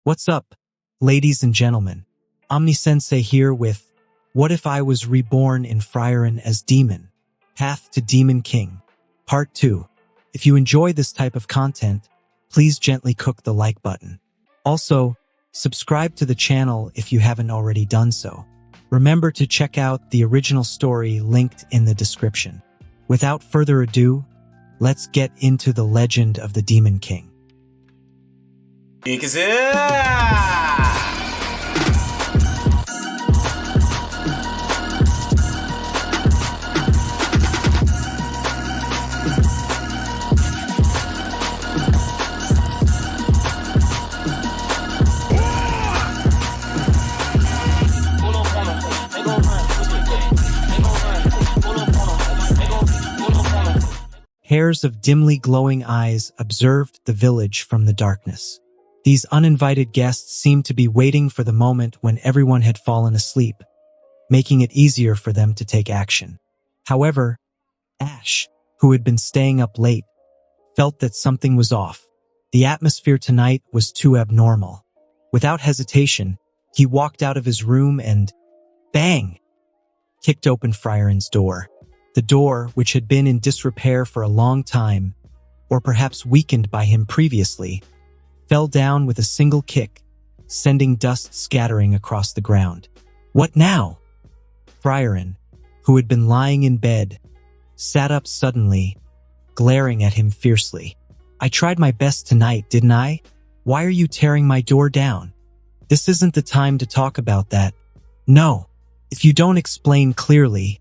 What's up, ladies and gentlemen? Omni-sensei here with What If I Was Reborn in Frieren as Demon? Path to Demon King, Part 2. If you enjoy this type of content, please gently click the like button. Also, subscribe to the channel if you haven't already done so. Remember to check out the original story linked in the description. Without further ado, let's get into the legend of the Demon King. Pairs of dimly glowing eyes observed the village from the darkness. These uninvited guests seemed to be waiting for the moment when everyone had fallen asleep, making it easier for them to take action. However, Ash, who had been staying up late, felt that something was off. The atmosphere tonight was too abnormal. Without hesitation, he walked out of his room and, bang, kicked open Frieren's door. The door, which had been in disrepair for a long time, or perhaps weakened by him previously, fell down with a single kick, sending dust scattering across the ground. What now? Frieren, who had been lying in bed, sat up suddenly, glaring at him fiercely. I tried my best tonight, didn't I? Why are you tearing my door down? This isn't the time to talk about that. No, if you don't explain clearly,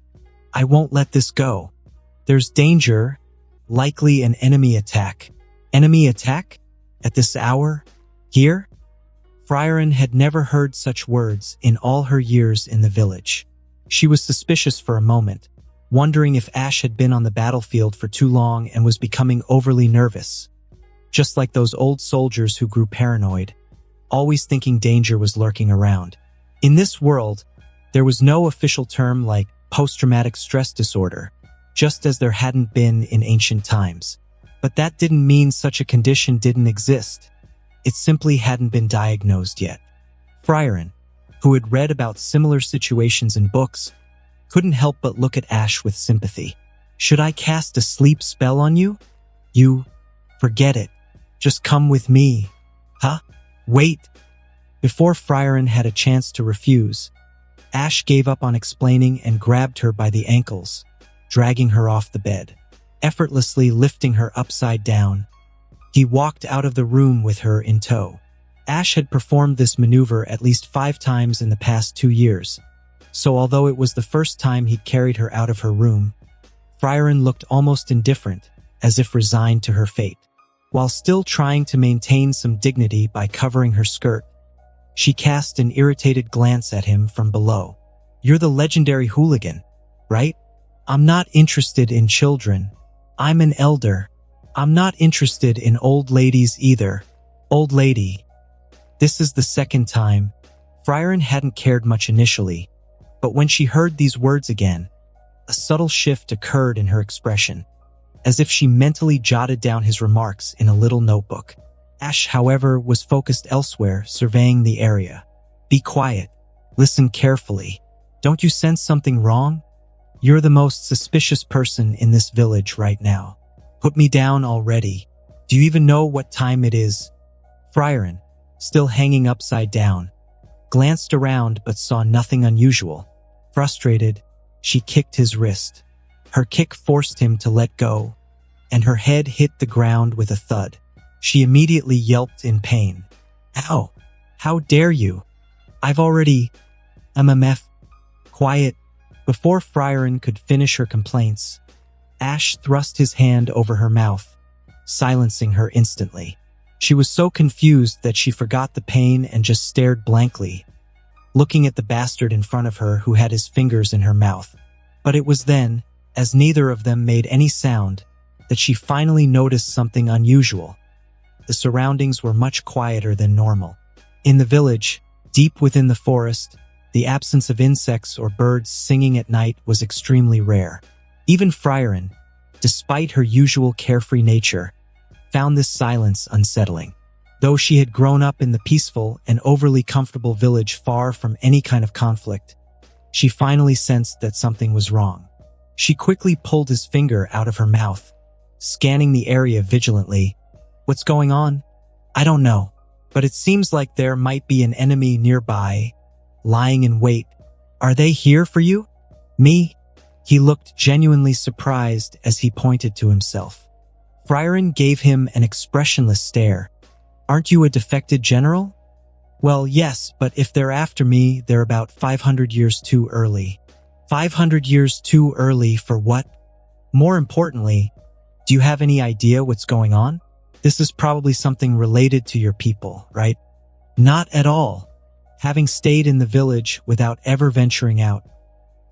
I won't let this go. There's danger, likely an enemy attack. Enemy attack? At this hour? Here? Frieren had never heard such words in all her years in the village. She was suspicious for a moment, wondering if Ash had been on the battlefield for too long and was becoming overly nervous. Just like those old soldiers who grew paranoid, always thinking danger was lurking around. In this world, there was no official term like post-traumatic stress disorder, just as there hadn't been in ancient times. But that didn't mean such a condition didn't exist. It simply hadn't been diagnosed yet. Frieren, who had read about similar situations in books, couldn't help but look at Ash with sympathy. Should I cast a sleep spell on you? You, forget it. Just come with me. Huh? Wait. Before Frieren had a chance to refuse, Ash gave up on explaining and grabbed her by the ankles, dragging her off the bed. Effortlessly lifting her upside down, he walked out of the room with her in tow. Ash had performed this maneuver at least 5 times in the past 2 years, so although it was the first time he'd carried her out of her room, Frieren looked almost indifferent, as if resigned to her fate. While still trying to maintain some dignity by covering her skirt, she cast an irritated glance at him from below. You're the legendary hooligan, right? I'm not interested in children. I'm an elder. I'm not interested in old ladies either. Old lady. This is the second time. Frieren hadn't cared much initially, but when she heard these words again, a subtle shift occurred in her expression, as if she mentally jotted down his remarks in a little notebook. Ash, however, was focused elsewhere, surveying the area. Be quiet. Listen carefully. Don't you sense something wrong? You're the most suspicious person in this village right now. Put me down already. Do you even know what time it is? Frieren, still hanging upside down, glanced around but saw nothing unusual. Frustrated, she kicked his wrist. Her kick forced him to let go, and her head hit the ground with a thud. She immediately yelped in pain. Ow! How dare you? I've already… MMF. Quiet. Before Frieren could finish her complaints, Ash thrust his hand over her mouth, silencing her instantly. She was so confused that she forgot the pain and just stared blankly, looking at the bastard in front of her who had his fingers in her mouth. But it was then, as neither of them made any sound, that she finally noticed something unusual. The surroundings were much quieter than normal. In the village, deep within the forest, the absence of insects or birds singing at night was extremely rare. Even Frieren, despite her usual carefree nature, found this silence unsettling. Though she had grown up in the peaceful and overly comfortable village far from any kind of conflict, she finally sensed that something was wrong. She quickly pulled his finger out of her mouth, scanning the area vigilantly. "What's going on?" "I don't know, but it seems like there might be an enemy nearby, lying in wait." "Are they here for you?" "Me?" He looked genuinely surprised as he pointed to himself. Frieren gave him an expressionless stare. "Aren't you a defected general?" "Well, yes, but if they're after me, they're about 500 years too early." 500 years too early for what? More importantly, do you have any idea what's going on? This is probably something related to your people, right? Not at all. Having stayed in the village without ever venturing out,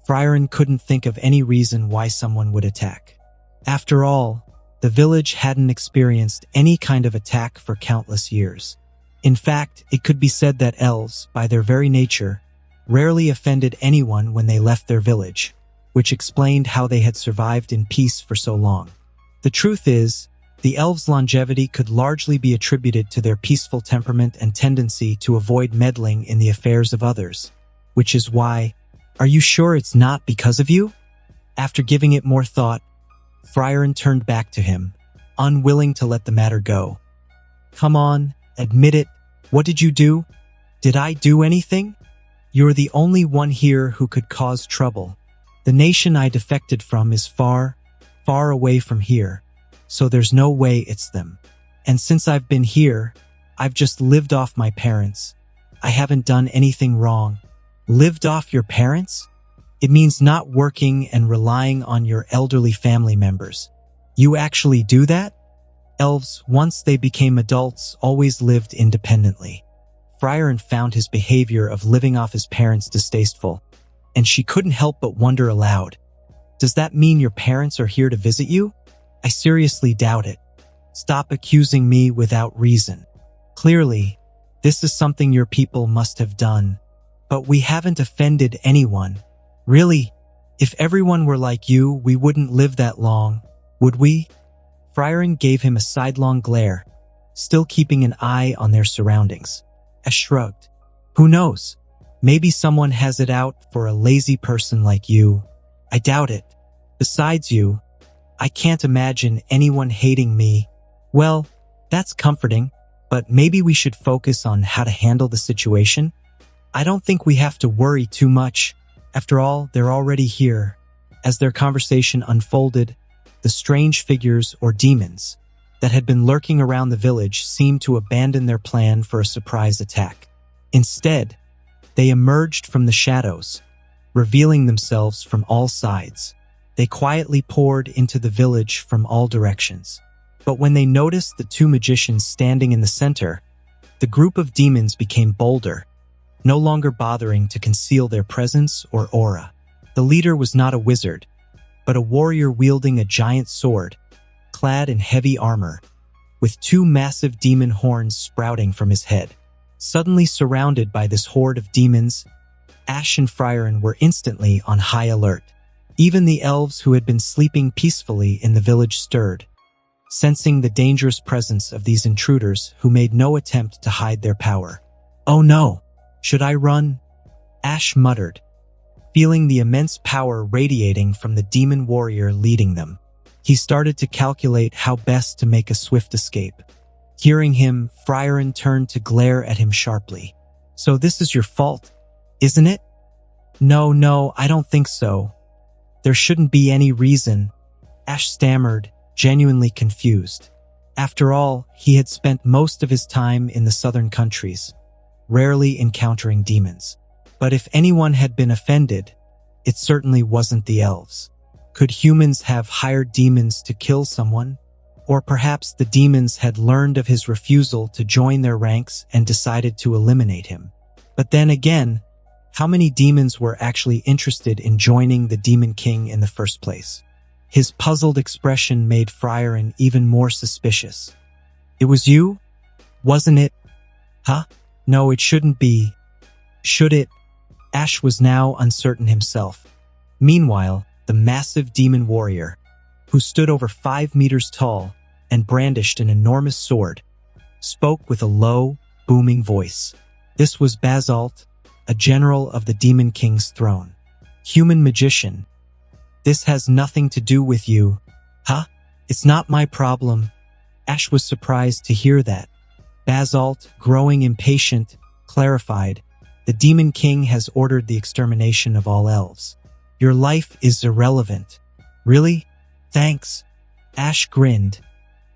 Frieren couldn't think of any reason why someone would attack. After all, the village hadn't experienced any kind of attack for countless years. In fact, it could be said that elves, by their very nature, rarely offended anyone when they left their village, which explained how they had survived in peace for so long. The truth is, the elves' longevity could largely be attributed to their peaceful temperament and tendency to avoid meddling in the affairs of others, which is why, "Are you sure it's not because of you?" After giving it more thought, Frieren turned back to him, unwilling to let the matter go. "Come on, admit it. What did you do?" "Did I do anything? You're the only one here who could cause trouble. The nation I defected from is far, far away from here, so there's no way it's them. And since I've been here, I've just lived off my parents. I haven't done anything wrong." "Lived off your parents?" "It means not working and relying on your elderly family members." "You actually do that?" Elves, once they became adults, always lived independently. Frieren found his behavior of living off his parents distasteful, and she couldn't help but wonder aloud, "Does that mean your parents are here to visit you?" "I seriously doubt it. Stop accusing me without reason. Clearly, this is something your people must have done. But we haven't offended anyone." "Really? If everyone were like you, we wouldn't live that long, would we?" Frieren gave him a sidelong glare, still keeping an eye on their surroundings. Ash shrugged. "Who knows? Maybe someone has it out for a lazy person like you. I doubt it. Besides you, I can't imagine anyone hating me." "Well, that's comforting, but maybe we should focus on how to handle the situation. I don't think we have to worry too much. After all, they're already here." As their conversation unfolded, the strange figures or demons that had been lurking around the village seemed to abandon their plan for a surprise attack. Instead, they emerged from the shadows, revealing themselves from all sides. They quietly poured into the village from all directions. But when they noticed the two magicians standing in the center, the group of demons became bolder, no longer bothering to conceal their presence or aura. The leader was not a wizard, but a warrior wielding a giant sword, clad in heavy armor, with two massive demon horns sprouting from his head. Suddenly surrounded by this horde of demons, Ash and Frieren were instantly on high alert. Even the elves who had been sleeping peacefully in the village stirred, sensing the dangerous presence of these intruders who made no attempt to hide their power. "Oh no! Should I run?" Ash muttered, feeling the immense power radiating from the demon warrior leading them. He started to calculate how best to make a swift escape. Hearing him, Frieren turned to glare at him sharply. "So this is your fault, isn't it?" No, I don't think so. There shouldn't be any reason." Ash stammered, genuinely confused. After all, he had spent most of his time in the southern countries, rarely encountering demons. But if anyone had been offended, it certainly wasn't the elves. Could humans have hired demons to kill someone? Or perhaps the demons had learned of his refusal to join their ranks and decided to eliminate him. But then again, how many demons were actually interested in joining the Demon King in the first place? His puzzled expression made Frieren even more suspicious. "It was you? Wasn't it?" "Huh? No, it shouldn't be. Should it?" Ash was now uncertain himself. Meanwhile, the massive demon warrior, who stood over 5 meters tall and brandished an enormous sword, spoke with a low, booming voice. This was Basalt, a general of the Demon King's throne. Human magician. This has nothing to do with you. Huh? It's not my problem. Ash was surprised to hear that. Basalt, growing impatient, clarified, the Demon King has ordered the extermination of all elves. Your life is irrelevant. Really? Thanks. Ash grinned,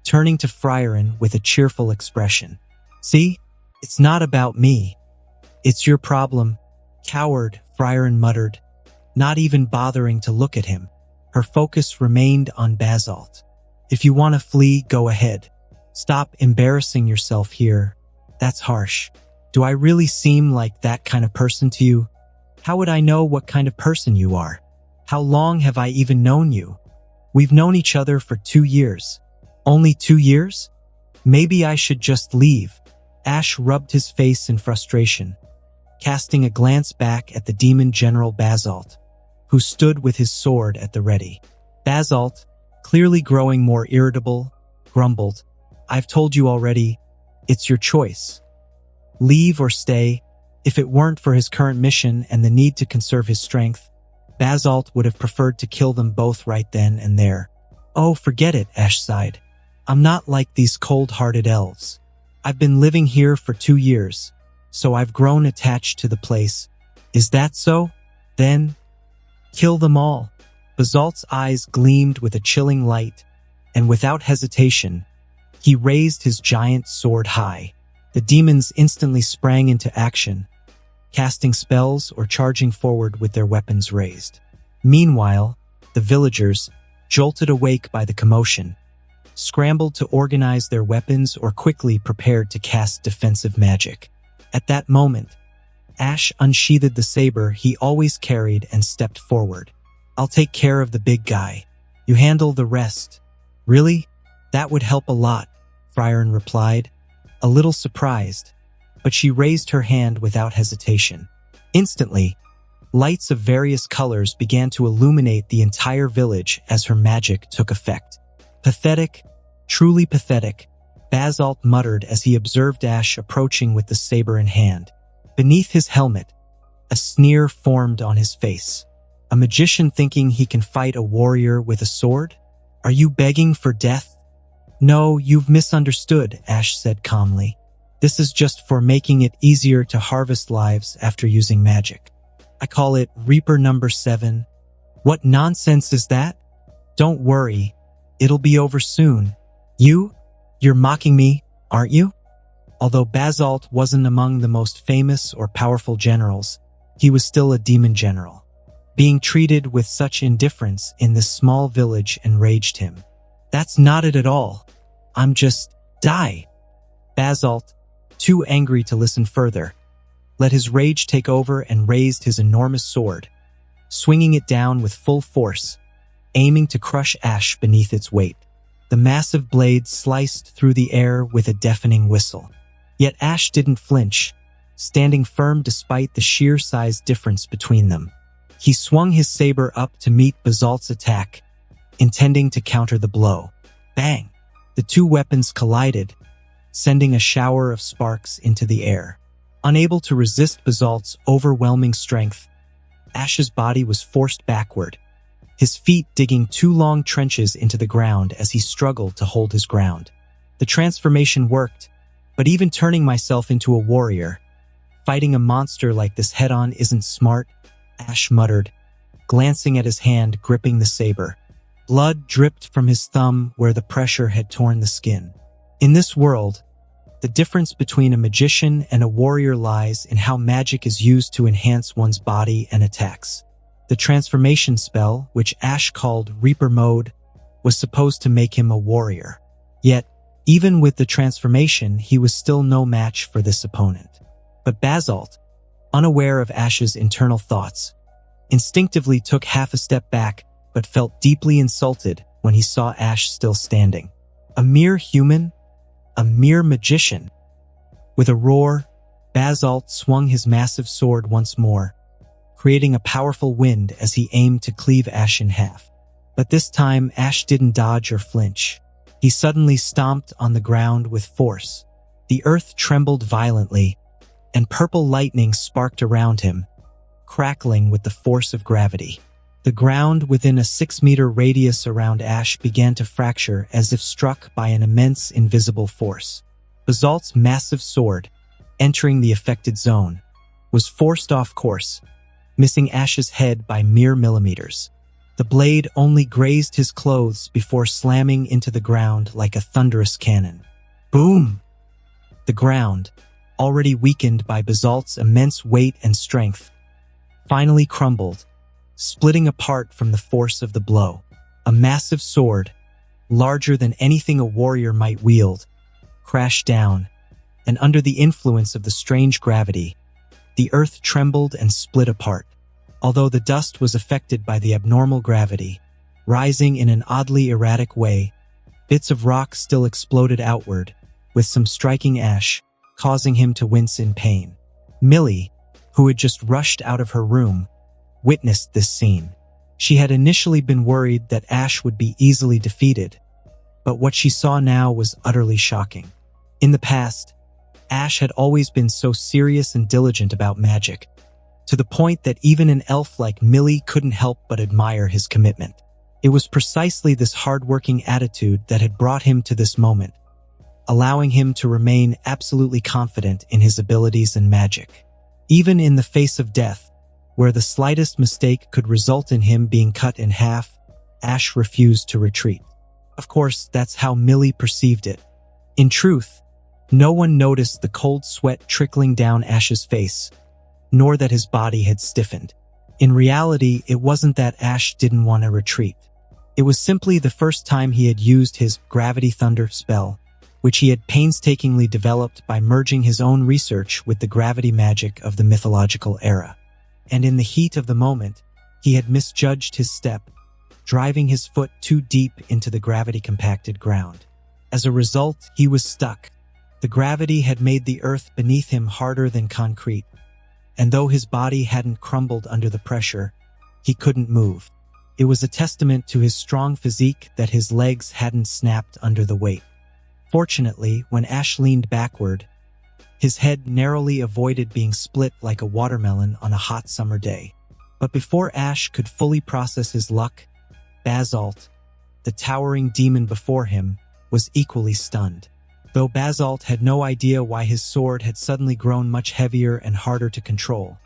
turning to Frieren with a cheerful expression. See? It's not about me. It's your problem. Coward, Frieren muttered, not even bothering to look at him. Her focus remained on Basalt. If you want to flee, go ahead. Stop embarrassing yourself here. That's harsh. Do I really seem like that kind of person to you? How would I know what kind of person you are? How long have I even known you? We've known each other for 2 years. Only 2 years? Maybe I should just leave. Ash rubbed his face in frustration, casting a glance back at the demon general Basalt, who stood with his sword at the ready. Basalt, clearly growing more irritable, grumbled, I've told you already, it's your choice. Leave or stay. If it weren't for his current mission and the need to conserve his strength, Basalt would have preferred to kill them both right then and there. Oh, forget it, Ash sighed. I'm not like these cold-hearted elves. I've been living here for 2 years, so I've grown attached to the place. Is that so? Then, kill them all. Basalt's eyes gleamed with a chilling light, and without hesitation, he raised his giant sword high. The demons instantly sprang into action, casting spells or charging forward with their weapons raised. Meanwhile, the villagers, jolted awake by the commotion, scrambled to organize their weapons or quickly prepared to cast defensive magic. At that moment, Ash unsheathed the saber he always carried and stepped forward. I'll take care of the big guy. You handle the rest. Really? That would help a lot, Frieren replied, a little surprised, but she raised her hand without hesitation. Instantly, lights of various colors began to illuminate the entire village as her magic took effect. Pathetic, truly pathetic, Basalt muttered as he observed Ash approaching with the saber in hand. Beneath his helmet, a sneer formed on his face. A magician thinking he can fight a warrior with a sword? Are you begging for death? No, you've misunderstood, Ash said calmly. This is just for making it easier to harvest lives after using magic. I call it Reaper number 7. What nonsense is that? Don't worry, it'll be over soon. You're mocking me, aren't you? Although Basalt wasn't among the most famous or powerful generals, he was still a demon general. Being treated with such indifference in this small village enraged him. That's not it at all. I'm just, die. Basalt, too angry to listen further, let his rage take over and raised his enormous sword, swinging it down with full force, aiming to crush Ash beneath its weight. The massive blade sliced through the air with a deafening whistle. Yet Ash didn't flinch, standing firm despite the sheer size difference between them. He swung his saber up to meet Basalt's attack, intending to counter the blow. Bang! The two weapons collided, sending a shower of sparks into the air. Unable to resist Basalt's overwhelming strength, Ash's body was forced backward, his feet digging 2 long trenches into the ground as he struggled to hold his ground. The transformation worked, but even turning myself into a warrior, fighting a monster like this head-on isn't smart, Ash muttered, glancing at his hand gripping the saber. Blood dripped from his thumb where the pressure had torn the skin. In this world, the difference between a magician and a warrior lies in how magic is used to enhance one's body and attacks. The transformation spell, which Ash called Reaper Mode, was supposed to make him a warrior. Yet, even with the transformation, he was still no match for this opponent. But Basalt, unaware of Ash's internal thoughts, instinctively took half a step back but felt deeply insulted when he saw Ash still standing. A mere human? A mere magician? With a roar, Basalt swung his massive sword once more, creating a powerful wind as he aimed to cleave Ash in half. But this time, Ash didn't dodge or flinch. He suddenly stomped on the ground with force, The earth trembled violently, and purple lightning sparked around him, crackling with the force of gravity. The ground within a 6-meter radius around Ash began to fracture as if struck by an immense invisible force. Basalt's massive sword, entering the affected zone, was forced off course, missing Ash's head by mere millimeters. The blade only grazed his clothes before slamming into the ground like a thunderous cannon. Boom! The ground, already weakened by Basalt's immense weight and strength, finally crumbled, splitting apart from the force of the blow. A massive sword, larger than anything a warrior might wield, crashed down, and under the influence of the strange gravity, the earth trembled and split apart. Although the dust was affected by the abnormal gravity, rising in an oddly erratic way, bits of rock still exploded outward, with some striking Ash, causing him to wince in pain. Millie, who had just rushed out of her room, witnessed this scene. She had initially been worried that Ash would be easily defeated, but what she saw now was utterly shocking. In the past, Ash had always been so serious and diligent about magic, to the point that even an elf like Millie couldn't help but admire his commitment. It was precisely this hard-working attitude that had brought him to this moment, allowing him to remain absolutely confident in his abilities and magic. Even in the face of death, where the slightest mistake could result in him being cut in half, Ash refused to retreat. Of course, that's how Millie perceived it. In truth, no one noticed the cold sweat trickling down Ash's face, nor that his body had stiffened. In reality, it wasn't that Ash didn't want to retreat. It was simply the first time he had used his Gravity Thunder spell, which he had painstakingly developed by merging his own research with the gravity magic of the mythological era. And in the heat of the moment, he had misjudged his step, driving his foot too deep into the gravity-compacted ground. As a result, he was stuck. The gravity had made the earth beneath him harder than concrete, and though his body hadn't crumbled under the pressure, he couldn't move. It was a testament to his strong physique that his legs hadn't snapped under the weight. Fortunately, when Ash leaned backward, his head narrowly avoided being split like a watermelon on a hot summer day. But before Ash could fully process his luck, Basalt, the towering demon before him, was equally stunned. Though Basalt had no idea why his sword had suddenly grown much heavier and harder to control,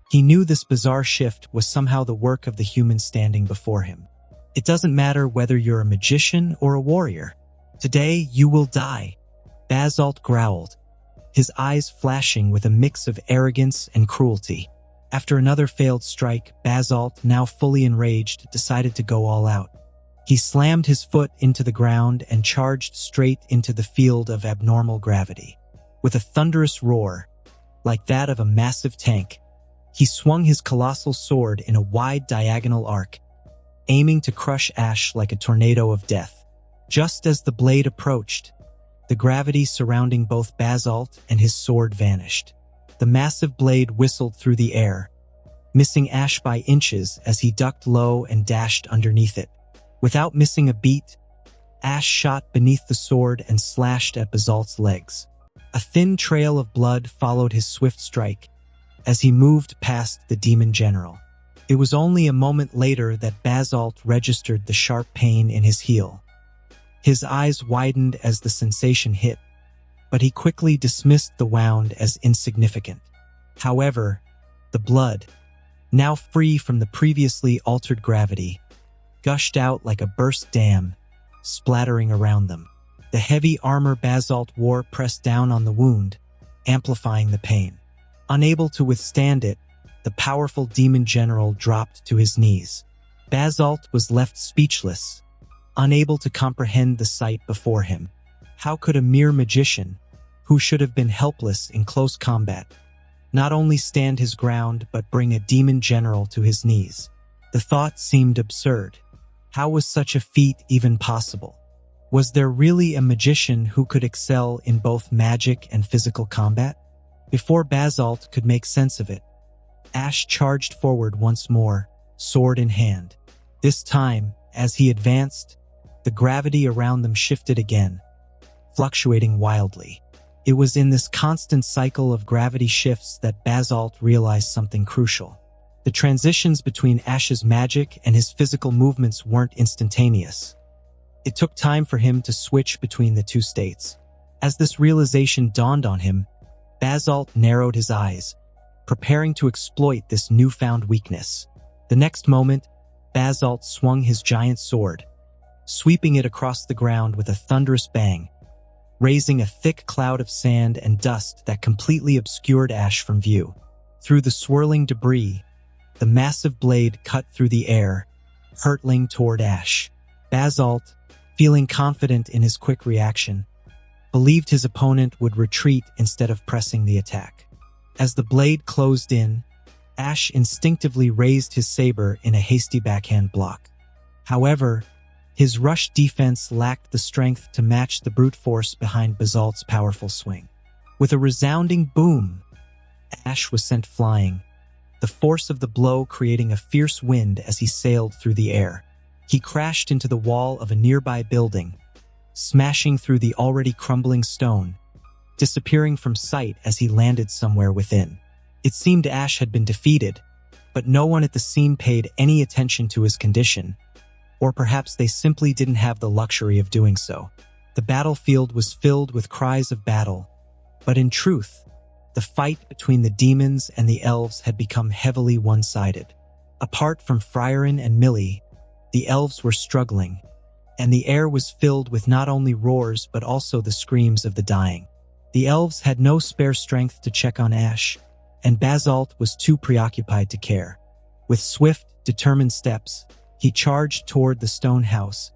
he knew this bizarre shift was somehow the work of the human standing before him. It doesn't matter whether you're a magician or a warrior. Today you will die, Basalt growled, his eyes flashing with a mix of arrogance and cruelty. After another failed strike, Basalt, now fully enraged, decided to go all out. He slammed his foot into the ground and charged straight into the field of abnormal gravity. With a thunderous roar, like that of a massive tank, he swung his colossal sword in a wide diagonal arc, aiming to crush Ash like a tornado of death. Just as the blade approached, the gravity surrounding both Basalt and his sword vanished. The massive blade whistled through the air, missing Ash by inches as he ducked low and dashed underneath it. Without missing a beat, Ash shot beneath the sword and slashed at Basalt's legs. A thin trail of blood followed his swift strike as he moved past the demon general. It was only a moment later that Basalt registered the sharp pain in his heel. His eyes widened as the sensation hit, but he quickly dismissed the wound as insignificant. However, the blood, now free from the previously altered gravity, gushed out like a burst dam, splattering around them. The heavy armor Basalt wore pressed down on the wound, amplifying the pain. Unable to withstand it, the powerful demon general dropped to his knees. Basalt was left speechless, unable to comprehend the sight before him. How could a mere magician, who should have been helpless in close combat, not only stand his ground but bring a demon general to his knees? The thought seemed absurd. How was such a feat even possible? Was there really a magician who could excel in both magic and physical combat? Before Basalt could make sense of it, Ash charged forward once more, sword in hand. This time, as he advanced, the gravity around them shifted again, fluctuating wildly. It was in this constant cycle of gravity shifts that Basalt realized something crucial. The transitions between Ash's magic and his physical movements weren't instantaneous. It took time for him to switch between the two states. As this realization dawned on him, Basalt narrowed his eyes, preparing to exploit this newfound weakness. The next moment, Basalt swung his giant sword, sweeping it across the ground with a thunderous bang, raising a thick cloud of sand and dust that completely obscured Ash from view. Through the swirling debris, the massive blade cut through the air, hurtling toward Ash. Basalt, feeling confident in his quick reaction, believed his opponent would retreat instead of pressing the attack. As the blade closed in, Ash instinctively raised his saber in a hasty backhand block. However, his rush defense lacked the strength to match the brute force behind Basalt's powerful swing. With a resounding boom, Ash was sent flying, the force of the blow creating a fierce wind as he sailed through the air. He crashed into the wall of a nearby building, smashing through the already crumbling stone, disappearing from sight as he landed somewhere within. It seemed Ash had been defeated, but no one at the scene paid any attention to his condition, or perhaps they simply didn't have the luxury of doing so. The battlefield was filled with cries of battle, but in truth, the fight between the demons and the elves had become heavily one-sided. Apart from Frieren and Millie, the elves were struggling, and the air was filled with not only roars but also the screams of the dying. The elves had no spare strength to check on Ash, and Basalt was too preoccupied to care. With swift, determined steps, he charged toward the stone house,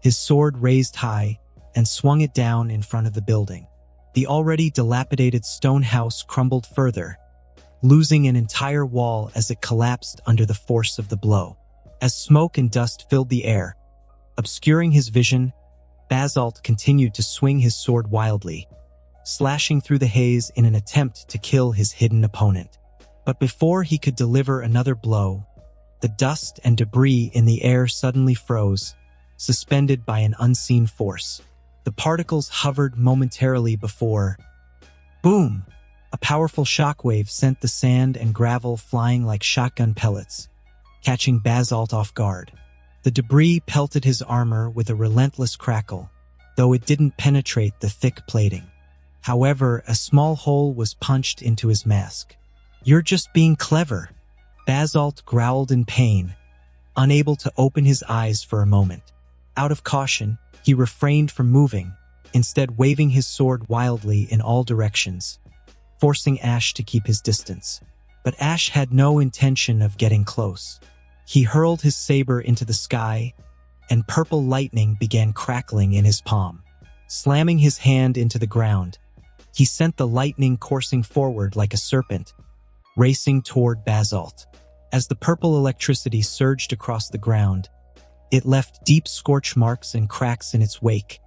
his sword raised high, and swung it down in front of the building. The already dilapidated stone house crumbled further, losing an entire wall as it collapsed under the force of the blow. As smoke and dust filled the air, obscuring his vision, Basalt continued to swing his sword wildly, slashing through the haze in an attempt to kill his hidden opponent. But before he could deliver another blow, the dust and debris in the air suddenly froze, suspended by an unseen force. The particles hovered momentarily before. Boom! A powerful shockwave sent the sand and gravel flying like shotgun pellets, catching Basalt off guard. The debris pelted his armor with a relentless crackle, though it didn't penetrate the thick plating. However, a small hole was punched into his mask. "You're just being clever," Basalt growled in pain, unable to open his eyes for a moment. Out of caution, he refrained from moving, instead waving his sword wildly in all directions, forcing Ash to keep his distance. But Ash had no intention of getting close. He hurled his saber into the sky, and purple lightning began crackling in his palm. Slamming his hand into the ground, he sent the lightning coursing forward like a serpent, racing toward Basalt. As the purple electricity surged across the ground, it left deep scorch marks and cracks in its wake,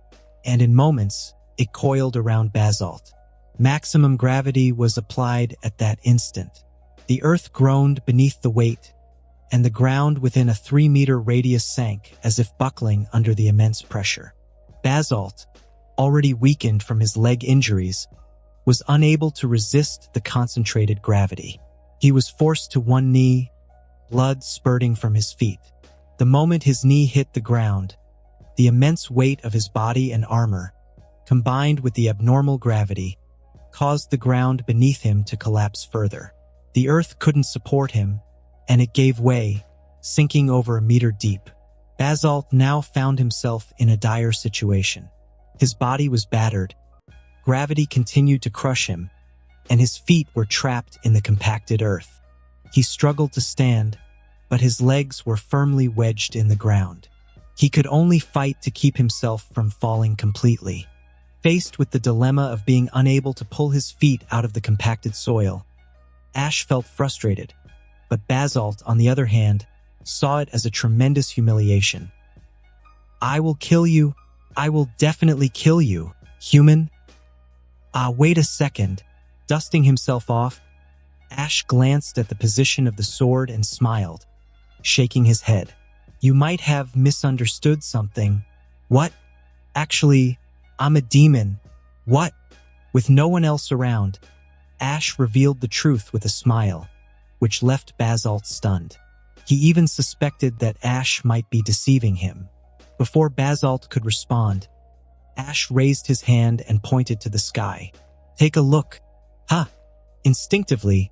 and in moments, it coiled around Basalt. Maximum gravity was applied at that instant. The earth groaned beneath the weight, and the ground within a 3-meter radius sank as if buckling under the immense pressure. Basalt, already weakened from his leg injuries, was unable to resist the concentrated gravity. He was forced to one knee, blood spurting from his feet. The moment his knee hit the ground, the immense weight of his body and armor, combined with the abnormal gravity, caused the ground beneath him to collapse further. The earth couldn't support him, and it gave way, sinking over a meter deep. Basalt now found himself in a dire situation. His body was battered, gravity continued to crush him, and his feet were trapped in the compacted earth. He struggled to stand, but his legs were firmly wedged in the ground. He could only fight to keep himself from falling completely. Faced with the dilemma of being unable to pull his feet out of the compacted soil, Ash felt frustrated, but Basalt, on the other hand, saw it as a tremendous humiliation. "I will kill you. I will definitely kill you, human." Wait a second. Dusting himself off, Ash glanced at the position of the sword and smiled, shaking his head. "You might have misunderstood something." "What? Actually, I'm a demon." "What?" With no one else around, Ash revealed the truth with a smile, which left Basalt stunned. He even suspected that Ash might be deceiving him. Before Basalt could respond, Ash raised his hand and pointed to the sky. "Take a look." "Ha!" Instinctively,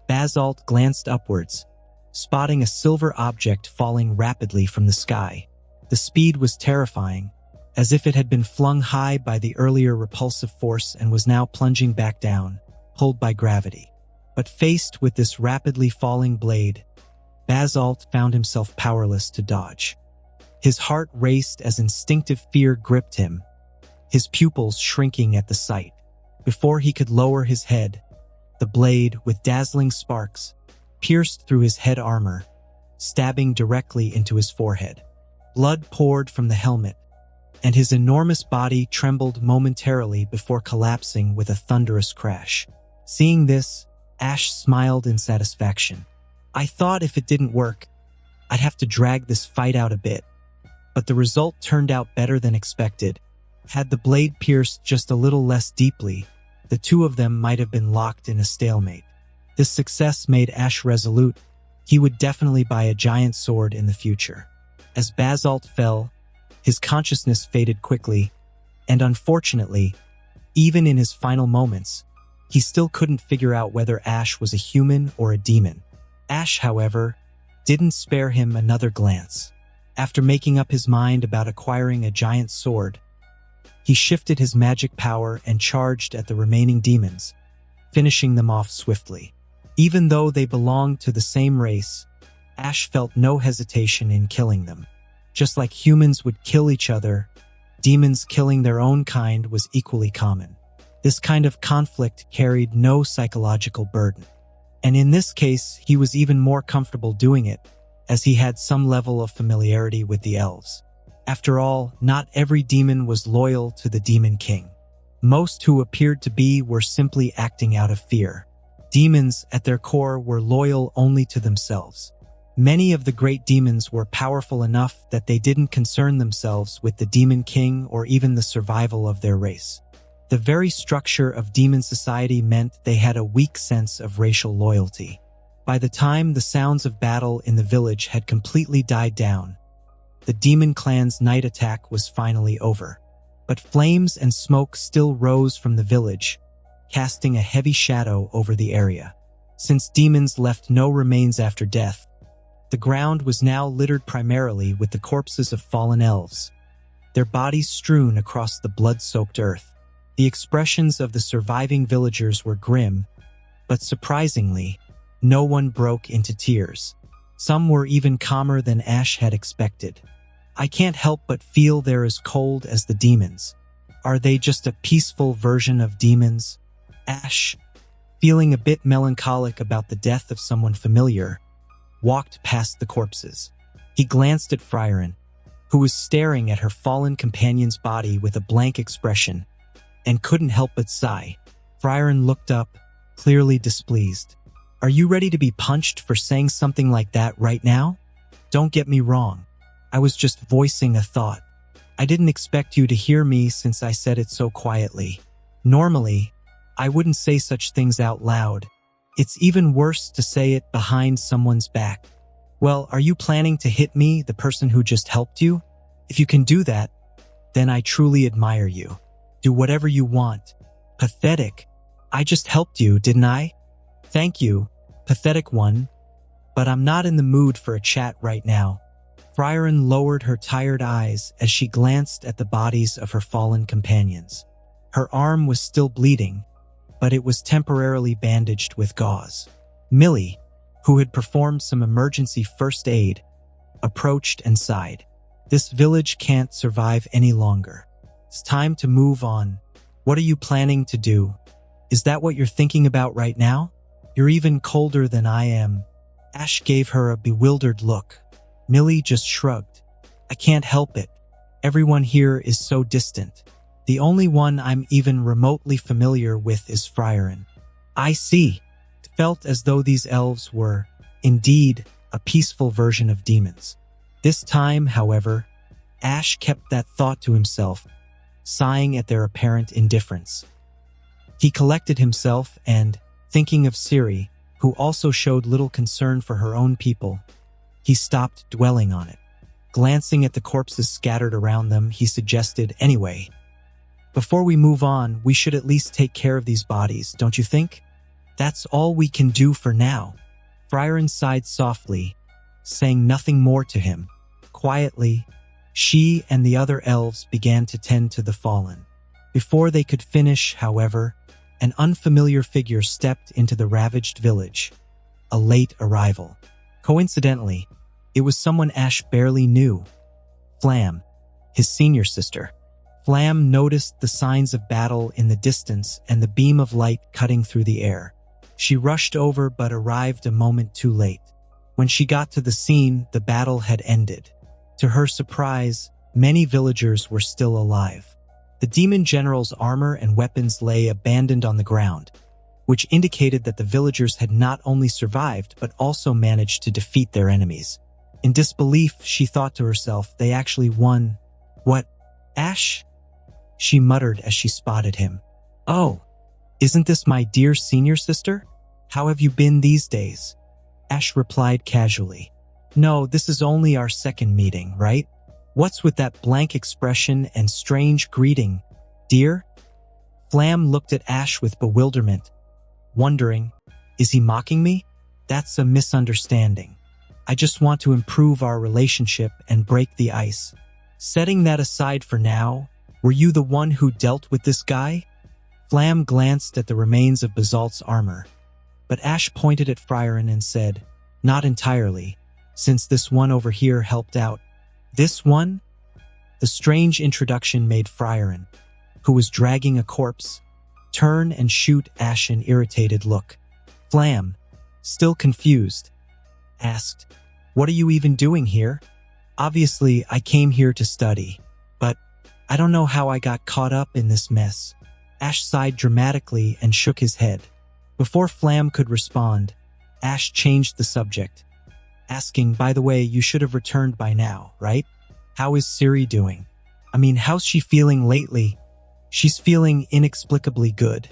Basalt glanced upwards, spotting a silver object falling rapidly from the sky. The speed was terrifying, as if it had been flung high by the earlier repulsive force and was now plunging back down, pulled by gravity. But faced with this rapidly falling blade, Basalt found himself powerless to dodge. His heart raced as instinctive fear gripped him, his pupils shrinking at the sight. Before he could lower his head, the blade, with dazzling sparks, pierced through his head armor, stabbing directly into his forehead. Blood poured from the helmet, and his enormous body trembled momentarily before collapsing with a thunderous crash. Seeing this, Ash smiled in satisfaction. "I thought if it didn't work, I'd have to drag this fight out a bit. But the result turned out better than expected. Had the blade pierced just a little less deeply, the two of them might have been locked in a stalemate." This success made Ash resolute. He would definitely buy a giant sword in the future. As Basalt fell, his consciousness faded quickly, and unfortunately, even in his final moments, he still couldn't figure out whether Ash was a human or a demon. Ash, however, didn't spare him another glance. After making up his mind about acquiring a giant sword, he shifted his magic power and charged at the remaining demons, finishing them off swiftly. Even though they belonged to the same race, Ash felt no hesitation in killing them. Just like humans would kill each other, demons killing their own kind was equally common. This kind of conflict carried no psychological burden. And in this case, he was even more comfortable doing it, as he had some level of familiarity with the elves. After all, not every demon was loyal to the Demon King. Most who appeared to be were simply acting out of fear. Demons, at their core, were loyal only to themselves. Many of the great demons were powerful enough that they didn't concern themselves with the Demon King or even the survival of their race. The very structure of demon society meant they had a weak sense of racial loyalty. By the time the sounds of battle in the village had completely died down, the demon clan's night attack was finally over. But flames and smoke still rose from the village, casting a heavy shadow over the area. Since demons left no remains after death, the ground was now littered primarily with the corpses of fallen elves, their bodies strewn across the blood-soaked earth. The expressions of the surviving villagers were grim, but surprisingly, no one broke into tears. Some were even calmer than Ash had expected. "I can't help but feel they're as cold as the demons. Are they just a peaceful version of demons?" Ash, feeling a bit melancholic about the death of someone familiar, walked past the corpses. He glanced at Frieren, who was staring at her fallen companion's body with a blank expression, and couldn't help but sigh. Frieren looked up, clearly displeased. "Are you ready to be punched for saying something like that right now? Don't get me wrong. I was just voicing a thought. I didn't expect you to hear me since I said it so quietly. Normally, I wouldn't say such things out loud. It's even worse to say it behind someone's back. Well, are you planning to hit me, the person who just helped you? If you can do that, then I truly admire you. Do whatever you want." "Pathetic. I just helped you, didn't I?" "Thank you, pathetic one. But I'm not in the mood for a chat right now." Frieren lowered her tired eyes as she glanced at the bodies of her fallen companions. Her arm was still bleeding, but it was temporarily bandaged with gauze. Millie, who had performed some emergency first aid, approached and sighed. "This village can't survive any longer. It's time to move on. What are you planning to do? Is that what you're thinking about right now? You're even colder than I am." Ash gave her a bewildered look. Millie just shrugged. "I can't help it. Everyone here is so distant. The only one I'm even remotely familiar with is Frieren." "I see." It felt as though these elves were, indeed, a peaceful version of demons. This time, however, Ash kept that thought to himself, sighing at their apparent indifference. He collected himself and, thinking of Ciri, who also showed little concern for her own people, he stopped dwelling on it. Glancing at the corpses scattered around them, he suggested, "Anyway, before we move on, we should at least take care of these bodies, don't you think? That's all we can do for now." Frieren sighed softly, saying nothing more to him. Quietly, she and the other elves began to tend to the fallen. Before they could finish, however, an unfamiliar figure stepped into the ravaged village. A late arrival. Coincidentally, it was someone Ash barely knew. Flam, his senior sister. Flam noticed the signs of battle in the distance and the beam of light cutting through the air. She rushed over but arrived a moment too late. When she got to the scene, the battle had ended. To her surprise, many villagers were still alive. The demon general's armor and weapons lay abandoned on the ground, which indicated that the villagers had not only survived but also managed to defeat their enemies. In disbelief, she thought to herself, they actually won. What? Ash? She muttered as she spotted him. "Oh, isn't this my dear senior sister? How have you been these days?" Ash replied casually. "No, this is only our second meeting, right? What's with that blank expression and strange greeting, dear?" Flam looked at Ash with bewilderment, wondering, is he mocking me? That's a misunderstanding. I just want to improve our relationship and break the ice. Setting that aside for now, were you the one who dealt with this guy? Flam glanced at the remains of Basalt's armor, but Ash pointed at Frieren and said, "Not entirely, since this one over here helped out." "This one?" The strange introduction made Frieren, who was dragging a corpse, turn and shoot Ash an irritated look. Flam, still confused, asked, "What are you even doing here?" "Obviously, I came here to study, but I don't know how I got caught up in this mess." Ash sighed dramatically and shook his head. Before Flam could respond, Ash changed the subject, asking, "By the way, you should have returned by now, right? How is Ciri doing? I mean, how's she feeling lately?" "She's feeling inexplicably good.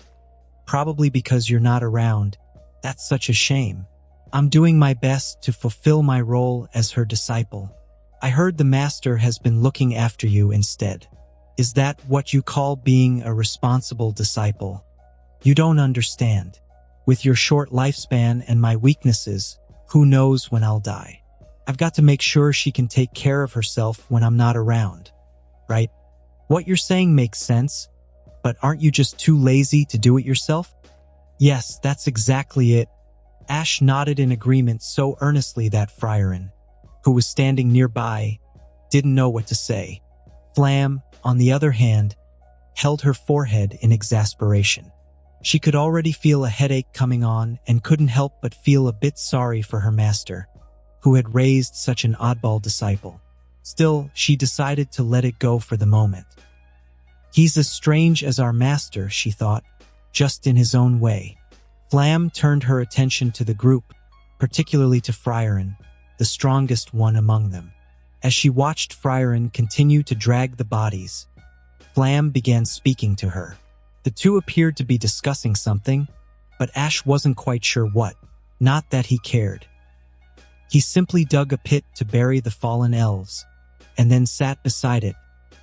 Probably because you're not around. That's such a shame. I'm doing my best to fulfill my role as her disciple. I heard the master has been looking after you instead. Is that what you call being a responsible disciple? You don't understand. With your short lifespan and my weaknesses, who knows when I'll die? I've got to make sure she can take care of herself when I'm not around. Right? What you're saying makes sense, but aren't you just too lazy to do it yourself?" "Yes, that's exactly it." Ash nodded in agreement so earnestly that Frieren, who was standing nearby, didn't know what to say. Flam, on the other hand, held her forehead in exasperation. She could already feel a headache coming on and couldn't help but feel a bit sorry for her master, who had raised such an oddball disciple. Still, she decided to let it go for the moment. He's as strange as our master, she thought, just in his own way. Flam turned her attention to the group, particularly to Frieren, the strongest one among them. As she watched Frieren continue to drag the bodies, Flam began speaking to her. The two appeared to be discussing something, but Ash wasn't quite sure what. Not that he cared. He simply dug a pit to bury the fallen elves, and then sat beside it,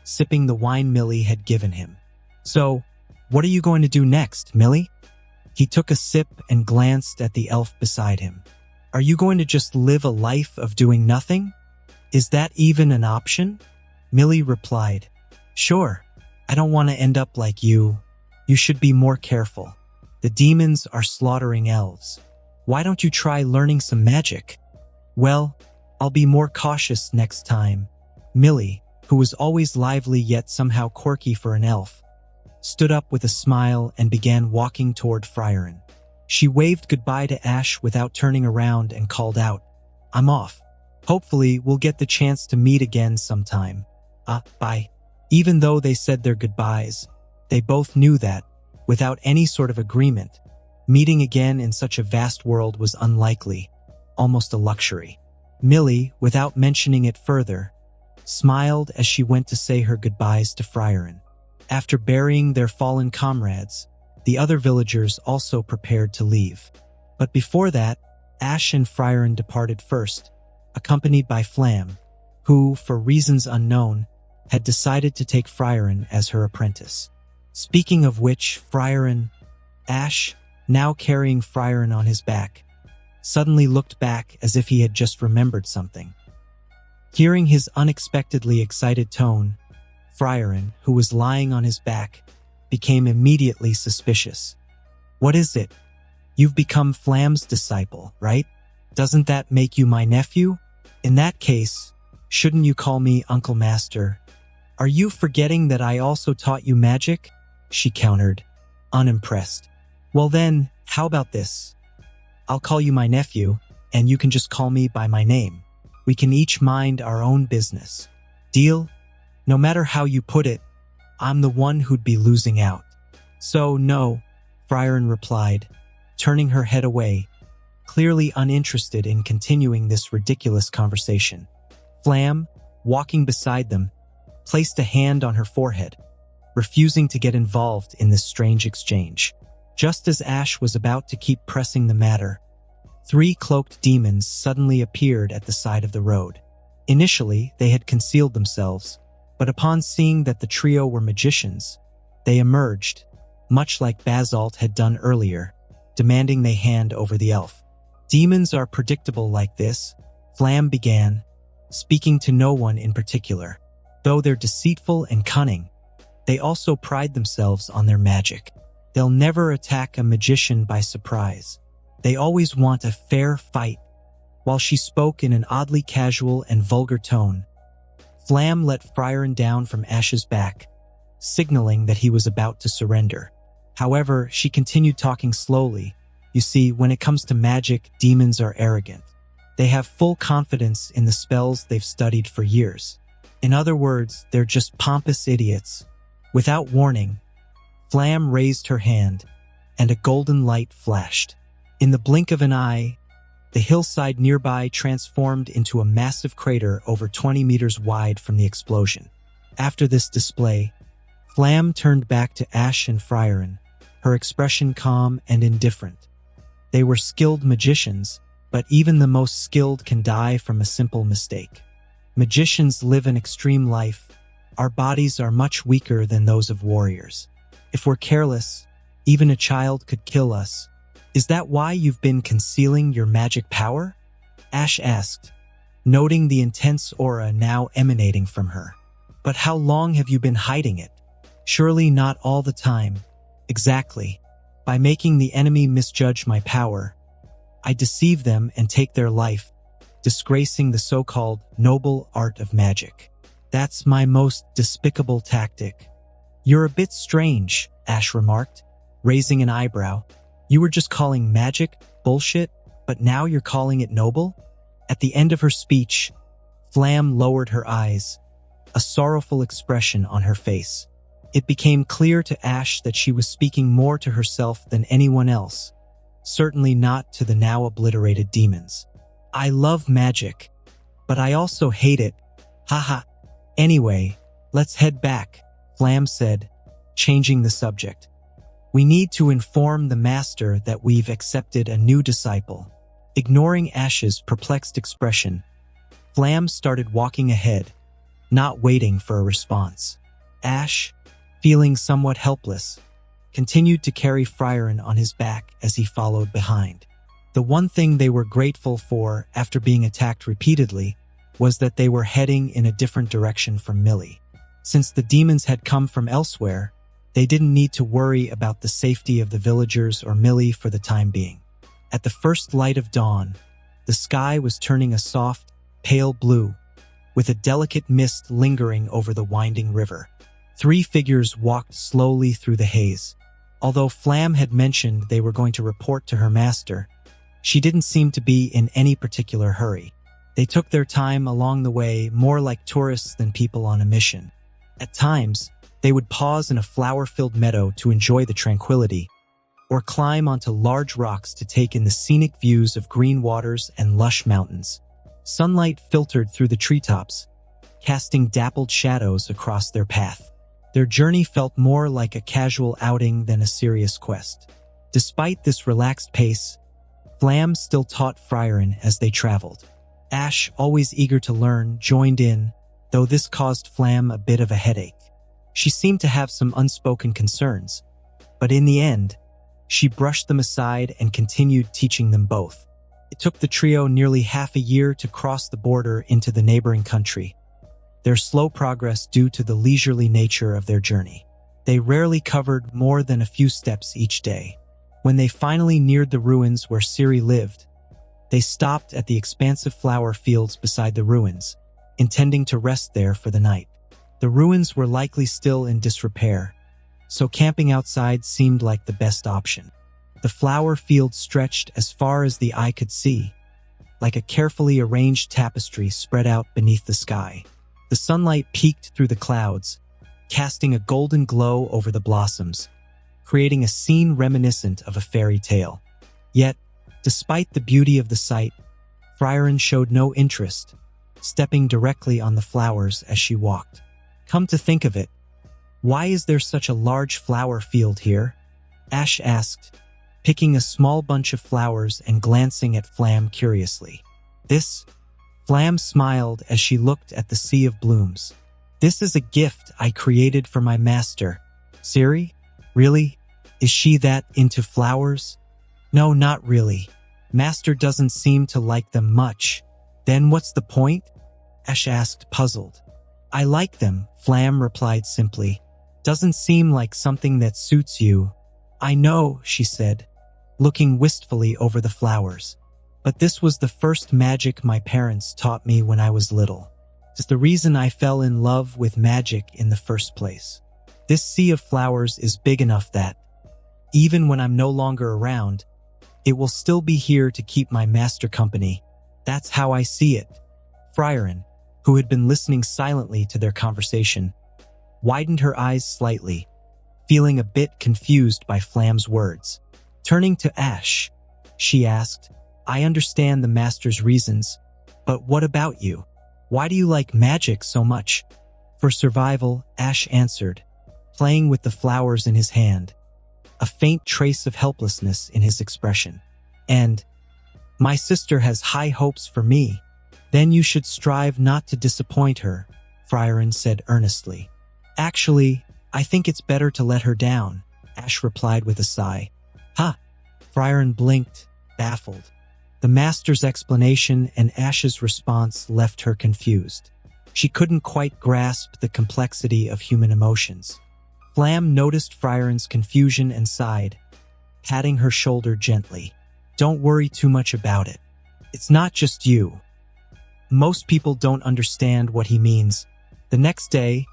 sipping the wine Millie had given him. "So, what are you going to do next, Millie?" He took a sip and glanced at the elf beside him. "Are you going to just live a life of doing nothing? Is that even an option?" Millie replied, "Sure. I don't want to end up like you. You should be more careful. The demons are slaughtering elves. Why don't you try learning some magic?" "Well, I'll be more cautious next time." Millie, who was always lively yet somehow quirky for an elf, stood up with a smile and began walking toward Frieren. She waved goodbye to Ash without turning around and called out, "I'm off. Hopefully we'll get the chance to meet again sometime. Bye." Even though they said their goodbyes, they both knew that, without any sort of agreement, meeting again in such a vast world was unlikely, almost a luxury. Millie, without mentioning it further, smiled as she went to say her goodbyes to Frieren. After burying their fallen comrades, The other villagers also prepared to leave. But before that, Ash and Frieren departed first, accompanied by Flam, who, for reasons unknown, had decided to take Frieren as her apprentice. Speaking of which, Ash, now carrying Frieren on his back, suddenly looked back as if he had just remembered something. Hearing his unexpectedly excited tone, Frieren, who was lying on his back, became immediately suspicious. "What is it? You've become Flam's disciple, right? Doesn't that make you my nephew? In that case, shouldn't you call me Uncle Master? Are you forgetting that I also taught you magic?" she countered, unimpressed. "Well then, how about this? I'll call you my nephew, and you can just call me by my name. We can each mind our own business. Deal? No matter how you put it, I'm the one who'd be losing out." "So, no," Frieren replied, turning her head away, clearly uninterested in continuing this ridiculous conversation. Flam, walking beside them, placed a hand on her forehead, refusing to get involved in this strange exchange. Just as Ash was about to keep pressing the matter, 3 cloaked demons suddenly appeared at the side of the road. Initially, they had concealed themselves, but upon seeing that the trio were magicians, they emerged, much like Basalt had done earlier, demanding they hand over the elf. "Demons are predictable like this," Flam began, speaking to no one in particular. "Though they're deceitful and cunning, they also pride themselves on their magic. They'll never attack a magician by surprise. They always want a fair fight." While she spoke in an oddly casual and vulgar tone, Flam let Frieren down from Ash's back, signaling that he was about to surrender. However, she continued talking slowly. "You see, when it comes to magic, demons are arrogant. They have full confidence in the spells they've studied for years. In other words, they're just pompous idiots." Without warning, Flam raised her hand, and a golden light flashed. In the blink of an eye, the hillside nearby transformed into a massive crater over 20 meters wide from the explosion. After this display, Flam turned back to Ash and Frieren, her expression calm and indifferent. They were skilled magicians, but even the most skilled can die from a simple mistake. Magicians live an extreme life. Our bodies are much weaker than those of warriors. If we're careless, even a child could kill us. "Is that why you've been concealing your magic power?" Ash asked, noting the intense aura now emanating from her. "But how long have you been hiding it?" "Surely not all the time." "Exactly. By making the enemy misjudge my power, I deceive them and take their life, disgracing the so-called noble art of magic. That's my most despicable tactic." "You're a bit strange," Ash remarked, raising an eyebrow. "You were just calling magic bullshit, but now you're calling it noble?" At the end of her speech, Flam lowered her eyes, a sorrowful expression on her face. It became clear to Ash that she was speaking more to herself than anyone else, certainly not to the now obliterated demons. "I love magic, but I also hate it. Haha. Anyway, let's head back," Flam said, changing the subject. "We need to inform the master that we've accepted a new disciple." Ignoring Ash's perplexed expression, Flam started walking ahead, not waiting for a response. Ash, feeling somewhat helpless, continued to carry Frieren on his back as he followed behind. The one thing they were grateful for after being attacked repeatedly was that they were heading in a different direction from Millie. Since the demons had come from elsewhere, they didn't need to worry about the safety of the villagers or Millie for the time being. At the first light of dawn, the sky was turning a soft, pale blue, with a delicate mist lingering over the winding river. 3 figures walked slowly through the haze. Although Flam had mentioned they were going to report to her master, she didn't seem to be in any particular hurry. They took their time along the way, more like tourists than people on a mission. At times, they would pause in a flower-filled meadow to enjoy the tranquility, or climb onto large rocks to take in the scenic views of green waters and lush mountains. Sunlight filtered through the treetops, casting dappled shadows across their path. Their journey felt more like a casual outing than a serious quest. Despite this relaxed pace, Flam still taught Frieren as they traveled. Ash, always eager to learn, joined in, though this caused Flam a bit of a headache. She seemed to have some unspoken concerns, but in the end, she brushed them aside and continued teaching them both. It took the trio nearly half a year to cross the border into the neighboring country, their slow progress due to the leisurely nature of their journey. They rarely covered more than a few steps each day. When they finally neared the ruins where Ciri lived, they stopped at the expansive flower fields beside the ruins, intending to rest there for the night. The ruins were likely still in disrepair, so camping outside seemed like the best option. The flower field stretched as far as the eye could see, like a carefully arranged tapestry spread out beneath the sky. The sunlight peeked through the clouds, casting a golden glow over the blossoms, creating a scene reminiscent of a fairy tale. Yet, despite the beauty of the sight, Frieren showed no interest, stepping directly on the flowers as she walked. Come to think of it, why is there such a large flower field here? Ash asked, picking a small bunch of flowers and glancing at Flam curiously. This? Flam smiled as she looked at the sea of blooms. This is a gift I created for my master. Ciri? Really? Is she that into flowers? No, not really. Master doesn't seem to like them much. Then what's the point? Ash asked, puzzled. I like them, Flam replied simply. Doesn't seem like something that suits you. I know, she said, looking wistfully over the flowers. But this was the first magic my parents taught me when I was little. It's the reason I fell in love with magic in the first place. This sea of flowers is big enough that, even when I'm no longer around, it will still be here to keep my master company. That's how I see it. Frieren, who had been listening silently to their conversation, widened her eyes slightly, feeling a bit confused by Flam's words. Turning to Ash, she asked, I understand the master's reasons, but what about you? Why do you like magic so much? For survival, Ash answered, playing with the flowers in his hand, a faint trace of helplessness in his expression. And, my sister has high hopes for me. Then you should strive not to disappoint her, Frieren said earnestly. Actually, I think it's better to let her down, Ash replied with a sigh. Ha! Frieren blinked, baffled. The master's explanation and Ash's response left her confused. She couldn't quite grasp the complexity of human emotions. Flam noticed Frieren's confusion and sighed, patting her shoulder gently. Don't worry too much about it. It's not just you. Most people don't understand what he means. The next day,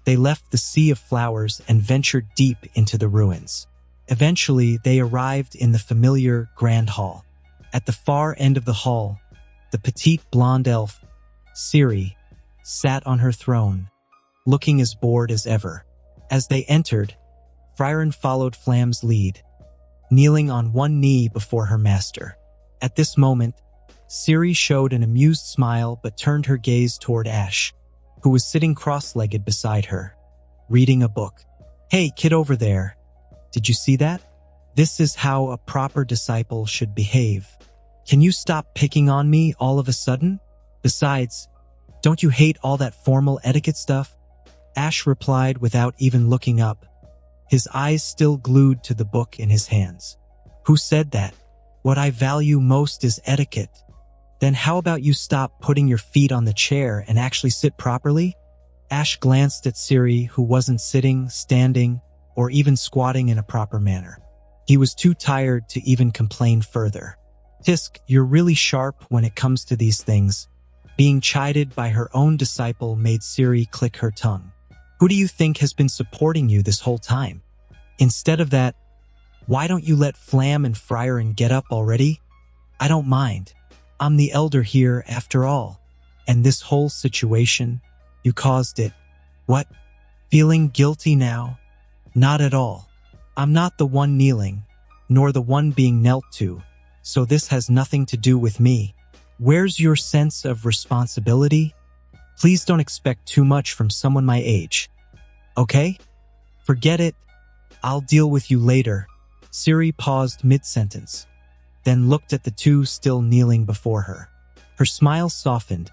they left the sea of flowers and ventured deep into the ruins. Eventually, they arrived in the familiar Grand Hall. At the far end of the hall, the petite blonde elf, Ciri, sat on her throne, looking as bored as ever. As they entered, Frieren followed Flam's lead, kneeling on one knee before her master. At this moment, Ciri showed an amused smile but turned her gaze toward Ash, who was sitting cross-legged beside her, reading a book. Hey, kid over there, did you see that? This is how a proper disciple should behave. Can you stop picking on me all of a sudden? Besides, don't you hate all that formal etiquette stuff? Ash replied without even looking up, his eyes still glued to the book in his hands. Who said that? What I value most is etiquette. Then how about you stop putting your feet on the chair and actually sit properly? Ash glanced at Ciri, who wasn't sitting, standing, or even squatting in a proper manner. He was too tired to even complain further. Tisk, you're really sharp when it comes to these things. Being chided by her own disciple made Ciri click her tongue. Who do you think has been supporting you this whole time? Instead of that, why don't you let Flam and Frieren get up already? I don't mind. I'm the elder here after all. And this whole situation, you caused it. What? Feeling guilty now? Not at all. I'm not the one kneeling, nor the one being knelt to, so this has nothing to do with me. Where's your sense of responsibility? Please don't expect too much from someone my age. Okay? Forget it. I'll deal with you later. Ciri paused mid-sentence, then looked at the two still kneeling before her. Her smile softened,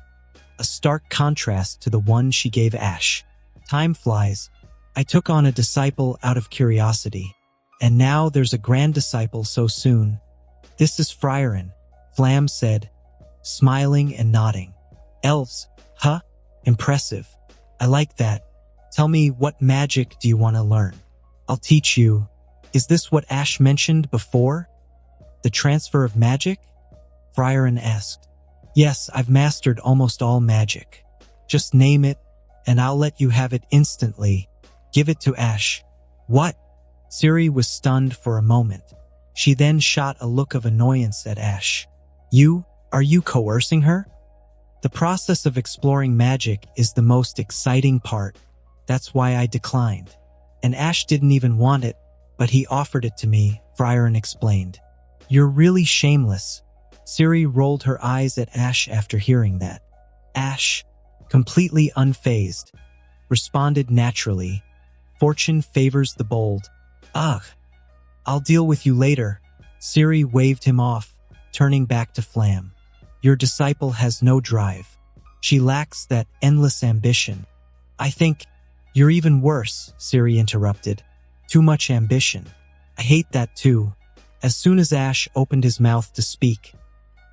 a stark contrast to the one she gave Ash. Time flies. I took on a disciple out of curiosity, and now there's a grand disciple so soon. This is Frieren, Flam said, smiling and nodding. Elves, huh? Impressive. I like that. Tell me, what magic do you want to learn? I'll teach you. Is this what Ash mentioned before? The transfer of magic? Frieren asked. Yes, I've mastered almost all magic. Just name it, and I'll let you have it instantly. Give it to Ash. What? Ciri was stunned for a moment. She then shot a look of annoyance at Ash. Are you coercing her? The process of exploring magic is the most exciting part. That's why I declined. And Ash didn't even want it, but he offered it to me, Frieren explained. You're really shameless. Ciri rolled her eyes at Ash after hearing that. Ash, completely unfazed, responded naturally. Fortune favors the bold. Ugh. I'll deal with you later. Ciri waved him off, turning back to Flam. Your disciple has no drive. She lacks that endless ambition. I think you're even worse, Ciri interrupted. Too much ambition. I hate that too. As soon as Ash opened his mouth to speak,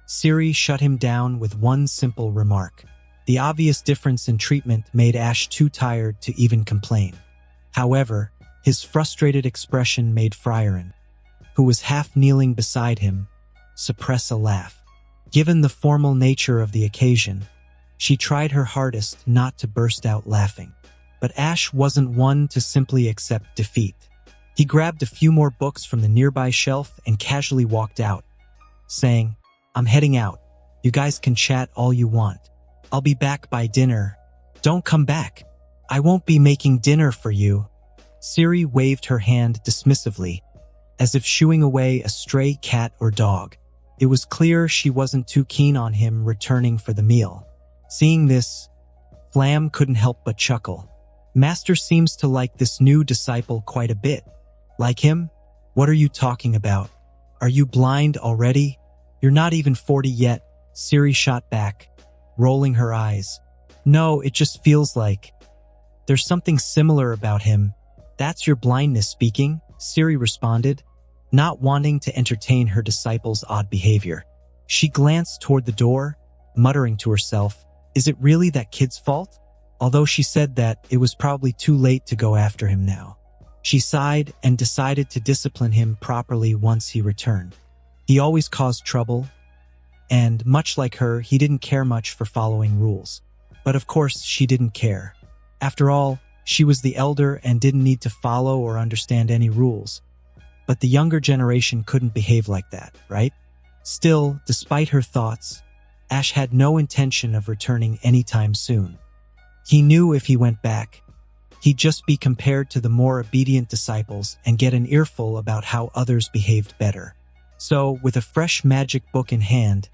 Ciri shut him down with one simple remark. The obvious difference in treatment made Ash too tired to even complain. However, his frustrated expression made Frieren, who was half kneeling beside him, suppress a laugh. Given the formal nature of the occasion, she tried her hardest not to burst out laughing. But Ash wasn't one to simply accept defeat. He grabbed a few more books from the nearby shelf and casually walked out, saying, I'm heading out. You guys can chat all you want. I'll be back by dinner. Don't come back. I won't be making dinner for you. Ciri waved her hand dismissively, as if shooing away a stray cat or dog. It was clear she wasn't too keen on him returning for the meal. Seeing this, Flam couldn't help but chuckle. Master seems to like this new disciple quite a bit. Like him? What are you talking about? Are you blind already? You're not even 40 yet, Ciri shot back, rolling her eyes. No, it just feels like there's something similar about him. That's your blindness speaking, Ciri responded, not wanting to entertain her disciple's odd behavior. She glanced toward the door, muttering to herself, is it really that kid's fault? Although she said that it was probably too late to go after him now. She sighed and decided to discipline him properly once he returned. He always caused trouble, and much like her, he didn't care much for following rules. But of course, she didn't care. After all, she was the elder and didn't need to follow or understand any rules. But the younger generation couldn't behave like that, right? Still, despite her thoughts, Ash had no intention of returning anytime soon. He knew if he went back, he'd just be compared to the more obedient disciples and get an earful about how others behaved better. So, with a fresh magic book in hand,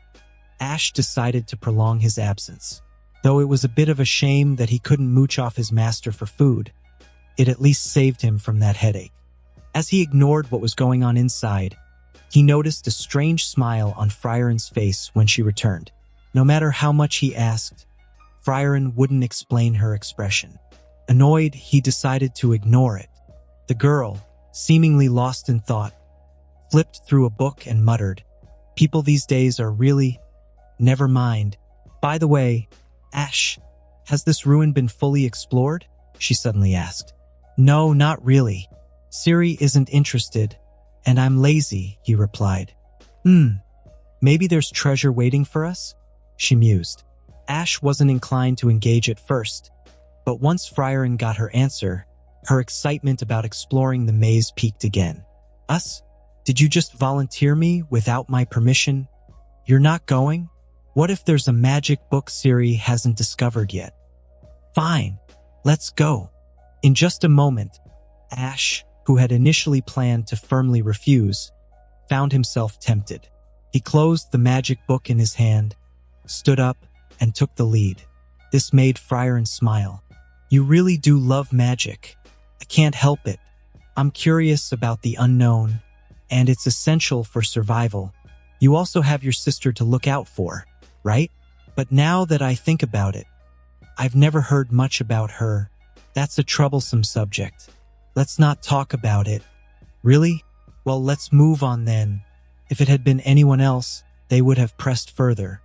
Ash decided to prolong his absence. Though it was a bit of a shame that he couldn't mooch off his master for food, it at least saved him from that headache. As he ignored what was going on inside, he noticed a strange smile on Frieren's face when she returned. No matter how much he asked, Frieren wouldn't explain her expression. Annoyed, he decided to ignore it. The girl, seemingly lost in thought, flipped through a book and muttered, people these days are really… Never mind. By the way, Ash, has this ruin been fully explored? She suddenly asked. No, not really. Ciri isn't interested, and I'm lazy, he replied. Maybe there's treasure waiting for us? She mused. Ash wasn't inclined to engage at first, but once Frieren got her answer, her excitement about exploring the maze peaked again. Us? Did you just volunteer me without my permission? You're not going? What if there's a magic book Ciri hasn't discovered yet? Fine, let's go. In just a moment, Ash, who had initially planned to firmly refuse, found himself tempted. He closed the magic book in his hand, stood up, and took the lead. This made Frieren smile. You really do love magic. I can't help it. I'm curious about the unknown, and it's essential for survival. You also have your sister to look out for, right? But now that I think about it, I've never heard much about her. That's a troublesome subject. Let's not talk about it. Really? Well, let's move on then. If it had been anyone else, they would have pressed further.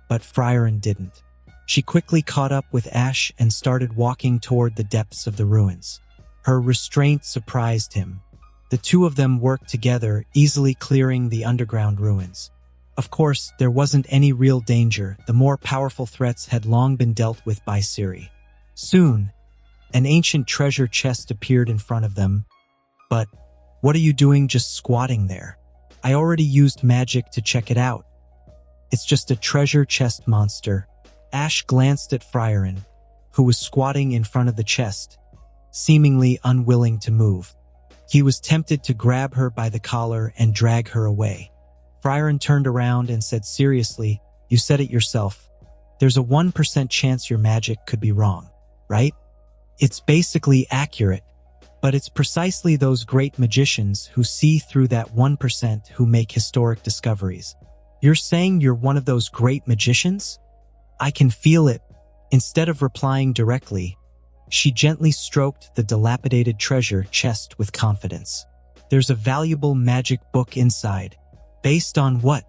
But Frieren didn't. She quickly caught up with Ash and started walking toward the depths of the ruins. Her restraint surprised him. The two of them worked together, easily clearing the underground ruins. Of course, there wasn't any real danger. The more powerful threats had long been dealt with by Ciri. Soon, an ancient treasure chest appeared in front of them. But what are you doing just squatting there? I already used magic to check it out. It's just a treasure chest monster. Ash glanced at Frieren, who was squatting in front of the chest, seemingly unwilling to move. He was tempted to grab her by the collar and drag her away. Frieren turned around and said seriously, "You said it yourself. There's a 1% chance your magic could be wrong, right? It's basically accurate, but it's precisely those great magicians who see through that 1% who make historic discoveries. You're saying you're one of those great magicians? I can feel it." Instead of replying directly, she gently stroked the dilapidated treasure chest with confidence. "There's a valuable magic book inside. Based on what?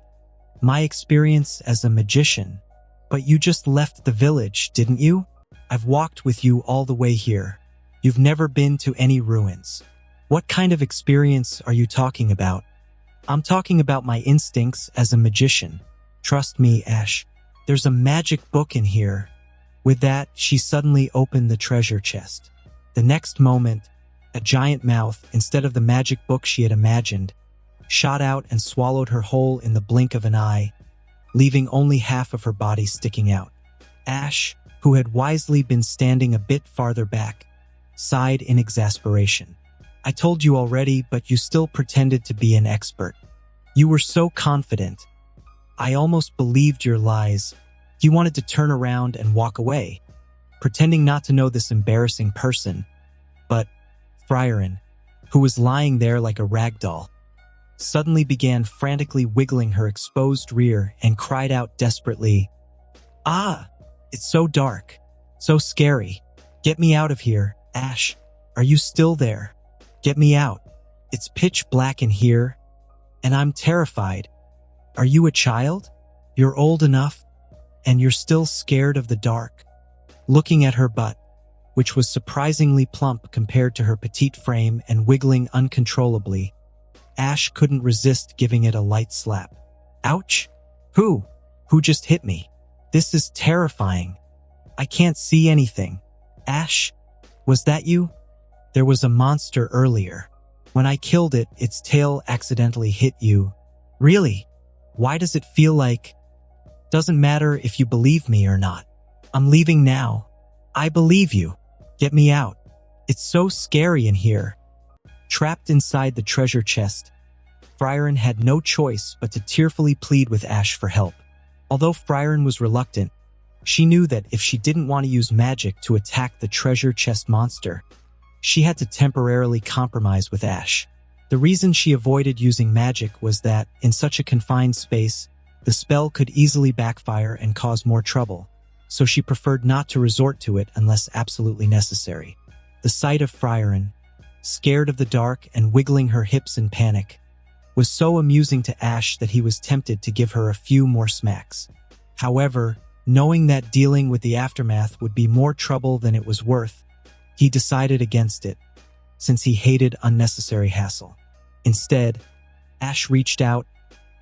My experience as a magician. But you just left the village, didn't you? I've walked with you all the way here. You've never been to any ruins. What kind of experience are you talking about?" "I'm talking about my instincts as a magician. Trust me, Ash. There's a magic book in here." With that, she suddenly opened the treasure chest. The next moment, a giant mouth, instead of the magic book she had imagined, shot out and swallowed her whole in the blink of an eye, leaving only half of her body sticking out. Ash, who had wisely been standing a bit farther back, sighed in exasperation. "I told you already, but you still pretended to be an expert. You were so confident. I almost believed your lies." He wanted to turn around and walk away, pretending not to know this embarrassing person. But Frieren, who was lying there like a rag doll, suddenly began frantically wiggling her exposed rear and cried out desperately, "Ah! It's so dark. So scary. Get me out of here. Ash, are you still there? Get me out. It's pitch black in here, and I'm terrified. Are you a child? You're old enough, and you're still scared of the dark." Looking at her butt, which was surprisingly plump compared to her petite frame and wiggling uncontrollably, Ash couldn't resist giving it a light slap. "Ouch! Who just hit me? This is terrifying. I can't see anything. Ash, was that you? There was a monster earlier. When I killed it, its tail accidentally hit you. Really? Why does it feel like..." "Doesn't matter if you believe me or not. I'm leaving now. I believe you. Get me out. It's so scary in here." Trapped inside the treasure chest, Frieren had no choice but to tearfully plead with Ash for help. Although Frieren was reluctant, she knew that if she didn't want to use magic to attack the treasure chest monster, she had to temporarily compromise with Ash. The reason she avoided using magic was that, in such a confined space, the spell could easily backfire and cause more trouble, so she preferred not to resort to it unless absolutely necessary. The sight of Frieren, scared of the dark and wiggling her hips in panic, was so amusing to Ash that he was tempted to give her a few more smacks. However, knowing that dealing with the aftermath would be more trouble than it was worth, he decided against it, since he hated unnecessary hassle. Instead, Ash reached out,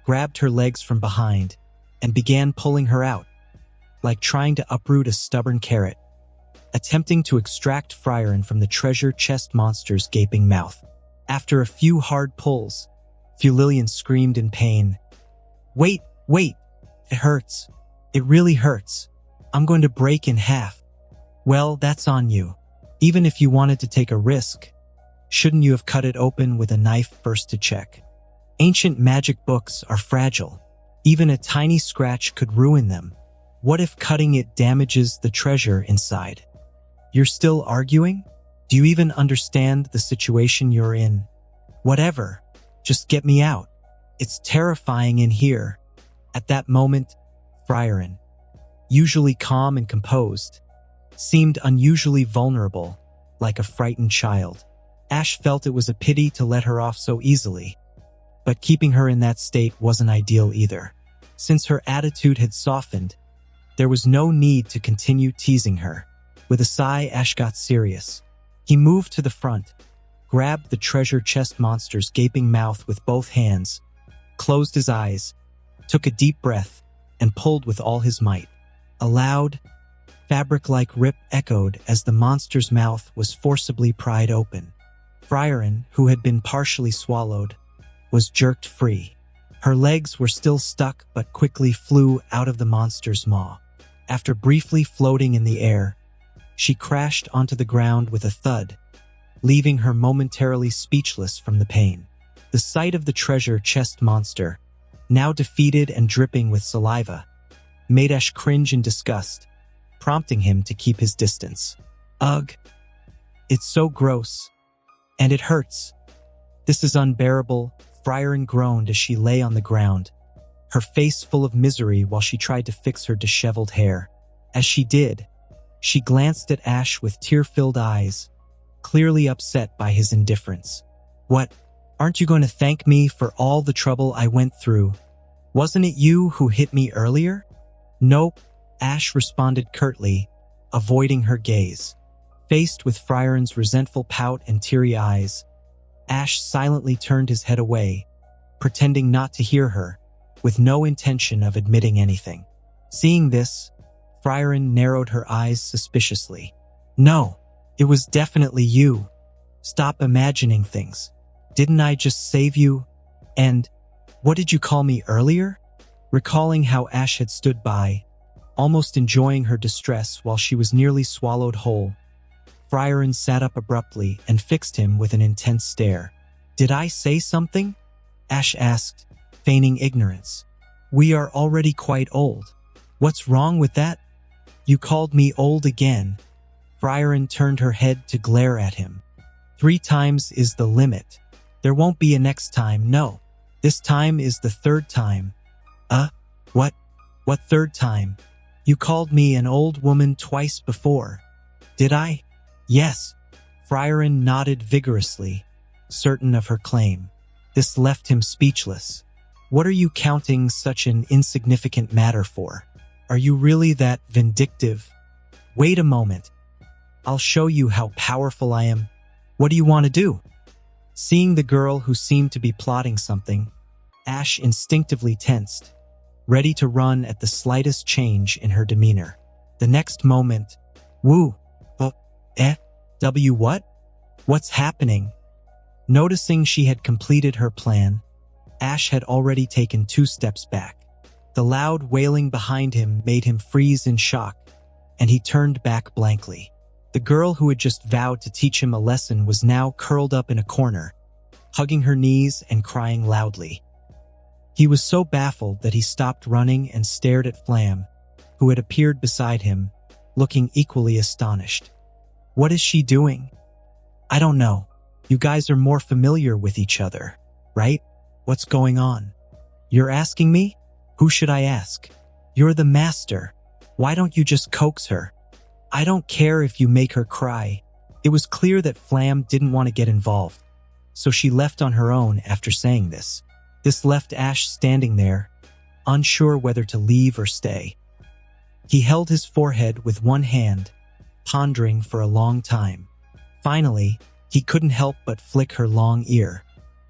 grabbed her legs from behind, and began pulling her out, like trying to uproot a stubborn carrot, attempting to extract Frieren from the treasure chest monster's gaping mouth. After a few hard pulls, Lillian screamed in pain. Wait, it hurts. It really hurts. I'm going to break in half." "Well, that's on you. Even if you wanted to take a risk, shouldn't you have cut it open with a knife first to check? Ancient magic books are fragile. Even a tiny scratch could ruin them. What if cutting it damages the treasure inside?" "You're still arguing? Do you even understand the situation you're in? Whatever. Just get me out. It's terrifying in here. At that moment, Frieren, usually calm and composed, seemed unusually vulnerable, like a frightened child. Ash felt it was a pity to let her off so easily, but keeping her in that state wasn't ideal either. Since her attitude had softened, there was no need to continue teasing her. With a sigh, Ash got serious. He moved to the front, grabbed the treasure chest monster's gaping mouth with both hands, closed his eyes, took a deep breath, and pulled with all his might. A loud, fabric-like rip echoed as the monster's mouth was forcibly pried open. Frieren, who had been partially swallowed, was jerked free. Her legs were still stuck but quickly flew out of the monster's maw. After briefly floating in the air, she crashed onto the ground with a thud, leaving her momentarily speechless from the pain. The sight of the treasure chest monster, now defeated and dripping with saliva, made Ash cringe in disgust, prompting him to keep his distance. Ugh. It's so gross. And it hurts. This is unbearable, Frieren groaned as she lay on the ground, her face full of misery while she tried to fix her disheveled hair. As she did, she glanced at Ash with tear-filled eyes, clearly upset by his indifference. What? Aren't you going to thank me for all the trouble I went through? Wasn't it you who hit me earlier? Nope, Ash responded curtly, avoiding her gaze. Faced with Frieren's resentful pout and teary eyes, Ash silently turned his head away, pretending not to hear her, with no intention of admitting anything. Seeing this, Frieren narrowed her eyes suspiciously. No, it was definitely you. Stop imagining things. Didn't I just save you? And what did you call me earlier? Recalling how Ash had stood by, almost enjoying her distress while she was nearly swallowed whole, Frieren sat up abruptly and fixed him with an intense stare. Did I say something? Ash asked, feigning ignorance. We are already quite old. What's wrong with that? You called me old again. Frieren turned her head to glare at him. 3 times is the limit. There won't be a next time, no. This time is the 3rd time. What? What 3rd time? You called me an old woman twice before. Did I? Yes. Frieren nodded vigorously, certain of her claim. This left him speechless. What are you counting such an insignificant matter for? Are you really that vindictive? Wait a moment. I'll show you how powerful I am. What do you want to do? Seeing the girl who seemed to be plotting something, Ash instinctively tensed, ready to run at the slightest change in her demeanor. The next moment, what? What's happening? Noticing she had completed her plan, Ash had already taken 2 steps back. The loud wailing behind him made him freeze in shock, and he turned back blankly. The girl who had just vowed to teach him a lesson was now curled up in a corner, hugging her knees and crying loudly. He was so baffled that he stopped running and stared at Flam, who had appeared beside him, looking equally astonished. What is she doing? I don't know. You guys are more familiar with each other, right? What's going on? You're asking me? Who should I ask? You're the master. Why don't you just coax her? I don't care if you make her cry. It was clear that Flam didn't want to get involved, so she left on her own after saying this. This left Ash standing there, unsure whether to leave or stay. He held his forehead with one hand, pondering for a long time. Finally, he couldn't help but flick her long ear.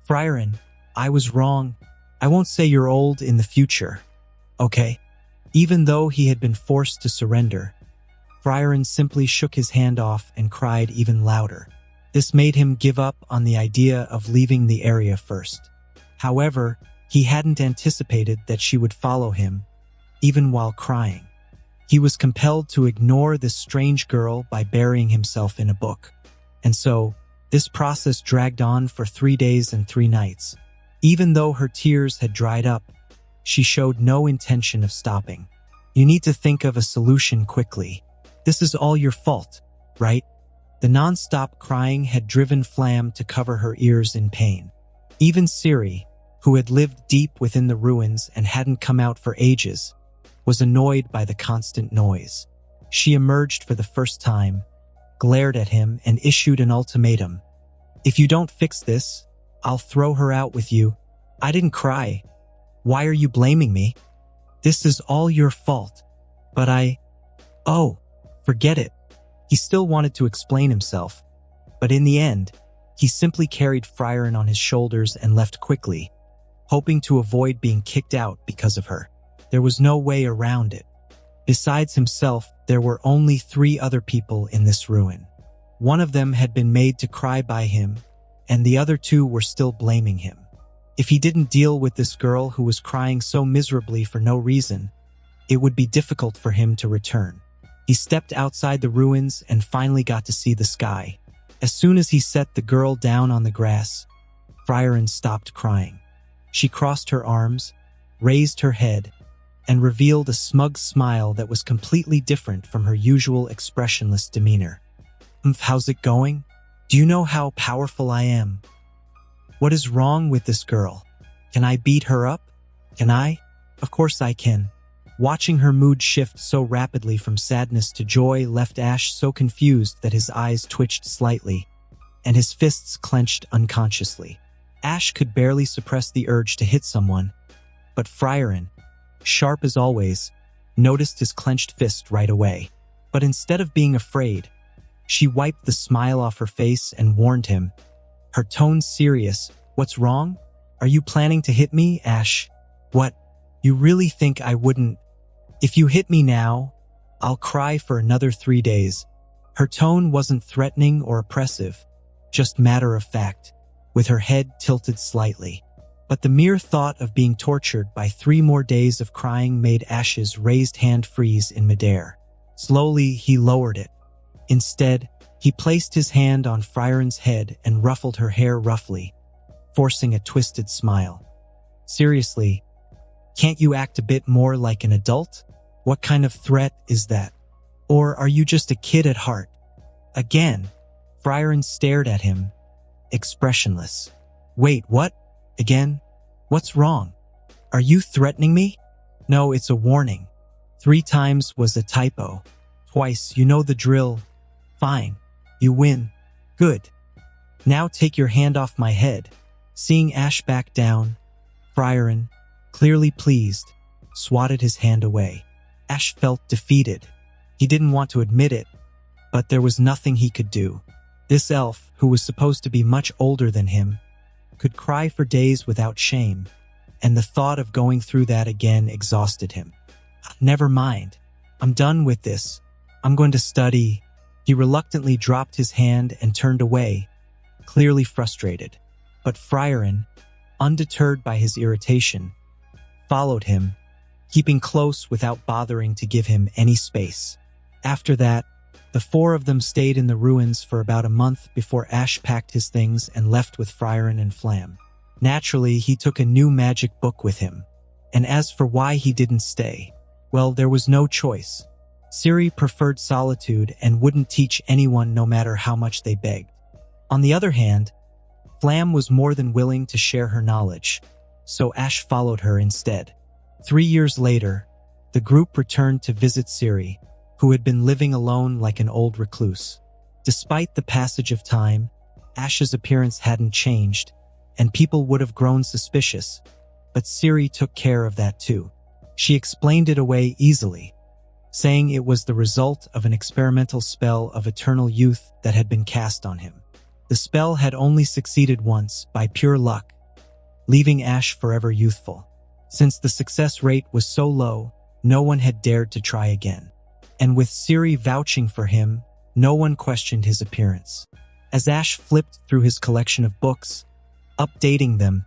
Frieren, I was wrong. I won't say you're old in the future. Okay? Even though he had been forced to surrender, Frieren simply shook his hand off and cried even louder. This made him give up on the idea of leaving the area first. However, he hadn't anticipated that she would follow him, even while crying. He was compelled to ignore this strange girl by burying himself in a book. And so, this process dragged on for 3 days and 3 nights. Even though her tears had dried up, she showed no intention of stopping. You need to think of a solution quickly. This is all your fault, right? The non-stop crying had driven Flam to cover her ears in pain. Even Ciri, who had lived deep within the ruins and hadn't come out for ages, was annoyed by the constant noise. She emerged for the first time, glared at him, and issued an ultimatum. "If you don't fix this, I'll throw her out with you." "I didn't cry. Why are you blaming me? This is all your fault." "But Oh, forget it." He still wanted to explain himself, but in the end, he simply carried Frieren on his shoulders and left quickly, hoping to avoid being kicked out because of her. There was no way around it. Besides himself, there were only 3 other people in this ruin. One of them had been made to cry by him, and the other 2 were still blaming him. If he didn't deal with this girl who was crying so miserably for no reason, it would be difficult for him to return. He stepped outside the ruins and finally got to see the sky. As soon as he set the girl down on the grass, Frieren stopped crying. She crossed her arms, raised her head, and revealed a smug smile that was completely different from her usual expressionless demeanor. How's it going? Do you know how powerful I am? What is wrong with this girl? Can I beat her up? Can I? Of course I can." Watching her mood shift so rapidly from sadness to joy left Ash so confused that his eyes twitched slightly, and his fists clenched unconsciously. Ash could barely suppress the urge to hit someone, but Frieren, sharp as always, noticed his clenched fist right away. But instead of being afraid, she wiped the smile off her face and warned him, her tone serious. "What's wrong? Are you planning to hit me, Ash?" "What? You really think I wouldn't? If you hit me now, I'll cry for another 3 days." Her tone wasn't threatening or oppressive, just matter of fact, with her head tilted slightly. But the mere thought of being tortured by 3 more days of crying made Ash's raised hand freeze in midair. Slowly, he lowered it. Instead, he placed his hand on Frieren's head and ruffled her hair roughly, forcing a twisted smile. "Seriously, can't you act a bit more like an adult? What kind of threat is that? Or are you just a kid at heart?" Again, Frieren stared at him, expressionless. "Wait, what? Again? What's wrong? Are you threatening me?" "No, it's a warning. 3 times was a typo. Twice, you know the drill. Fine. You win. Good. Now take your hand off my head." Seeing Ash back down, Frieren, clearly pleased, swatted his hand away. Ash felt defeated. He didn't want to admit it, but there was nothing he could do. This elf, who was supposed to be much older than him, could cry for days without shame, and the thought of going through that again exhausted him. "Never mind. I'm done with this. I'm going to study." He reluctantly dropped his hand and turned away, clearly frustrated. But Frieren, undeterred by his irritation, followed him, keeping close without bothering to give him any space. After that, the 4 of them stayed in the ruins for about a month before Ash packed his things and left with Frieren and Flam. Naturally, he took a new magic book with him, and as for why he didn't stay, well, there was no choice. Ciri preferred solitude and wouldn't teach anyone no matter how much they begged. On the other hand, Flam was more than willing to share her knowledge, so Ash followed her instead. 3 years later, the group returned to visit Ciri, who had been living alone like an old recluse. Despite the passage of time, Ash's appearance hadn't changed, and people would have grown suspicious, but Ciri took care of that too. She explained it away easily, saying it was the result of an experimental spell of eternal youth that had been cast on him. The spell had only succeeded once by pure luck, leaving Ash forever youthful. Since the success rate was so low, no one had dared to try again. And with Ciri vouching for him, no one questioned his appearance. As Ash flipped through his collection of books, updating them,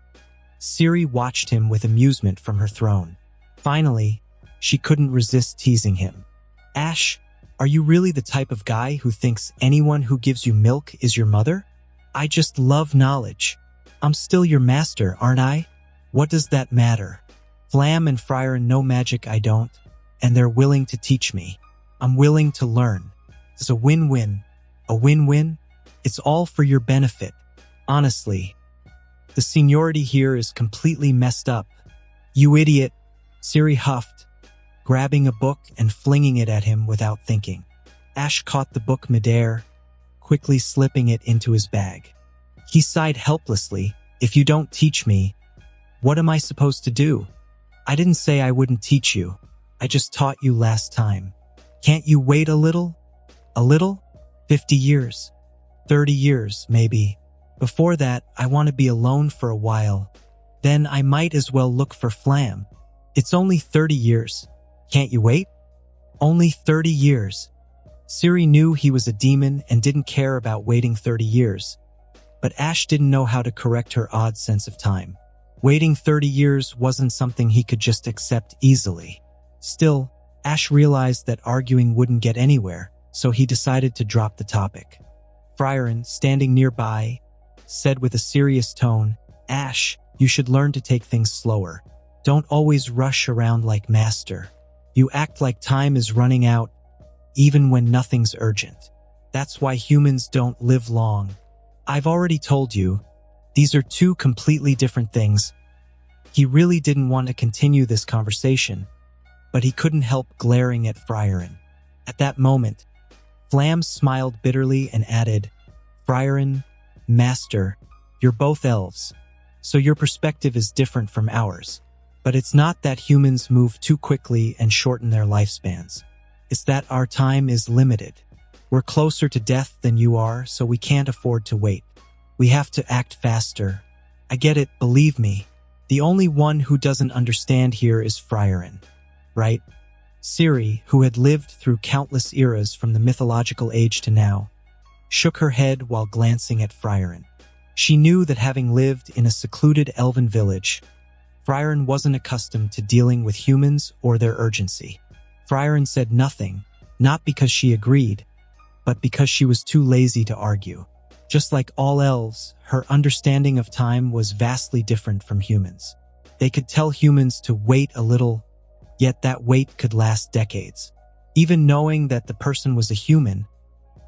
Ciri watched him with amusement from her throne. Finally, she couldn't resist teasing him. "Ash, are you really the type of guy who thinks anyone who gives you milk is your mother? I just love knowledge. I'm still your master, aren't I? What does that matter? Flam and Frieren know magic I don't, and they're willing to teach me. I'm willing to learn. It's a win-win." A win-win? It's all for your benefit. Honestly, the seniority here is completely messed up. You idiot, Ciri huffed, grabbing a book and flinging it at him without thinking. Ash caught the book midair, quickly slipping it into his bag. He sighed helplessly. If you don't teach me, what am I supposed to do? I didn't say I wouldn't teach you. I just taught you last time. Can't you wait a little? A little? 50 years. 30 years, maybe. Before that, I want to be alone for a while. Then I might as well look for Flam. It's only 30 years. Can't you wait? Only 30 years. Ciri knew he was a demon and didn't care about waiting 30 years. But Ash didn't know how to correct her odd sense of time. Waiting 30 years wasn't something he could just accept easily. Still, Ash realized that arguing wouldn't get anywhere, so he decided to drop the topic. Frieren, standing nearby, said with a serious tone, Ash, you should learn to take things slower. Don't always rush around like master. You act like time is running out, even when nothing's urgent. That's why humans don't live long. I've already told you, these are two completely different things. He really didn't want to continue this conversation, but he couldn't help glaring at Frieren. At that moment, Flam smiled bitterly and added, Frieren, Master, you're both elves, so your perspective is different from ours. But it's not that humans move too quickly and shorten their lifespans. It's that our time is limited. We're closer to death than you are, so we can't afford to wait. We have to act faster. I get it, believe me. The only one who doesn't understand here is Frieren, right? Ciri, who had lived through countless eras from the mythological age to now, shook her head while glancing at Frieren. She knew that having lived in a secluded elven village, Frieren wasn't accustomed to dealing with humans or their urgency. Frieren said nothing, not because she agreed, but because she was too lazy to argue. Just like all elves, her understanding of time was vastly different from humans. They could tell humans to wait a little, yet that wait could last decades. Even knowing that the person was a human,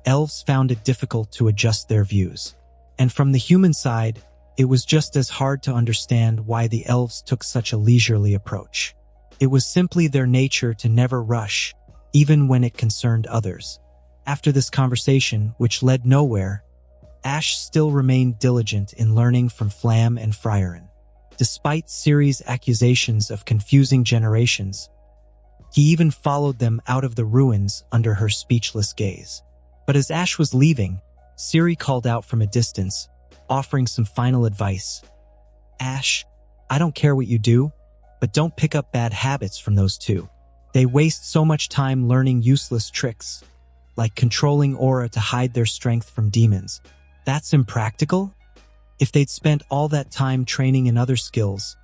elves found it difficult to adjust their views. And from the human side, it was just as hard to understand why the elves took such a leisurely approach. It was simply their nature to never rush, even when it concerned others. After this conversation, which led nowhere, Ash still remained diligent in learning from Flam and Frieren. Despite Ciri's accusations of confusing generations, he even followed them out of the ruins under her speechless gaze. But as Ash was leaving, Ciri called out from a distance, offering some final advice. Ash, I don't care what you do, but don't pick up bad habits from those two. They waste so much time learning useless tricks, like controlling aura to hide their strength from demons. That's impractical? If they'd spent all that time training in other skills,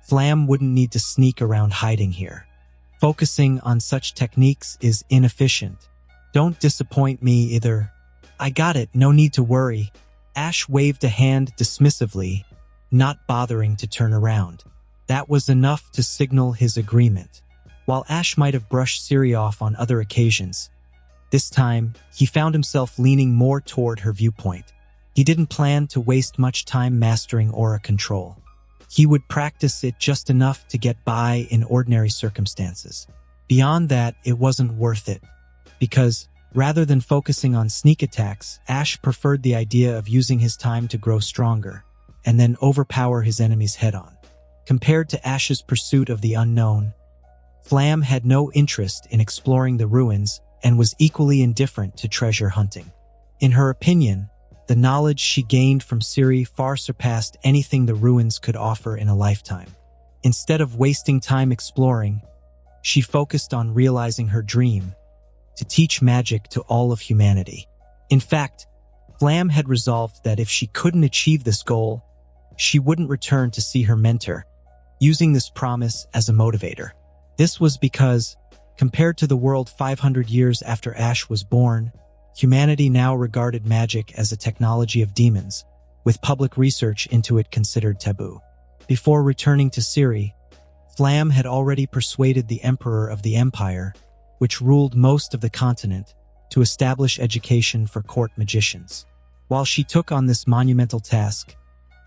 Flam wouldn't need to sneak around hiding here. Focusing on such techniques is inefficient. Don't disappoint me either. I got it, no need to worry. Ash waved a hand dismissively, not bothering to turn around. That was enough to signal his agreement. While Ash might have brushed Ciri off on other occasions, this time he found himself leaning more toward her viewpoint. He didn't plan to waste much time mastering aura control. He would practice it just enough to get by in ordinary circumstances. Beyond that, it wasn't worth it, because rather than focusing on sneak attacks, Ash preferred the idea of using his time to grow stronger, and then overpower his enemies head-on. Compared to Ash's pursuit of the unknown, Flam had no interest in exploring the ruins and was equally indifferent to treasure hunting. In her opinion, the knowledge she gained from Ciri far surpassed anything the ruins could offer in a lifetime. Instead of wasting time exploring, she focused on realizing her dream, to teach magic to all of humanity. In fact, Flam had resolved that if she couldn't achieve this goal, she wouldn't return to see her mentor, using this promise as a motivator. This was because, compared to the world 500 years after Ash was born, humanity now regarded magic as a technology of demons, with public research into it considered taboo. Before returning to Ciri, Flam had already persuaded the Emperor of the Empire, which ruled most of the continent, to establish education for court magicians. While she took on this monumental task,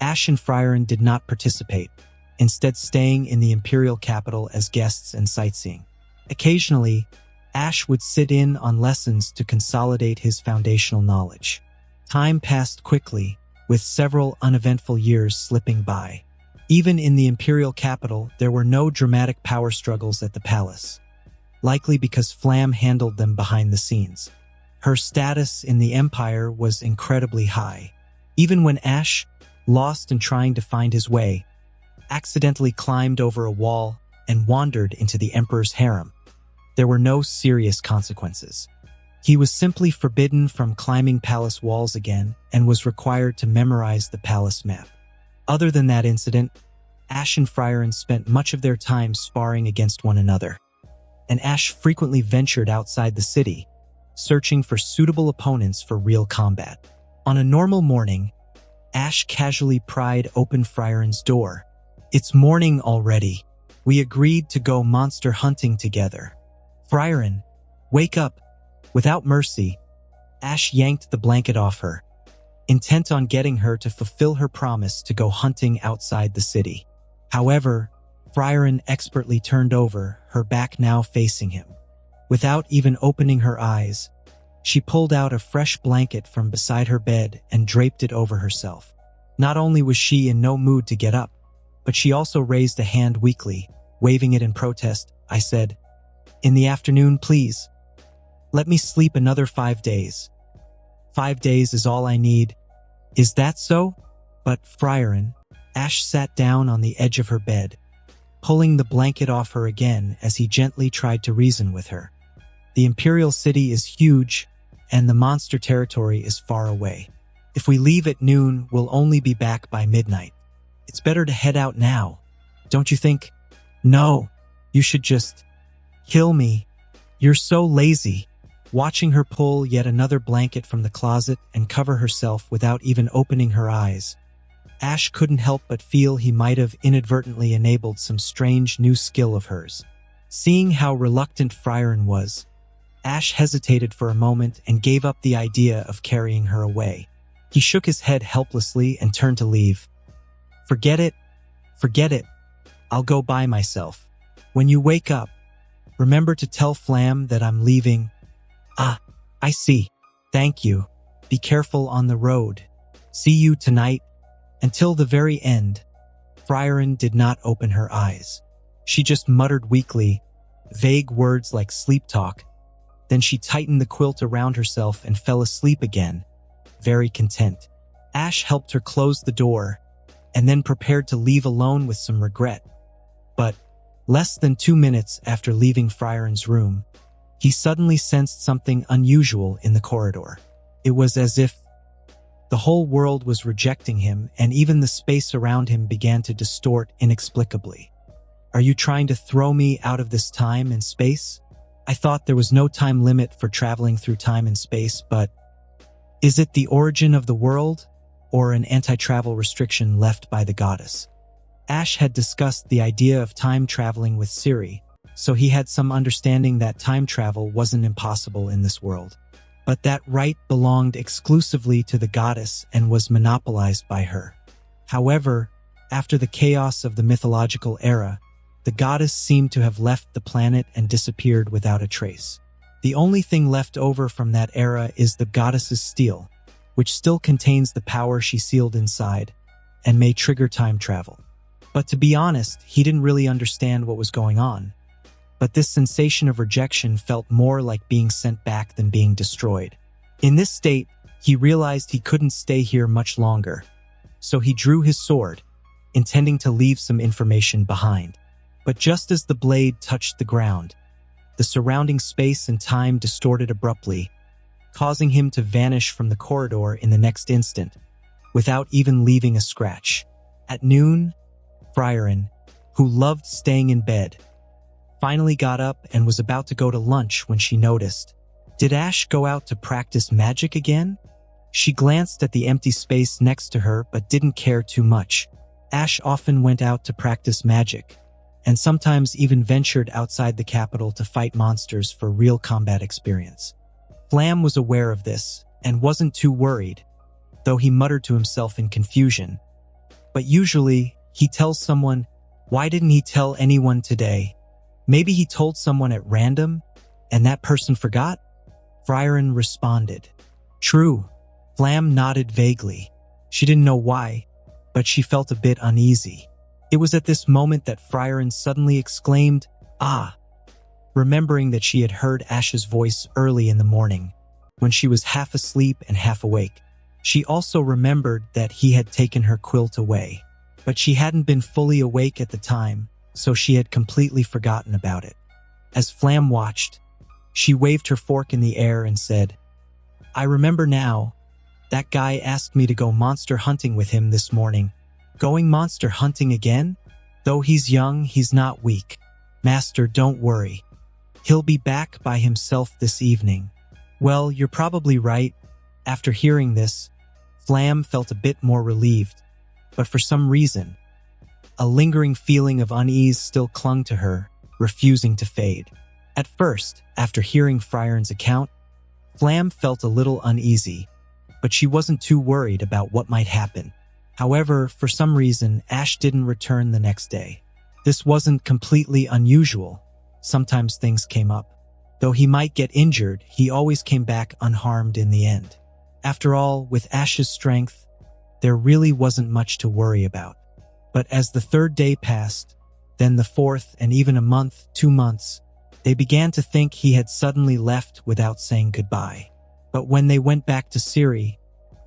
Ash and Frieren did not participate, instead staying in the imperial capital as guests and sightseeing. Occasionally, Ash would sit in on lessons to consolidate his foundational knowledge. Time passed quickly, with several uneventful years slipping by. Even in the imperial capital, there were no dramatic power struggles at the palace, likely because Flam handled them behind the scenes. Her status in the empire was incredibly high. Even when Ash, lost and trying to find his way, accidentally climbed over a wall and wandered into the emperor's harem, there were no serious consequences. He was simply forbidden from climbing palace walls again and was required to memorize the palace map. Other than that incident, Ash and Frieren spent much of their time sparring against one another, and Ash frequently ventured outside the city, searching for suitable opponents for real combat. On a normal morning, Ash casually pried open Frieren's door. "It's morning already. We agreed to go monster hunting together." "Frieren, wake up." Without mercy, Ash yanked the blanket off her, intent on getting her to fulfill her promise to go hunting outside the city. However, Frieren expertly turned over, her back now facing him. Without even opening her eyes, she pulled out a fresh blanket from beside her bed and draped it over herself. Not only was she in no mood to get up, but she also raised a hand weakly, waving it in protest. "I said, in the afternoon, please. Let me sleep another 5 days. 5 days is all I need." "Is that so?" "But, Frieren." Ash sat down on the edge of her bed, pulling the blanket off her again as he gently tried to reason with her. "The Imperial City is huge, and the monster territory is far away. If we leave at noon, we'll only be back by midnight. It's better to head out now, don't you think?" "No, you should just kill me. You're so lazy." Watching her pull yet another blanket from the closet and cover herself without even opening her eyes, Ash couldn't help but feel he might have inadvertently enabled some strange new skill of hers. Seeing how reluctant Frieren was, Ash hesitated for a moment and gave up the idea of carrying her away. He shook his head helplessly and turned to leave. Forget it. I'll go by myself. When you wake up, remember to tell Flam that I'm leaving." "Ah, I see. Thank you. Be careful on the road. See you tonight." Until the very end, Frieren did not open her eyes. She just muttered weakly, vague words like sleep talk. Then she tightened the quilt around herself and fell asleep again, very content. Ash helped her close the door, and then prepared to leave alone with some regret. But less than 2 minutes after leaving Frieren's room, he suddenly sensed something unusual in the corridor. It was as if the whole world was rejecting him, and even the space around him began to distort inexplicably. "Are you trying to throw me out of this time and space? I thought there was no time limit for traveling through time and space, but is it the origin of the world, or an anti-travel restriction left by the goddess?" Ash had discussed the idea of time traveling with Ciri, so he had some understanding that time travel wasn't impossible in this world. But that right belonged exclusively to the goddess and was monopolized by her. However, after the chaos of the mythological era, the goddess seemed to have left the planet and disappeared without a trace. The only thing left over from that era is the goddess's steel, which still contains the power she sealed inside, and may trigger time travel. But to be honest, he didn't really understand what was going on. But this sensation of rejection felt more like being sent back than being destroyed. In this state, he realized he couldn't stay here much longer, so he drew his sword, intending to leave some information behind. But just as the blade touched the ground, the surrounding space and time distorted abruptly, causing him to vanish from the corridor in the next instant, without even leaving a scratch. At noon, Frieren, who loved staying in bed, finally got up and was about to go to lunch when she noticed. Did Ash go out to practice magic again? She glanced at the empty space next to her but didn't care too much. Ash often went out to practice magic, and sometimes even ventured outside the capital to fight monsters for real combat experience. Flam was aware of this and wasn't too worried, though he muttered to himself in confusion. But usually, he tells someone. Why didn't he tell anyone today? Maybe he told someone at random, and that person forgot? Frieren responded. True. Flam nodded vaguely. She didn't know why, but she felt a bit uneasy. It was at this moment that Frieren suddenly exclaimed, "Ah!" remembering that she had heard Ash's voice early in the morning, when she was half asleep and half awake. She also remembered that he had taken her quilt away, but she hadn't been fully awake at the time, so she had completely forgotten about it. As Flam watched, she waved her fork in the air and said, "I remember now. That guy asked me to go monster hunting with him this morning." Going monster hunting again? Though he's young, he's not weak. Master, don't worry. He'll be back by himself this evening. Well, you're probably right. After hearing this, Flam felt a bit more relieved, but for some reason, a lingering feeling of unease still clung to her, refusing to fade. At first, after hearing Frieren's account, Flam felt a little uneasy, but she wasn't too worried about what might happen. However, for some reason, Ash didn't return the next day. This wasn't completely unusual. Sometimes things came up. Though he might get injured, he always came back unharmed in the end. After all, with Ash's strength, there really wasn't much to worry about. But as the third day passed, then the fourth, and even a month, 2 months, they began to think he had suddenly left without saying goodbye. But when they went back to Ciri,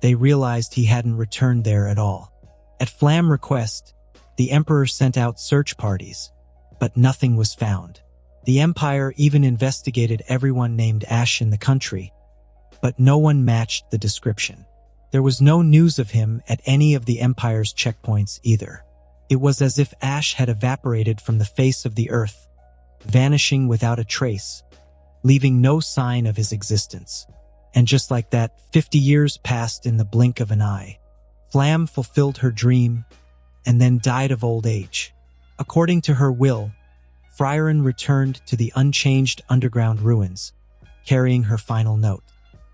they realized he hadn't returned there at all. At Flam's request, the Emperor sent out search parties, but nothing was found. The Empire even investigated everyone named Ash in the country, but no one matched the description. There was no news of him at any of the Empire's checkpoints either. It was as if Ash had evaporated from the face of the earth, vanishing without a trace, leaving no sign of his existence. And just like that, 50 years passed in the blink of an eye. Flam fulfilled her dream, and then died of old age. According to her will, Frieren returned to the unchanged underground ruins, carrying her final note.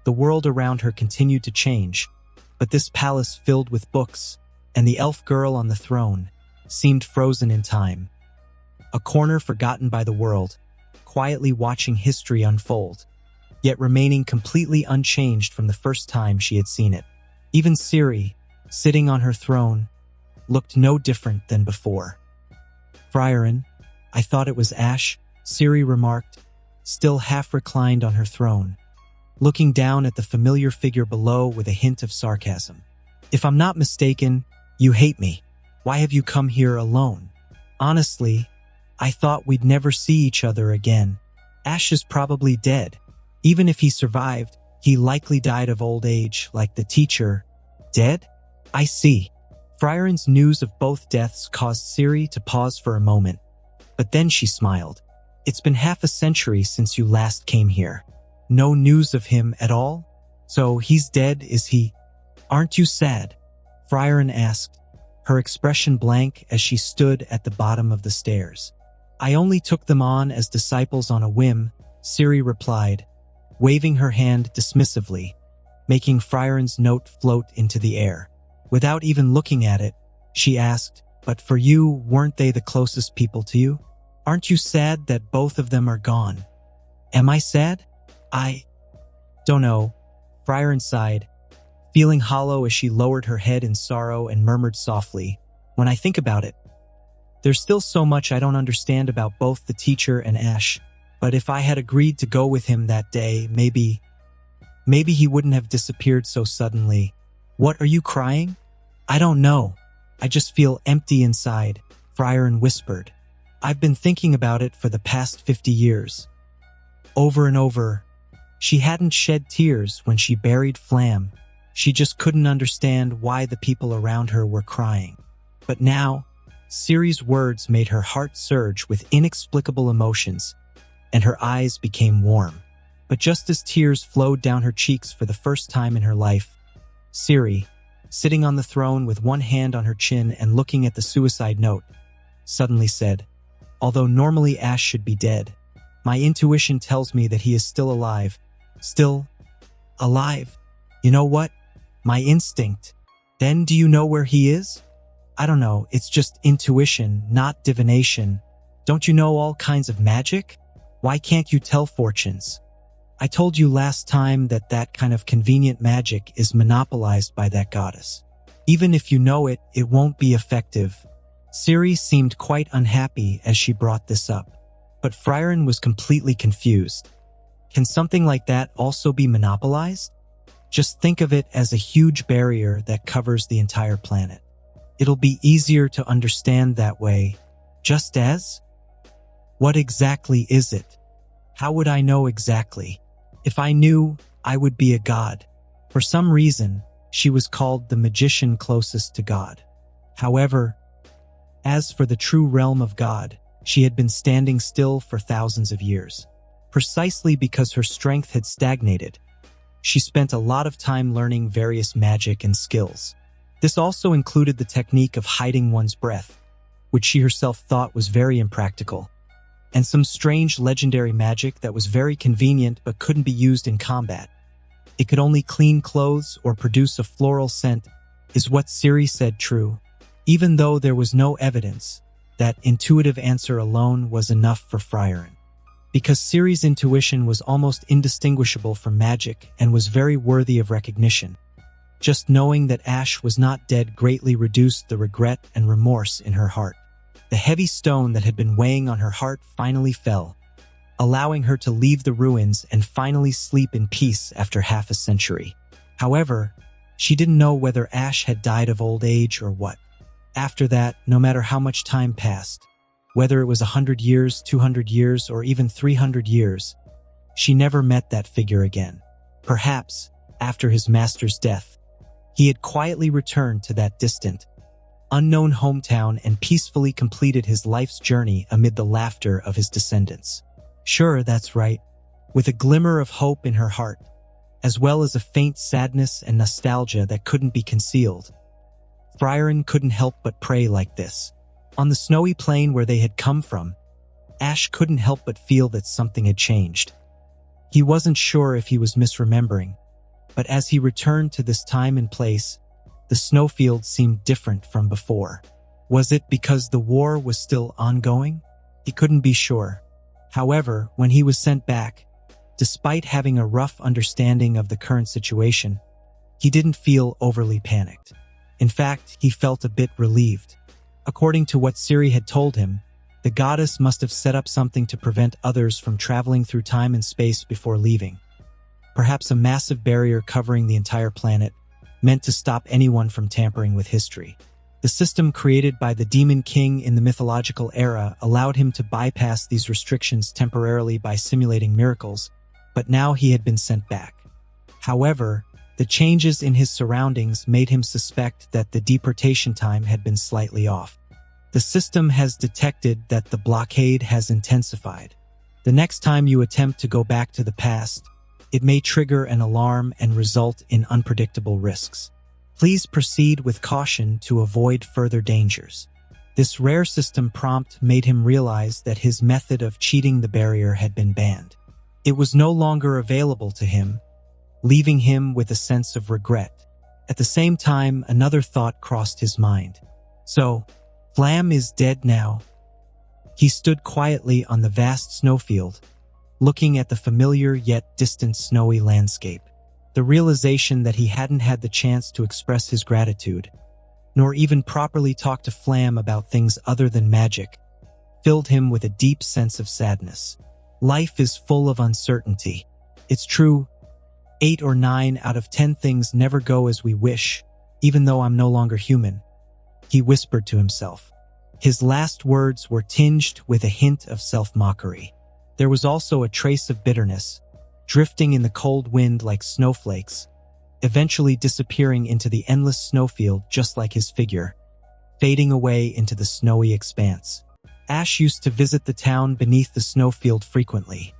The world around her continued to change, but this palace filled with books, and the elf girl on the throne, seemed frozen in time. A corner forgotten by the world, quietly watching history unfold, yet remaining completely unchanged from the first time she had seen it. Even Ciri, sitting on her throne, looked no different than before. "Frieren, I thought it was Ash," Ciri remarked, still half reclined on her throne, looking down at the familiar figure below with a hint of sarcasm. "If I'm not mistaken, you hate me. Why have you come here alone? Honestly, I thought we'd never see each other again. Ash is probably dead. Even if he survived, he likely died of old age, like the teacher." "Dead? I see." Frieren's news of both deaths caused Ciri to pause for a moment, but then she smiled. "It's been half a century since you last came here. No news of him at all? So he's dead, is he? Aren't you sad?" Frieren asked, her expression blank as she stood at the bottom of the stairs. "I only took them on as disciples on a whim," Ciri replied, waving her hand dismissively, making Frieren's note float into the air. Without even looking at it, she asked, "But for you, weren't they the closest people to you? Aren't you sad that both of them are gone?" "Am I sad? I don't know," Frieren sighed, feeling hollow as she lowered her head in sorrow and murmured softly, "When I think about it, there's still so much I don't understand about both the teacher and Ash. But if I had agreed to go with him that day, maybe he wouldn't have disappeared so suddenly." "What, are you crying?" "I don't know. I just feel empty inside," Frieren whispered. "I've been thinking about it for the past 50 years. Over and over." She hadn't shed tears when she buried Flam. She just couldn't understand why the people around her were crying. But now, Ciri's words made her heart surge with inexplicable emotions, and her eyes became warm. But just as tears flowed down her cheeks for the first time in her life, Ciri, sitting on the throne with one hand on her chin and looking at the suicide note, suddenly said, "Although normally Ash should be dead, my intuition tells me that he is still alive. Still, Alive. You know what? My instinct. Then do you know where he is? I don't know, it's just intuition, not divination. Don't you know all kinds of magic? Why can't you tell fortunes? I told you last time that that kind of convenient magic is monopolized by that goddess. Even if you know it, it won't be effective. Ciri seemed quite unhappy as she brought this up, but Frieren was completely confused. Can something like that also be monopolized? Just think of it as a huge barrier that covers the entire planet. It'll be easier to understand that way, just as? What exactly is it? How would I know exactly? If I knew, I would be a god. For some reason, she was called the magician closest to God. However, as for the true realm of God, she had been standing still for thousands of years. Precisely because her strength had stagnated, she spent a lot of time learning various magic and skills. This also included the technique of hiding one's breath, which she herself thought was very impractical, and some strange legendary magic that was very convenient but couldn't be used in combat. It could only clean clothes or produce a floral scent. Is what Ciri said true? Even though there was no evidence, that intuitive answer alone was enough for Frieren. Because Ciri's intuition was almost indistinguishable from magic and was very worthy of recognition. Just knowing that Ash was not dead greatly reduced the regret and remorse in her heart. The heavy stone that had been weighing on her heart finally fell, allowing her to leave the ruins and finally sleep in peace after half a century. However, she didn't know whether Ash had died of old age or what. After that, no matter how much time passed, whether it was 100 years, 200 years, or even 300 years, she never met that figure again. Perhaps, after his master's death, he had quietly returned to that distant, unknown hometown and peacefully completed his life's journey amid the laughter of his descendants. Sure, that's right. With a glimmer of hope in her heart, as well as a faint sadness and nostalgia that couldn't be concealed, Frieren couldn't help but pray like this. On the snowy plain where they had come from, Ash couldn't help but feel that something had changed. He wasn't sure if he was misremembering, but as he returned to this time and place, the snowfield seemed different from before. Was it because the war was still ongoing? He couldn't be sure. However, when he was sent back, despite having a rough understanding of the current situation, he didn't feel overly panicked. In fact, he felt a bit relieved. According to what Ciri had told him, the goddess must have set up something to prevent others from traveling through time and space before leaving. Perhaps a massive barrier covering the entire planet, meant to stop anyone from tampering with history. The system created by the Demon King in the mythological era allowed him to bypass these restrictions temporarily by simulating miracles, but now he had been sent back. However, the changes in his surroundings made him suspect that the deportation time had been slightly off. The system has detected that the blockade has intensified. The next time you attempt to go back to the past, it may trigger an alarm and result in unpredictable risks. Please proceed with caution to avoid further dangers. This rare system prompt made him realize that his method of cheating the barrier had been banned. It was no longer available to him, leaving him with a sense of regret. At the same time, another thought crossed his mind. So, Flam is dead now. He stood quietly on the vast snowfield, looking at the familiar yet distant snowy landscape. The realization that he hadn't had the chance to express his gratitude, nor even properly talk to Flam about things other than magic, filled him with a deep sense of sadness. Life is full of uncertainty. It's true, 8 or 9 out of 10 things never go as we wish, even though I'm no longer human, he whispered to himself. His last words were tinged with a hint of self-mockery. There was also a trace of bitterness, drifting in the cold wind like snowflakes, eventually disappearing into the endless snowfield just like his figure, fading away into the snowy expanse. Ash used to visit the town beneath the snowfield frequently.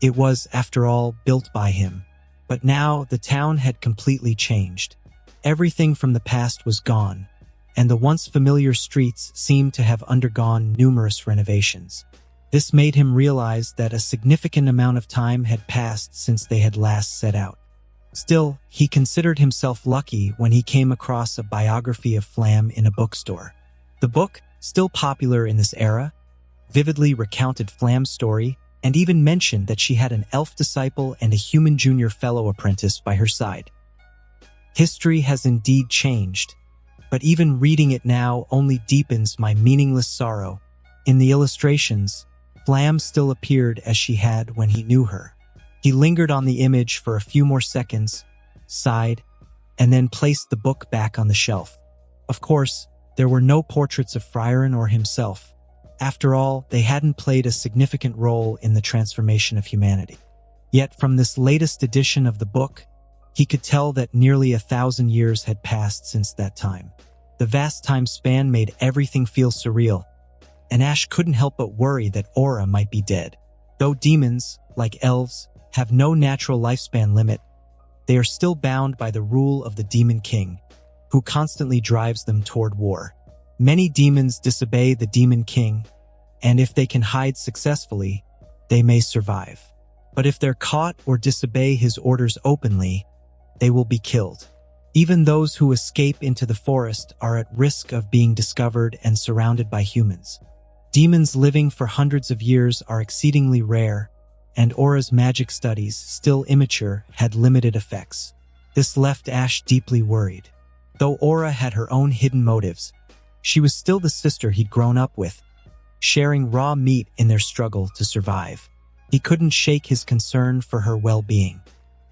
It was, after all, built by him. But now the town had completely changed. Everything from the past was gone, and the once familiar streets seemed to have undergone numerous renovations. This made him realize that a significant amount of time had passed since they had last set out. Still, he considered himself lucky when he came across a biography of Flam in a bookstore. The book, still popular in this era, vividly recounted Flam's story and even mentioned that she had an elf disciple and a human junior fellow apprentice by her side. History has indeed changed, but even reading it now only deepens my meaningless sorrow. In the illustrations, Flam still appeared as she had when he knew her. He lingered on the image for a few more seconds, sighed, and then placed the book back on the shelf. Of course, there were no portraits of Frieren or himself. After all, they hadn't played a significant role in the transformation of humanity. Yet from this latest edition of the book, he could tell that nearly 1,000 years had passed since that time. The vast time span made everything feel surreal, and Ash couldn't help but worry that Aura might be dead. Though demons, like elves, have no natural lifespan limit, they are still bound by the rule of the Demon King, who constantly drives them toward war. Many demons disobey the Demon King, and if they can hide successfully, they may survive. But if they're caught or disobey his orders openly, they will be killed. Even those who escape into the forest are at risk of being discovered and surrounded by humans. Demons living for hundreds of years are exceedingly rare, and Aura's magic studies, still immature, had limited effects. This left Ash deeply worried. Though Aura had her own hidden motives, she was still the sister he'd grown up with, sharing raw meat in their struggle to survive. He couldn't shake his concern for her well-being.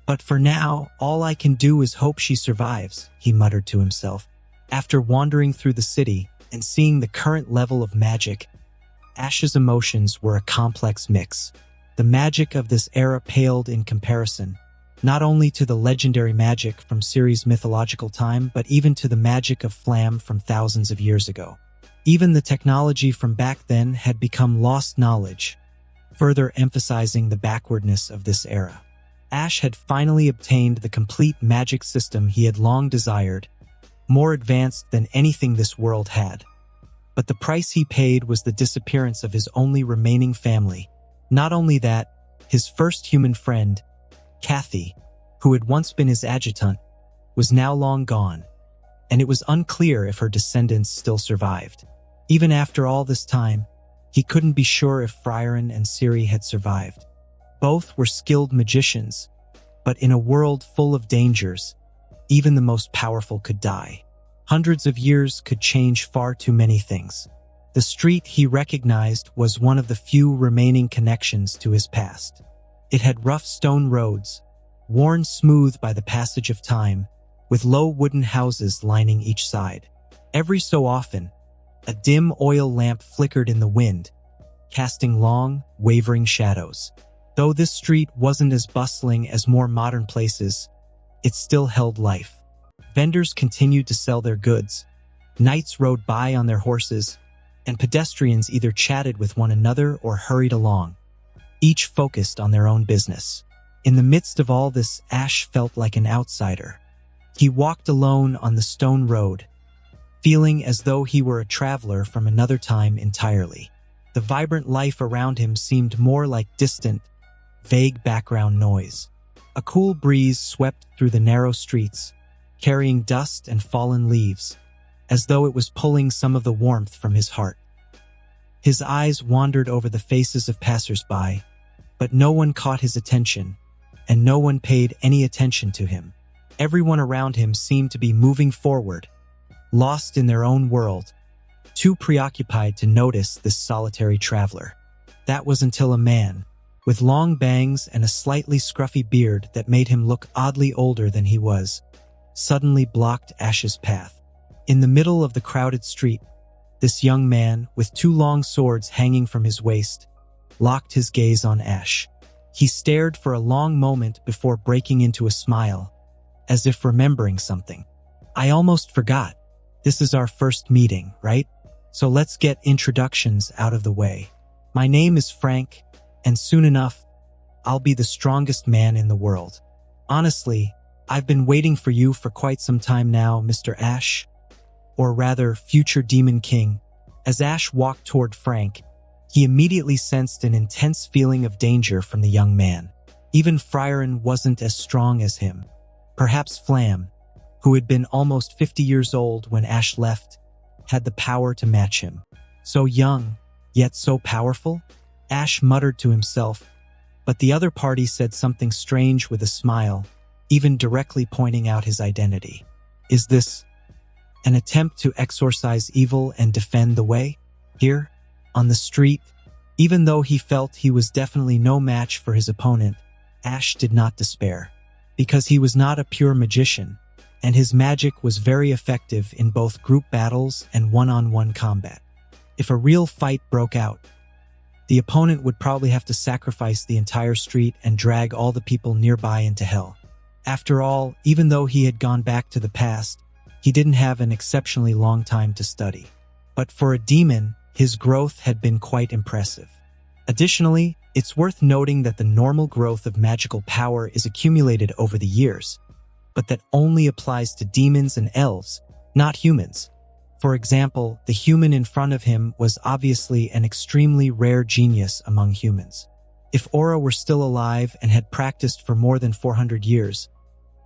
But for now, all I can do is hope she survives, he muttered to himself. After wandering through the city and seeing the current level of magic, Ash's emotions were a complex mix. The magic of this era paled in comparison, not only to the legendary magic from Ciri's mythological time, but even to the magic of Flam from thousands of years ago. Even the technology from back then had become lost knowledge, further emphasizing the backwardness of this era. Ash had finally obtained the complete magic system he had long desired, more advanced than anything this world had. But the price he paid was the disappearance of his only remaining family. Not only that, his first human friend, Kathy, who had once been his adjutant, was now long gone, and it was unclear if her descendants still survived. Even after all this time, he couldn't be sure if Frieren and Ciri had survived. Both were skilled magicians, but in a world full of dangers, even the most powerful could die. Hundreds of years could change far too many things. The street he recognized was one of the few remaining connections to his past. It had rough stone roads, worn smooth by the passage of time, with low wooden houses lining each side. Every so often, a dim oil lamp flickered in the wind, casting long, wavering shadows. Though this street wasn't as bustling as more modern places, it still held life. Vendors continued to sell their goods, knights rode by on their horses, and pedestrians either chatted with one another or hurried along, each focused on their own business. In the midst of all this, Ash felt like an outsider. He walked alone on the stone road, feeling as though he were a traveler from another time entirely. The vibrant life around him seemed more like distant, vague background noise. A cool breeze swept through the narrow streets, carrying dust and fallen leaves, as though it was pulling some of the warmth from his heart. His eyes wandered over the faces of passers-by, but no one caught his attention, and no one paid any attention to him. Everyone around him seemed to be moving forward, lost in their own world, too preoccupied to notice this solitary traveler. That was until a man, with long bangs and a slightly scruffy beard that made him look oddly older than he was, suddenly blocked Ash's path. In the middle of the crowded street, this young man, with two long swords hanging from his waist, locked his gaze on Ash. He stared for a long moment before breaking into a smile, as if remembering something. "I almost forgot. This is our first meeting, right? So let's get introductions out of the way. My name is Frank, and soon enough, I'll be the strongest man in the world. Honestly, I've been waiting for you for quite some time now, Mr. Ash. Or rather, future Demon King." As Ash walked toward Frank, he immediately sensed an intense feeling of danger from the young man. Even Frieren wasn't as strong as him, Perhaps Flam, who had been almost 50 years old when Ash left, had the power to match him. So young, yet so powerful? Ash muttered to himself, but the other party said something strange with a smile, even directly pointing out his identity. Is this an attempt to exorcise evil and defend the way? Here, on the street, even though he felt he was definitely no match for his opponent, Ash did not despair, because he was not a pure magician, and his magic was very effective in both group battles and one-on-one combat. If a real fight broke out, the opponent would probably have to sacrifice the entire street and drag all the people nearby into hell. After all, even though he had gone back to the past, he didn't have an exceptionally long time to study. But for a demon, his growth had been quite impressive. Additionally, it's worth noting that the normal growth of magical power is accumulated over the years, but that only applies to demons and elves, not humans. For example, the human in front of him was obviously an extremely rare genius among humans. If Aura were still alive and had practiced for more than 400 years,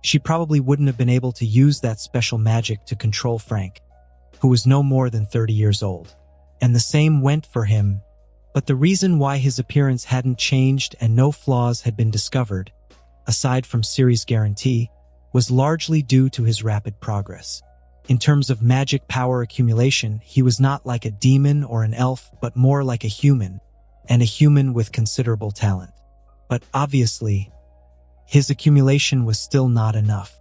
she probably wouldn't have been able to use that special magic to control Frank, who was no more than 30 years old. And the same went for him, but the reason why his appearance hadn't changed and no flaws had been discovered, aside from series guarantee, was largely due to his rapid progress. In terms of magic power accumulation, he was not like a demon or an elf, but more like a human, and a human with considerable talent. But obviously, his accumulation was still not enough.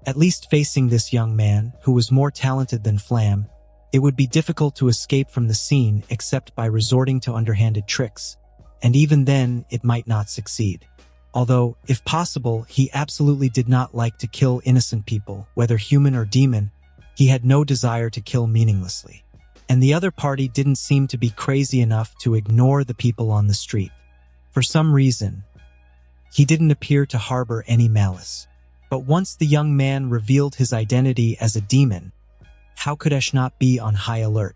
At least facing this young man, who was more talented than Flam, it would be difficult to escape from the scene except by resorting to underhanded tricks, and even then it might not succeed. Although, if possible, he absolutely did not like to kill innocent people, whether human or demon. He had no desire to kill meaninglessly. And the other party didn't seem to be crazy enough to ignore the people on the street. For some reason, he didn't appear to harbor any malice. But once the young man revealed his identity as a demon, how could Ash not be on high alert?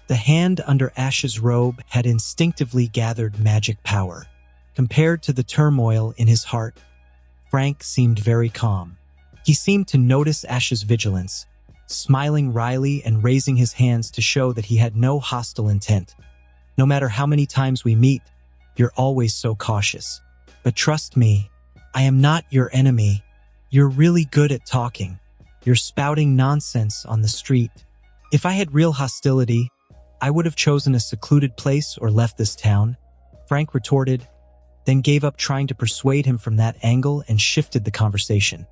The hand under Ash's robe had instinctively gathered magic power. Compared to the turmoil in his heart, Frank seemed very calm. He seemed to notice Ash's vigilance, smiling wryly and raising his hands to show that he had no hostile intent. No matter how many times we meet, you're always so cautious. But trust me, I am not your enemy. You're really good at talking. You're spouting nonsense on the street. If I had real hostility, I would have chosen a secluded place or left this town, Frank retorted, then gave up trying to persuade him from that angle and shifted the conversation.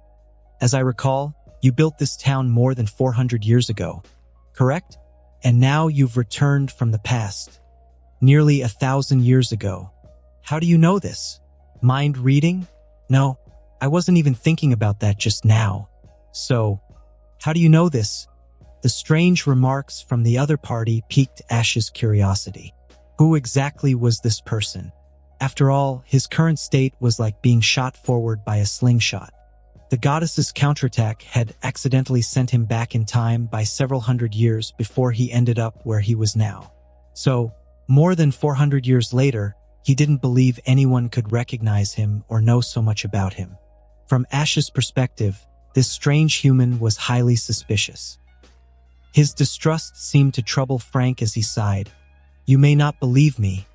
As I recall, you built this town more than 400 years ago, correct? And now you've returned from the past, nearly 1,000 years ago. How do you know this? Mind reading? No, I wasn't even thinking about that just now. So, how do you know this? The strange remarks from the other party piqued Ash's curiosity. Who exactly was this person? After all, his current state was like being shot forward by a slingshot. The goddess's counterattack had accidentally sent him back in time by several hundred years before he ended up where he was now. So, more than 400 years later, he didn't believe anyone could recognize him or know so much about him. From Ash's perspective, this strange human was highly suspicious. His distrust seemed to trouble Frank as he sighed. You may not believe me,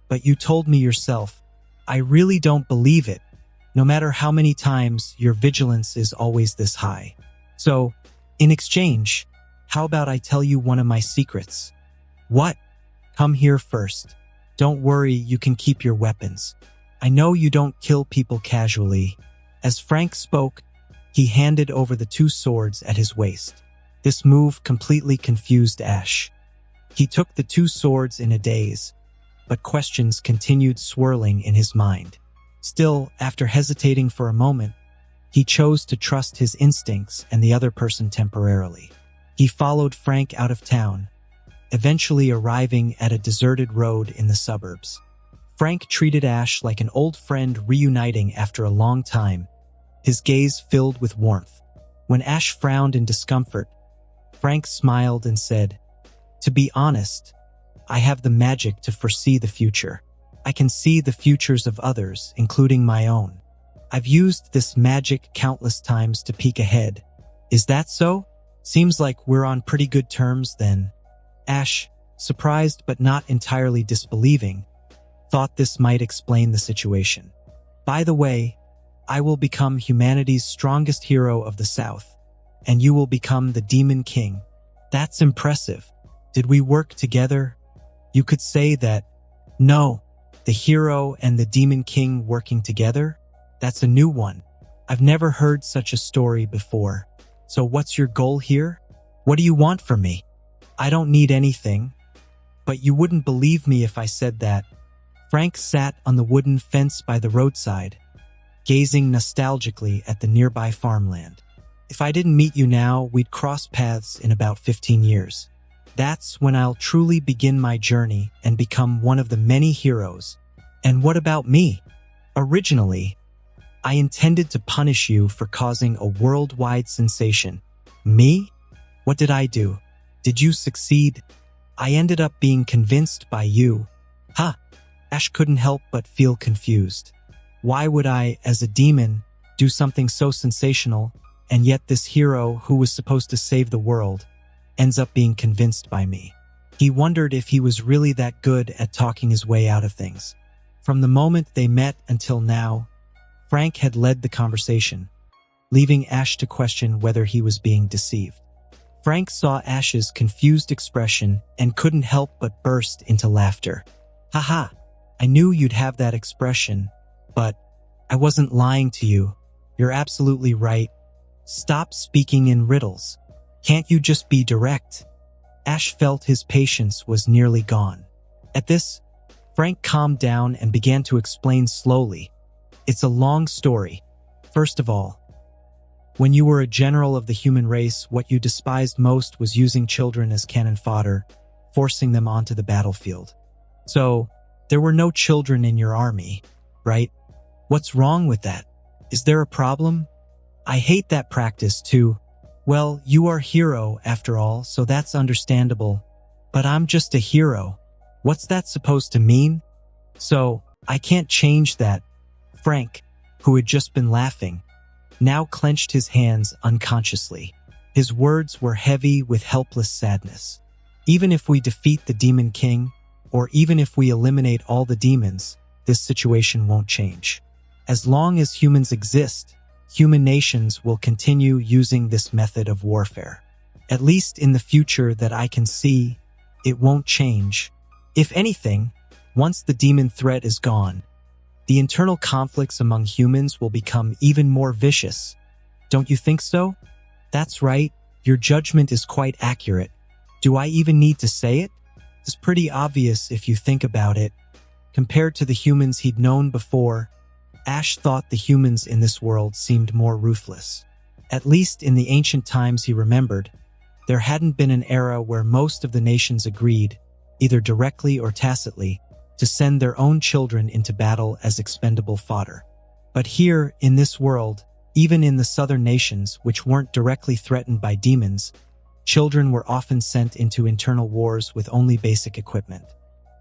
but you told me yourself. I really don't believe it. No matter how many times, your vigilance is always this high. So, in exchange, how about I tell you one of my secrets? What? Come here first. Don't worry, you can keep your weapons. I know you don't kill people casually. As Frank spoke, he handed over the 2 swords at his waist. This move completely confused Ash. He took the 2 swords in a daze, but questions continued swirling in his mind. Still, after hesitating for a moment, he chose to trust his instincts and the other person temporarily. He followed Frank out of town, eventually arriving at a deserted road in the suburbs. Frank treated Ash like an old friend reuniting after a long time, his gaze filled with warmth. When Ash frowned in discomfort, Frank smiled and said, "To be honest, I have the magic to foresee the future. I can see the futures of others, including my own. I've used this magic countless times to peek ahead. Is that so? Seems like we're on pretty good terms then. Ash, surprised but not entirely disbelieving, thought this might explain the situation. By the way, I will become humanity's strongest hero of the South, and you will become the Demon King. That's impressive. Did we work together? You could say that. No, the hero and the Demon King working together? That's a new one. I've never heard such a story before. So what's your goal here? What do you want from me? I don't need anything. But you wouldn't believe me if I said that. Frank sat on the wooden fence by the roadside, gazing nostalgically at the nearby farmland. If I didn't meet you now, we'd cross paths in about 15 years. That's when I'll truly begin my journey and become one of the many heroes. And what about me? Originally, I intended to punish you for causing a worldwide sensation. Me? What did I do? Did you succeed? I ended up being convinced by you. Ha! Ash couldn't help but feel confused. Why would I, as a demon, do something so sensational, and yet this hero who was supposed to save the world ends up being convinced by me? He wondered if he was really that good at talking his way out of things. From the moment they met until now, Frank had led the conversation, leaving Ash to question whether he was being deceived. Frank saw Ash's confused expression and couldn't help but burst into laughter. Haha, I knew you'd have that expression, but I wasn't lying to you. You're absolutely right. Stop speaking in riddles. Can't you just be direct? Ash felt his patience was nearly gone. At this, Frank calmed down and began to explain slowly. It's a long story. First of all, when you were a general of the human race, what you despised most was using children as cannon fodder, forcing them onto the battlefield. So, there were no children in your army, right? What's wrong with that? Is there a problem? I hate that practice too. Well, you are hero after all, so that's understandable. But I'm just a hero. What's that supposed to mean? So, I can't change that. Frank, who had just been laughing, now clenched his hands unconsciously. His words were heavy with helpless sadness. Even if we defeat the Demon King, or even if we eliminate all the demons, this situation won't change. As long as humans exist, human nations will continue using this method of warfare. At least in the future that I can see, it won't change. If anything, once the demon threat is gone, the internal conflicts among humans will become even more vicious. Don't you think so? That's right, your judgment is quite accurate. Do I even need to say it? It's pretty obvious if you think about it. Compared to the humans he'd known before, Ash thought the humans in this world seemed more ruthless. At least in the ancient times he remembered, there hadn't been an era where most of the nations agreed, either directly or tacitly, to send their own children into battle as expendable fodder. But here, in this world, even in the southern nations which weren't directly threatened by demons, children were often sent into internal wars with only basic equipment.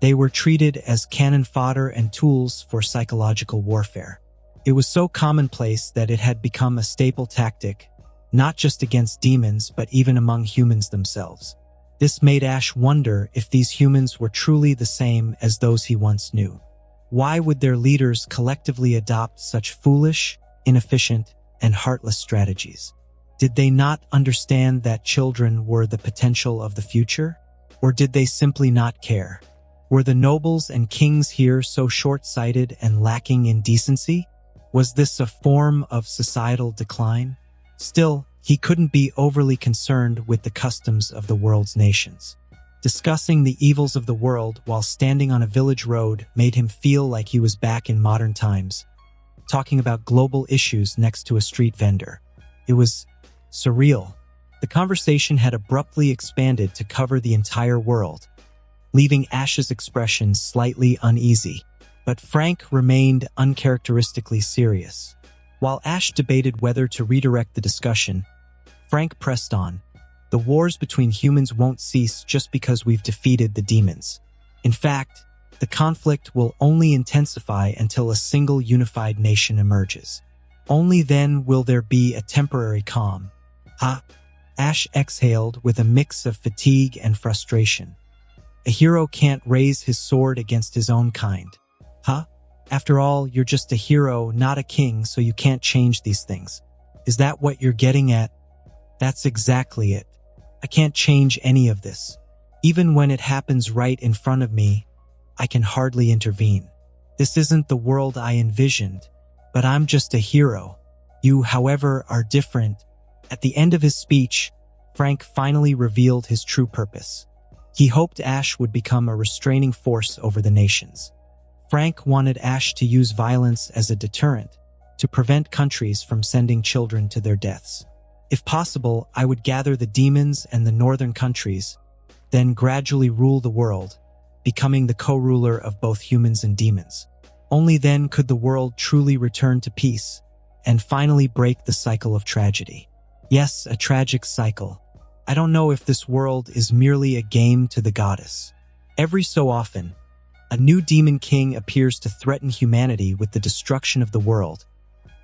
They were treated as cannon fodder and tools for psychological warfare. It was so commonplace that it had become a staple tactic, not just against demons but even among humans themselves. This made Ash wonder if these humans were truly the same as those he once knew. Why would their leaders collectively adopt such foolish, inefficient, and heartless strategies? Did they not understand that children were the potential of the future? Or did they simply not care? Were the nobles and kings here so short-sighted and lacking in decency? Was this a form of societal decline? Still, he couldn't be overly concerned with the customs of the world's nations. Discussing the evils of the world while standing on a village road made him feel like he was back in modern times, talking about global issues next to a street vendor. It was surreal. The conversation had abruptly expanded to cover the entire world, leaving Ash's expression slightly uneasy. But Frank remained uncharacteristically serious. While Ash debated whether to redirect the discussion, Frank pressed on. The wars between humans won't cease just because we've defeated the demons. In fact, the conflict will only intensify until a single unified nation emerges. Only then will there be a temporary calm. Ah, Ash exhaled with a mix of fatigue and frustration. A hero can't raise his sword against his own kind. Huh? After all, you're just a hero, not a king, so you can't change these things. Is that what you're getting at? That's exactly it. I can't change any of this. Even when it happens right in front of me, I can hardly intervene. This isn't the world I envisioned, but I'm just a hero. You, however, are different. At the end of his speech, Frank finally revealed his true purpose. He hoped Ash would become a restraining force over the nations. Frank wanted Ash to use violence as a deterrent, to prevent countries from sending children to their deaths. If possible, I would gather the demons and the northern countries, then gradually rule the world, becoming the co-ruler of both humans and demons. Only then could the world truly return to peace, and finally break the cycle of tragedy. Yes, a tragic cycle. I don't know if this world is merely a game to the goddess. Every so often, a new demon king appears to threaten humanity with the destruction of the world,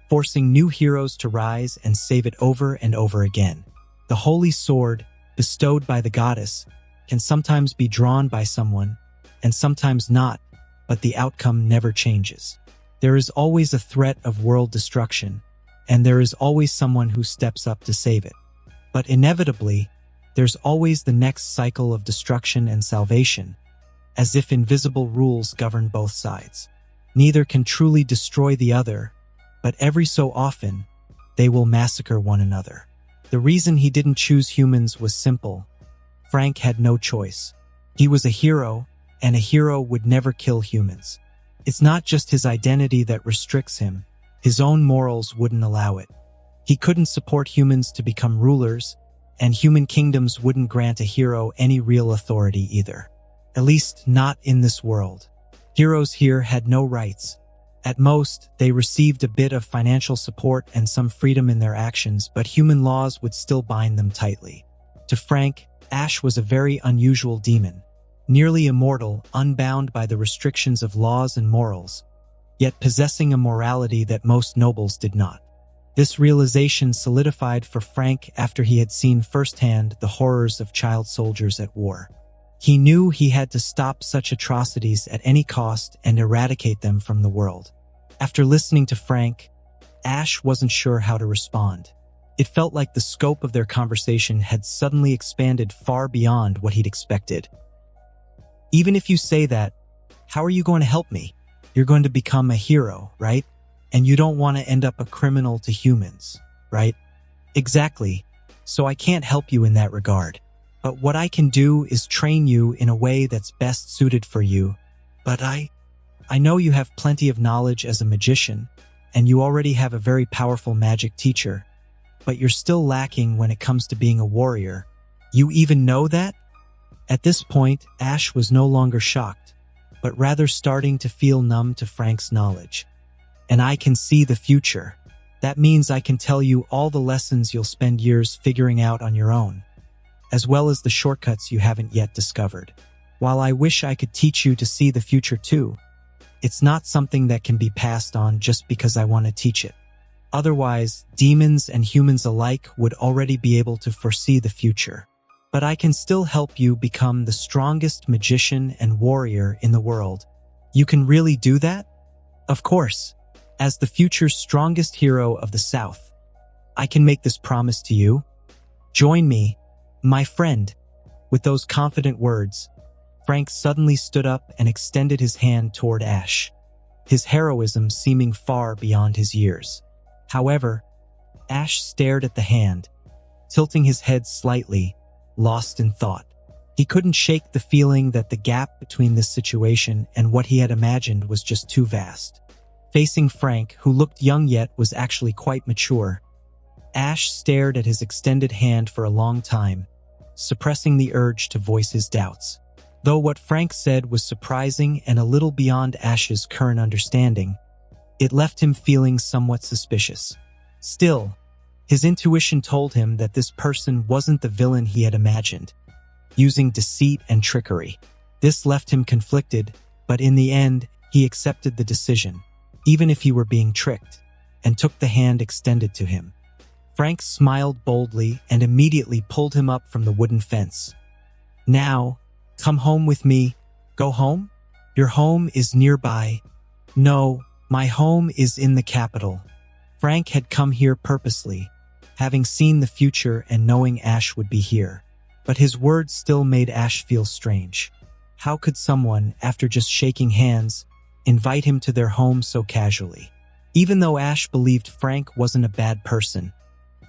forcing new heroes to rise and save it over and over again. The holy sword, bestowed by the goddess, can sometimes be drawn by someone, and sometimes not, but the outcome never changes. There is always a threat of world destruction, and there is always someone who steps up to save it. But inevitably, there's always the next cycle of destruction and salvation, as if invisible rules govern both sides. Neither can truly destroy the other, but every so often, they will massacre one another. The reason he didn't choose humans was simple. Frank had no choice. He was a hero, and a hero would never kill humans. It's not just his identity that restricts him. His own morals wouldn't allow it. He couldn't support humans to become rulers, and human kingdoms wouldn't grant a hero any real authority either. At least not in this world. Heroes here had no rights. At most, they received a bit of financial support and some freedom in their actions, but human laws would still bind them tightly. To Frank, Ash was a very unusual demon, nearly immortal, unbound by the restrictions of laws and morals, yet possessing a morality that most nobles did not. This realization solidified for Frank after he had seen firsthand the horrors of child soldiers at war. He knew he had to stop such atrocities at any cost and eradicate them from the world. After listening to Frank, Ash wasn't sure how to respond. It felt like the scope of their conversation had suddenly expanded far beyond what he'd expected. Even if you say that, how are you going to help me? You're going to become a hero, right? And you don't want to end up a criminal to humans, right? Exactly. So I can't help you in that regard. But what I can do is train you in a way that's best suited for you. But I know you have plenty of knowledge as a magician, and you already have a very powerful magic teacher. But you're still lacking when it comes to being a warrior. You even know that? At this point, Ash was no longer shocked, but rather starting to feel numb to Frank's knowledge. And I can see the future. That means I can tell you all the lessons you'll spend years figuring out on your own, as well as the shortcuts you haven't yet discovered. While I wish I could teach you to see the future too, it's not something that can be passed on just because I want to teach it. Otherwise, demons and humans alike would already be able to foresee the future. But I can still help you become the strongest magician and warrior in the world. You can really do that? Of course. As the future's strongest hero of the South, I can make this promise to you. Join me, my friend. With those confident words, Frank suddenly stood up and extended his hand toward Ash, his heroism seeming far beyond his years. However, Ash stared at the hand, tilting his head slightly, lost in thought. He couldn't shake the feeling that the gap between this situation and what he had imagined was just too vast. Facing Frank, who looked young yet was actually quite mature, Ash stared at his extended hand for a long time, suppressing the urge to voice his doubts. Though what Frank said was surprising and a little beyond Ash's current understanding, it left him feeling somewhat suspicious. Still, his intuition told him that this person wasn't the villain he had imagined, using deceit and trickery. This left him conflicted, but in the end, he accepted the decision, even if he were being tricked. and took the hand extended to him. Frank smiled boldly and immediately pulled him up from the wooden fence. "Now, come home with me." "Go home? Your home is nearby." "No, my home is in the capital." Frank had come here purposely, having seen the future and knowing Ash would be here. But his words still made Ash feel strange. How could someone, after just shaking hands, invite him to their home so casually? Even though Ash believed Frank wasn't a bad person,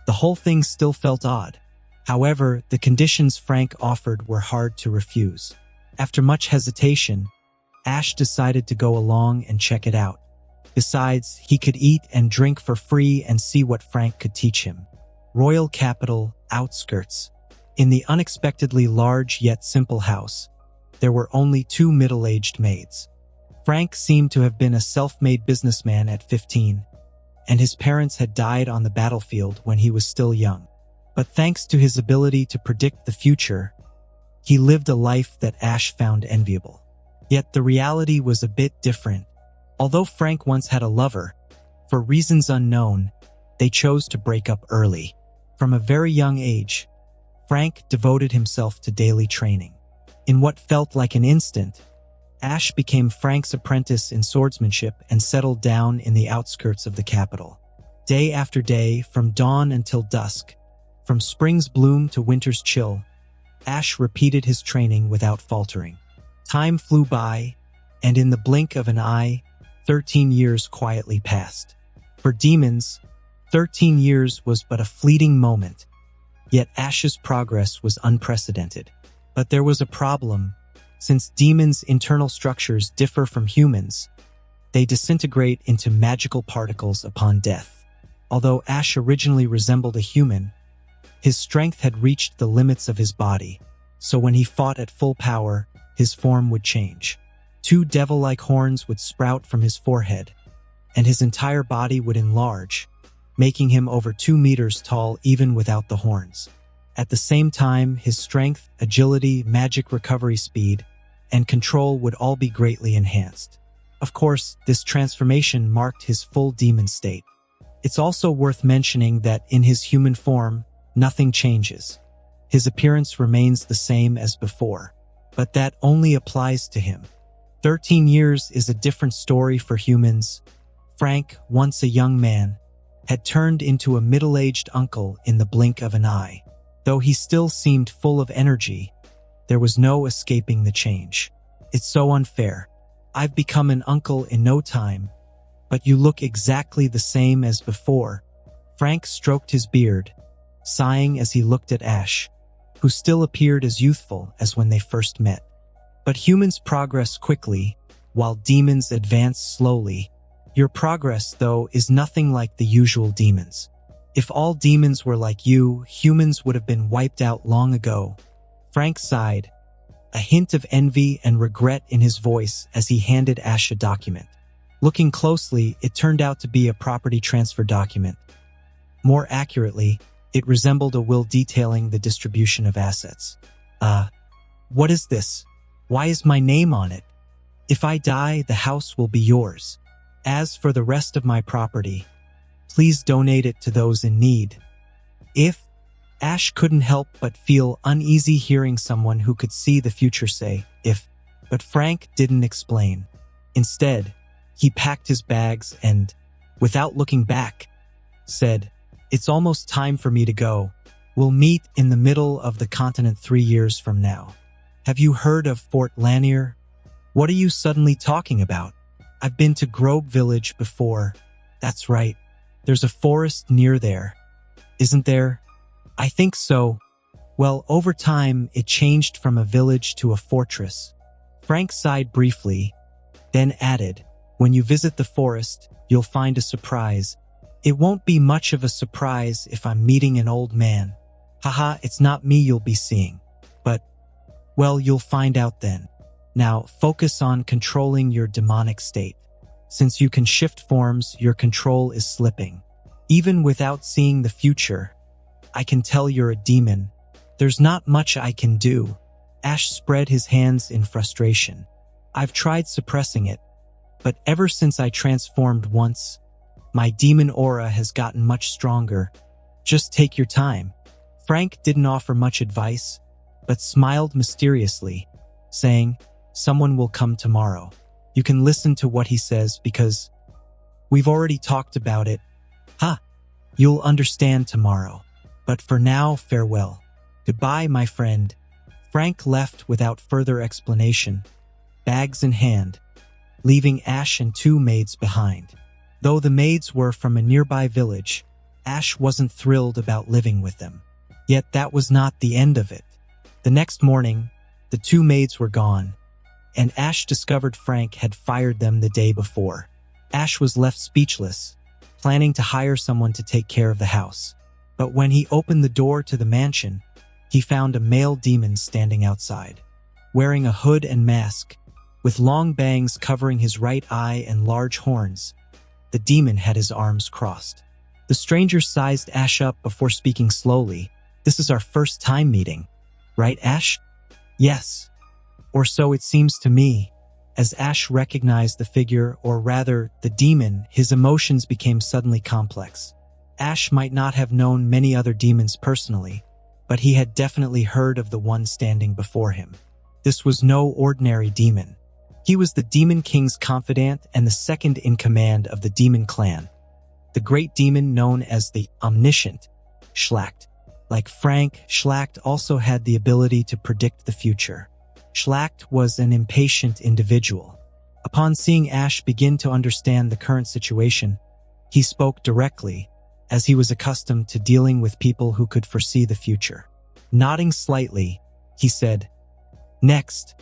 the whole thing still felt odd. However, the conditions Frank offered were hard to refuse. After much hesitation, Ash decided to go along and check it out. Besides, he could eat and drink for free and see what Frank could teach him. Royal capital, outskirts. In the unexpectedly large yet simple house, there were only 2 middle-aged maids. Frank seemed to have been a self-made businessman at 15, and his parents had died on the battlefield when he was still young. But thanks to his ability to predict the future, he lived a life that Ash found enviable. Yet the reality was a bit different. Although Frank once had a lover, for reasons unknown, they chose to break up early. From a very young age, Frank devoted himself to daily training. In what felt like an instant, Ash became Frank's apprentice in swordsmanship and settled down in the outskirts of the capital. Day after day, from dawn until dusk, from spring's bloom to winter's chill, Ash repeated his training without faltering. Time flew by, and in the blink of an eye, 13 years quietly passed. For demons, 13 years was but a fleeting moment, yet Ash's progress was unprecedented. But there was a problem. Since demons' internal structures differ from humans, they disintegrate into magical particles upon death. Although Ash originally resembled a human, his strength had reached the limits of his body, so when he fought at full power, his form would change. 2 devil-like horns would sprout from his forehead, and his entire body would enlarge, making him over 2 meters tall even without the horns. At the same time, his strength, agility, magic recovery speed, and control would all be greatly enhanced. Of course, this transformation marked his full demon state. It's also worth mentioning that in his human form, nothing changes. His appearance remains the same as before, but that only applies to him. 13 years is a different story for humans. Frank, once a young man, had turned into a middle-aged uncle in the blink of an eye. Though he still seemed full of energy, there was no escaping the change. It's so unfair. I've become an uncle in no time, but you look exactly the same as before. Frank stroked his beard, sighing as he looked at Ash, who still appeared as youthful as when they first met. But humans progress quickly, while demons advance slowly. Your progress, though, is nothing like the usual demons. If all demons were like you, humans would have been wiped out long ago. Frank sighed, a hint of envy and regret in his voice as he handed Ash a document. Looking closely, it turned out to be a property transfer document. More accurately, it resembled a will detailing the distribution of assets. What is this? Why is my name on it? If I die, the house will be yours. As for the rest of my property, please donate it to those in need. Ash couldn't help but feel uneasy hearing someone who could see the future say, but Frank didn't explain. Instead, he packed his bags and, without looking back, said, "It's almost time for me to go. We'll meet in the middle of the continent 3 years from now. Have you heard of Fort Lanier?" "What are you suddenly talking about?" "I've been to Grove Village before." "That's right. There's a forest near there, isn't there?" "I think so." "Well, over time, it changed from a village to a fortress." Frank sighed briefly, then added, "When you visit the forest, you'll find a surprise. It won't be much of a surprise if I'm meeting an old man. Haha, it's not me you'll be seeing. But, well, you'll find out then. Now, focus on controlling your demonic state. Since you can shift forms, your control is slipping. Even without seeing the future, I can tell you're a demon. There's not much I can do." Ash spread his hands in frustration. "I've tried suppressing it, but ever since I transformed once, My demon aura has gotten much stronger. Just take your time. Frank didn't offer much advice, but smiled mysteriously, saying, someone will come tomorrow. You can listen to what he says because we've already talked about it. You'll understand tomorrow. But for now, farewell. Goodbye, my friend. Frank left without further explanation, bags in hand, leaving Ash and 2 maids behind. Though the maids were from a nearby village, Ash wasn't thrilled about living with them. Yet that was not the end of it. The next morning, the 2 maids were gone, and Ash discovered Frank had fired them the day before. Ash was left speechless, planning to hire someone to take care of the house. But when he opened the door to the mansion, he found a male demon standing outside, wearing a hood and mask, with long bangs covering his right eye and large horns. The demon had his arms crossed. The stranger sized Ash up before speaking slowly. This is our first time meeting, right, Ash? Yes. Or so it seems to me. As Ash recognized the figure, or rather, the demon, his emotions became suddenly complex. Ash might not have known many other demons personally, but he had definitely heard of the one standing before him. This was no ordinary demon. He was the Demon King's confidant and the second in command of the demon clan. The great demon known as the Omniscient, Schlacht. Like Frank, Schlacht also had the ability to predict the future. Schlacht was an impatient individual. Upon seeing Ash begin to understand the current situation, he spoke directly, as he was accustomed to dealing with people who could foresee the future. Nodding slightly, he said, "Next,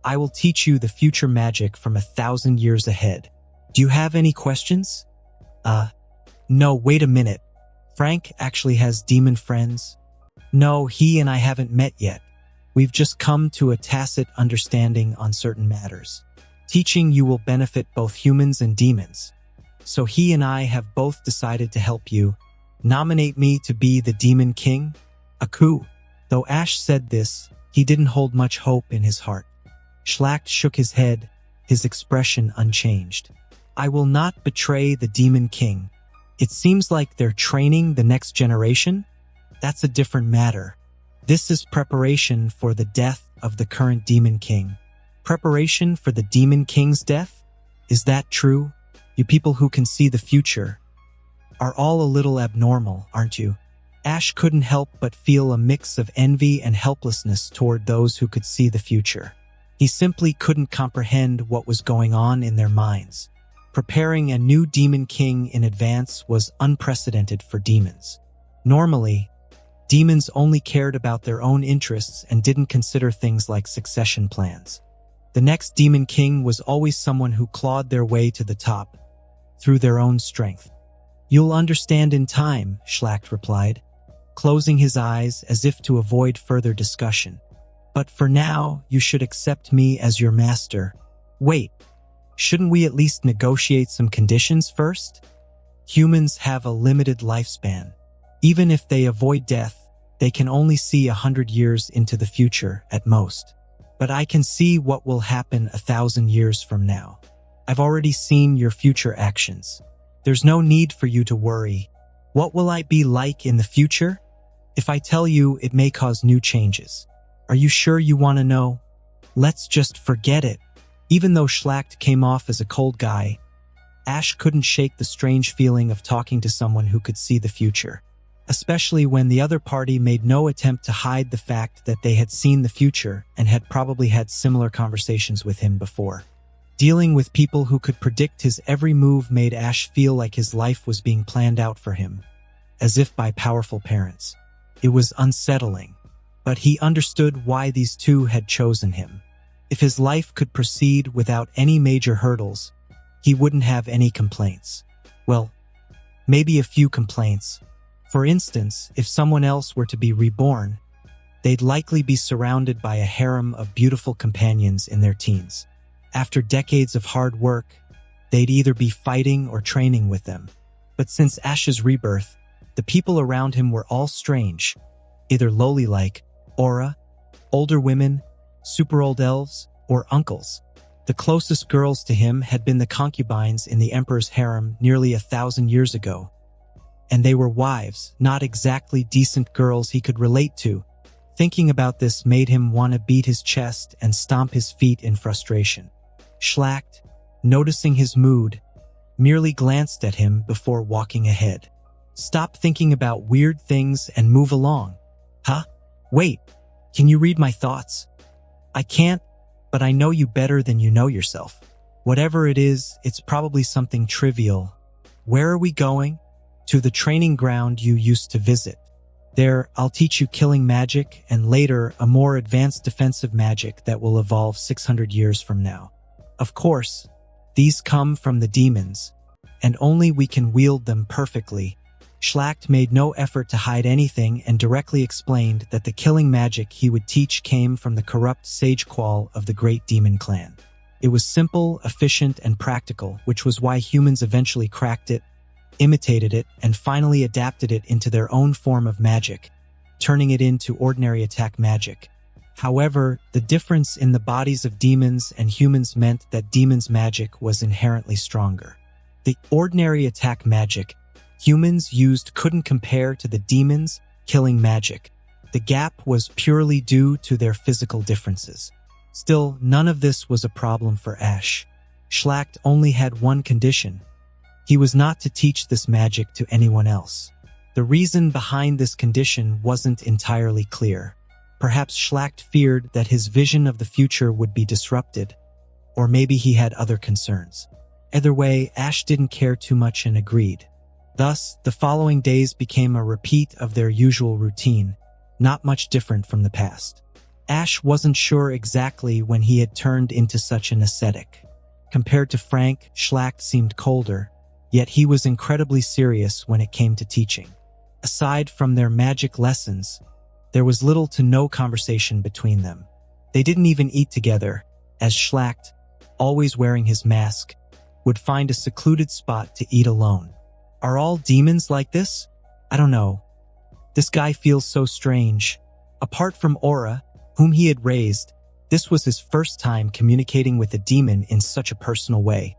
I will teach you the future magic from 1,000 years ahead. Do you have any questions?" No, wait a minute. Frank actually has demon friends? No, he and I haven't met yet. We've just come to a tacit understanding on certain matters. Teaching you will benefit both humans and demons. So he and I have both decided to help you. Nominate me to be the Demon King? A coup. Though Ash said this, he didn't hold much hope in his heart. Schlacht shook his head, his expression unchanged. I will not betray the Demon King. It seems like they're training the next generation? That's a different matter. This is preparation for the death of the current Demon King. Preparation for the Demon King's death? Is that true? You people who can see the future are all a little abnormal, aren't you? Ash couldn't help but feel a mix of envy and helplessness toward those who could see the future. He simply couldn't comprehend what was going on in their minds. Preparing a new Demon King in advance was unprecedented for demons. Normally, demons only cared about their own interests and didn't consider things like succession plans. The next Demon King was always someone who clawed their way to the top, through their own strength. You'll understand in time, Schlacht replied, closing his eyes as if to avoid further discussion. But for now, you should accept me as your master. Wait, shouldn't we at least negotiate some conditions first? Humans have a limited lifespan. Even if they avoid death, they can only see 100 years into the future at most. But I can see what will happen 1,000 years from now. I've already seen your future actions. There's no need for you to worry. What will I be like in the future? If I tell you, it may cause new changes. Are you sure you want to know? Let's just forget it. Even though Schlacht came off as a cold guy, Ash couldn't shake the strange feeling of talking to someone who could see the future, especially when the other party made no attempt to hide the fact that they had seen the future and had probably had similar conversations with him before. Dealing with people who could predict his every move made Ash feel like his life was being planned out for him, as if by powerful parents. It was unsettling, but he understood why these two had chosen him. If his life could proceed without any major hurdles, he wouldn't have any complaints. Well, maybe a few complaints. For instance, if someone else were to be reborn, they'd likely be surrounded by a harem of beautiful companions in their teens. After decades of hard work, they'd either be fighting or training with them. But since Ash's rebirth, the people around him were all strange, either lowly like Aura, older women, super old elves, or uncles. The closest girls to him had been the concubines in the emperor's harem nearly 1,000 years ago, and they were wives, not exactly decent girls he could relate to. Thinking about this made him want to beat his chest and stomp his feet in frustration. Schlacht, noticing his mood, merely glanced at him before walking ahead. "Stop thinking about weird things and move along." "Huh? Wait, can you read my thoughts?" "I can't, but I know you better than you know yourself. Whatever it is, it's probably something trivial. Where are we going?" "To the training ground you used to visit. There, I'll teach you killing magic and later a more advanced defensive magic that will evolve 600 years from now. Of course, these come from the demons, and only we can wield them perfectly." Schlacht made no effort to hide anything and directly explained that the killing magic he would teach came from the corrupt sage qual of the great demon clan. It was simple, efficient, and practical, which was why humans eventually cracked it, imitated it, and finally adapted it into their own form of magic, turning it into ordinary attack magic. However, the difference in the bodies of demons and humans meant that demons' magic was inherently stronger. The ordinary attack magic humans used couldn't compare to the demons' killing magic. The gap was purely due to their physical differences. Still, none of this was a problem for Ash. Schlacht only had one condition. He was not to teach this magic to anyone else. The reason behind this condition wasn't entirely clear. Perhaps Schlacht feared that his vision of the future would be disrupted, or maybe he had other concerns. Either way, Ash didn't care too much and agreed. Thus, the following days became a repeat of their usual routine, not much different from the past. Ash wasn't sure exactly when he had turned into such an ascetic. Compared to Frank, Schlacht seemed colder, yet he was incredibly serious when it came to teaching. Aside from their magic lessons, there was little to no conversation between them. They didn't even eat together, as Schlacht, always wearing his mask, would find a secluded spot to eat alone. "Are all demons like this? I don't know. This guy feels so strange." Apart from Aura, whom he had raised, this was his first time communicating with a demon in such a personal way,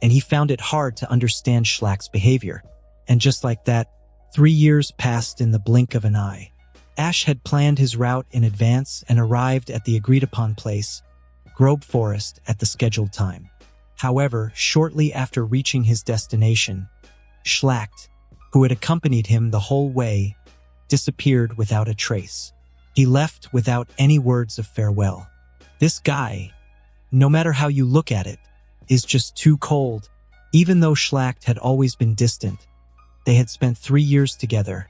and he found it hard to understand Schlacht's behavior. And just like that, 3 years passed in the blink of an eye. Ash had planned his route in advance and arrived at the agreed-upon place, Grove Forest, at the scheduled time. However, shortly after reaching his destination, Schlacht, who had accompanied him the whole way, disappeared without a trace. He left without any words of farewell. This guy, no matter how you look at it, is just too cold. Even though Schlacht had always been distant, they had spent 3 years together,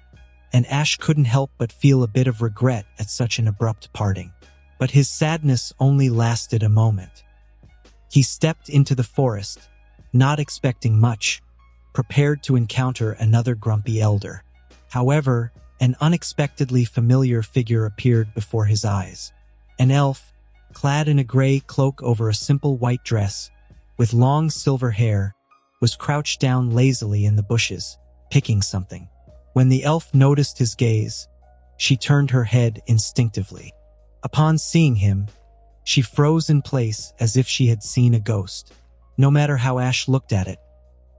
and Ash couldn't help but feel a bit of regret at such an abrupt parting. But his sadness only lasted a moment. He stepped into the forest, not expecting much, prepared to encounter another grumpy elder. However, an unexpectedly familiar figure appeared before his eyes. An elf, clad in a gray cloak over a simple white dress, with long silver hair, was crouched down lazily in the bushes, picking something. When the elf noticed his gaze, she turned her head instinctively. Upon seeing him, she froze in place as if she had seen a ghost. No matter how Ash looked at it,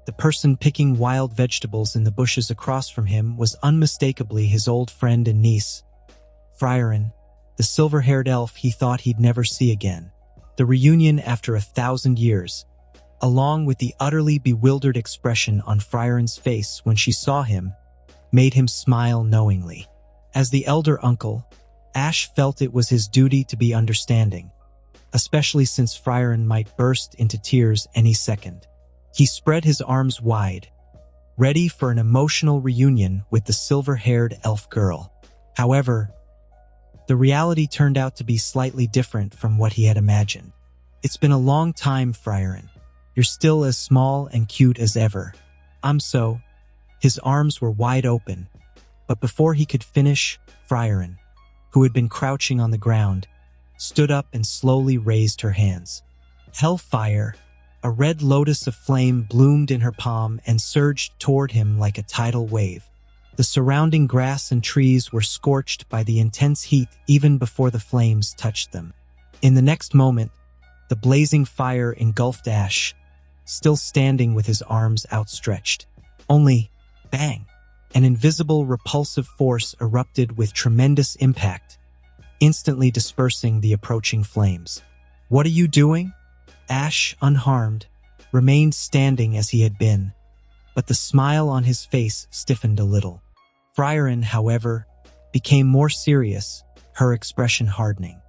the person picking wild vegetables in the bushes across from him was unmistakably his old friend and niece, Frieren, the silver-haired elf he thought he'd never see again. The reunion after 1,000 years, along with the utterly bewildered expression on Frieren's face when she saw him, made him smile knowingly. As the elder uncle, Ash felt it was his duty to be understanding, especially since Frieren might burst into tears any second. He spread his arms wide, ready for an emotional reunion with the silver-haired elf girl. However, the reality turned out to be slightly different from what he had imagined. "It's been a long time, Frieren. You're still as small and cute as ever." His arms were wide open, but before he could finish, Frieren, who had been crouching on the ground, stood up and slowly raised her hands. Hellfire, a red lotus of flame, bloomed in her palm and surged toward him like a tidal wave. The surrounding grass and trees were scorched by the intense heat even before the flames touched them. In the next moment, The blazing fire engulfed Ash, still standing with his arms outstretched. Only, bang! An invisible, repulsive force erupted with tremendous impact, instantly dispersing the approaching flames. "What are you doing?" Ash, unharmed, remained standing as he had been, but the smile on his face stiffened a little. Frieren, however, became more serious, her expression hardening.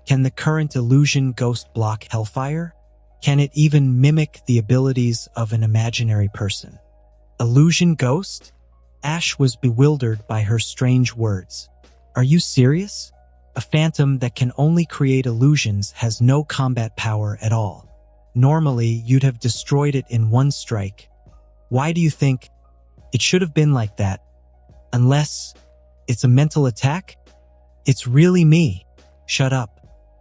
Can the current illusion ghost block hellfire? Can it even mimic the abilities of an imaginary person? Illusion ghost? Ash was bewildered by her strange words. Are you serious? A phantom that can only create illusions has no combat power at all. Normally, you'd have destroyed it in one strike. Why do you think it should have been like that? Unless it's a mental attack? It's really me. Shut up.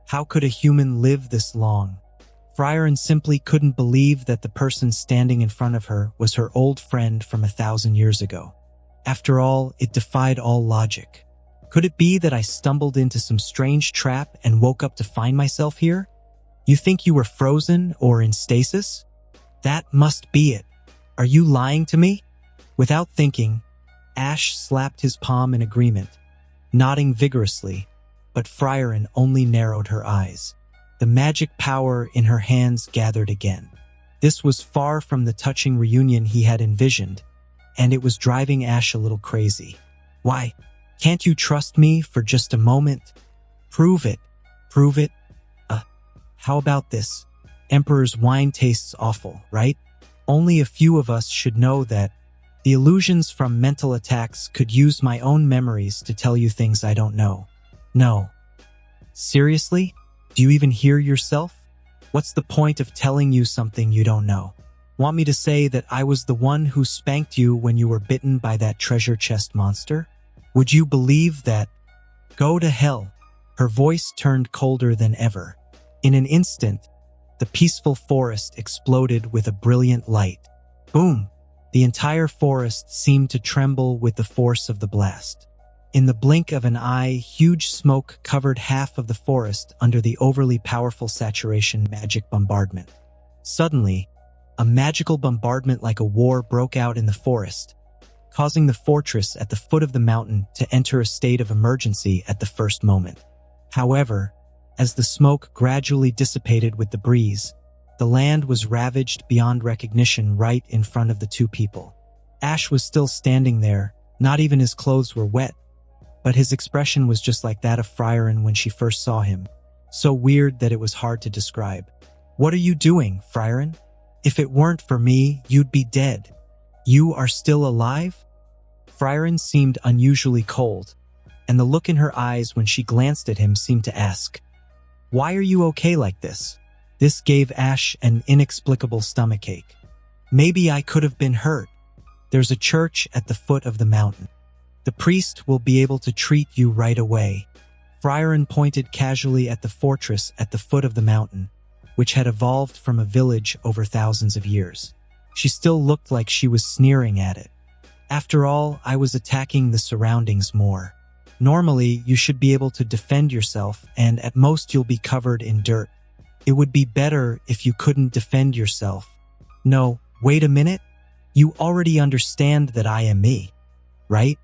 How could a human live this long? Frieren simply couldn't believe that the person standing in front of her was her old friend from 1,000 years ago. After all, it defied all logic. Could it be that I stumbled into some strange trap and woke up to find myself here? You think you were frozen or in stasis? That must be it. Are you lying to me? Without thinking, Ash slapped his palm in agreement, nodding vigorously, but Frieren only narrowed her eyes. The magic power in her hands gathered again. This was far from the touching reunion he had envisioned, and it was driving Ash a little crazy. Why, can't you trust me for just a moment? Prove it. Prove it. How about this? Emperor's wine tastes awful, right? Only a few of us should know that the illusions from mental attacks could use my own memories to tell you things I don't know. No. Seriously? Do you even hear yourself? What's the point of telling you something you don't know? Want me to say that I was the one who spanked you when you were bitten by that treasure chest monster? Would you believe that? Go to hell. Her voice turned colder than ever. In an instant, the peaceful forest exploded with a brilliant light. Boom! The entire forest seemed to tremble with the force of the blast. In the blink of an eye, huge smoke covered half of the forest under the overly powerful saturation magic bombardment. Suddenly, a magical bombardment like a war broke out in the forest, causing the fortress at the foot of the mountain to enter a state of emergency at the first moment. However, as the smoke gradually dissipated with the breeze, the land was ravaged beyond recognition right in front of the two people. Ash was still standing there, not even his clothes were wet, but his expression was just like that of Frieren when she first saw him, so weird that it was hard to describe. What are you doing, Frieren? If it weren't for me, you'd be dead. You are still alive? Frieren seemed unusually cold, and the look in her eyes when she glanced at him seemed to ask, "Why are you okay like this?" This gave Ash an inexplicable stomachache. Maybe I could have been hurt. There's a church at the foot of the mountain. The priest will be able to treat you right away. Frieren pointed casually at the fortress at the foot of the mountain, which had evolved from a village over thousands of years. She still looked like she was sneering at it. After all, I was attacking the surroundings more. Normally, you should be able to defend yourself, and at most you'll be covered in dirt. It would be better if you couldn't defend yourself. No, wait a minute. You already understand that I am me, right?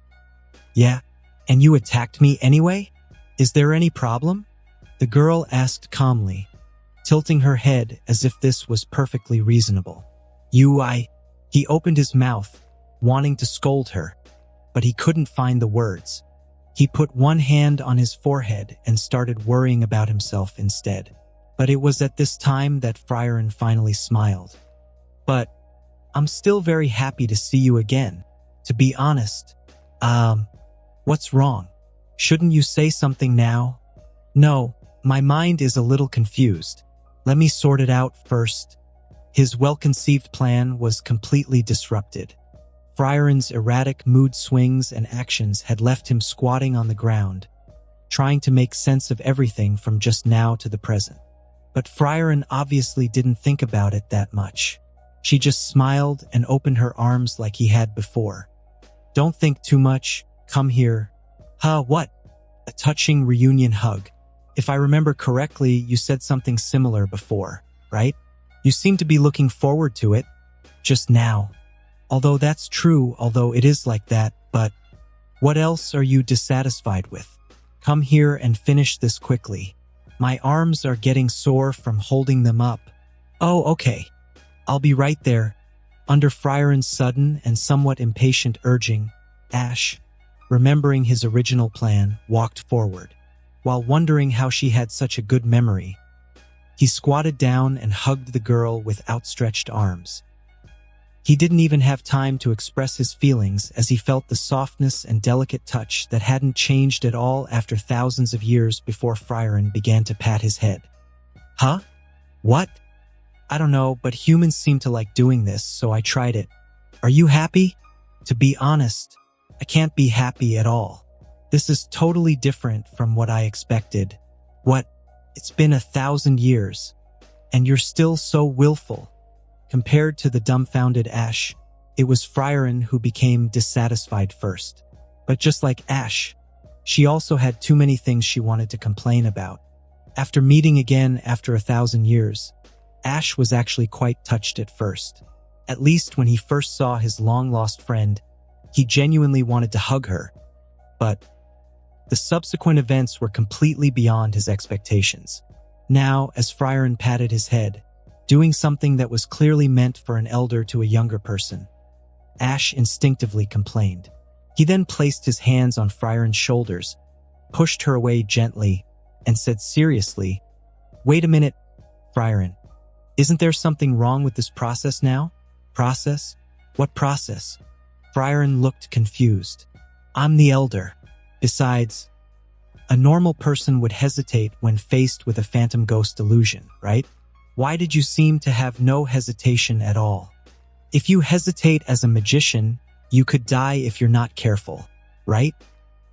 Yeah, and you attacked me anyway? Is there any problem? The girl asked calmly, tilting her head as if this was perfectly reasonable. He opened his mouth, wanting to scold her, but he couldn't find the words. He put one hand on his forehead and started worrying about himself instead. But it was at this time that Frieren finally smiled. But I'm still very happy to see you again. To be honest, what's wrong? Shouldn't you say something now? No, my mind is a little confused. Let me sort it out first. His well-conceived plan was completely disrupted. Frieren's erratic mood swings and actions had left him squatting on the ground, trying to make sense of everything from just now to the present. But Frieren obviously didn't think about it that much. She just smiled and opened her arms like he had before. Don't think too much. Come here. What? A touching reunion hug. If I remember correctly, you said something similar before, right? You seem to be looking forward to it, just now. Although that's true, although it is like that, but what else are you dissatisfied with? Come here and finish this quickly. My arms are getting sore from holding them up. Oh, okay. I'll be right there. Under Frieren's sudden and somewhat impatient urging, Ash, remembering his original plan, walked forward. While wondering how she had such a good memory, he squatted down and hugged the girl with outstretched arms. He didn't even have time to express his feelings as he felt the softness and delicate touch that hadn't changed at all after thousands of years before Frieren began to pat his head. Huh? What? I don't know, but humans seem to like doing this, so I tried it. Are you happy? To be honest, I can't be happy at all. This is totally different from what I expected. What? It's been 1,000 years, and you're still so willful. Compared to the dumbfounded Ash, it was Frieren who became dissatisfied first. But just like Ash, she also had too many things she wanted to complain about. After meeting again after 1,000 years, Ash was actually quite touched at first. At least when he first saw his long-lost friend, he genuinely wanted to hug her. But the subsequent events were completely beyond his expectations. Now, as Frieren patted his head, doing something that was clearly meant for an elder to a younger person, Ash instinctively complained. He then placed his hands on Frieren's shoulders, pushed her away gently, and said seriously, "Wait a minute, Frieren. Isn't there something wrong with this process now?" "Process? What process?" Frieren looked confused. "I'm the elder. Besides, a normal person would hesitate when faced with a phantom ghost illusion, right? Why did you seem to have no hesitation at all? If you hesitate as a magician, you could die if you're not careful, right?"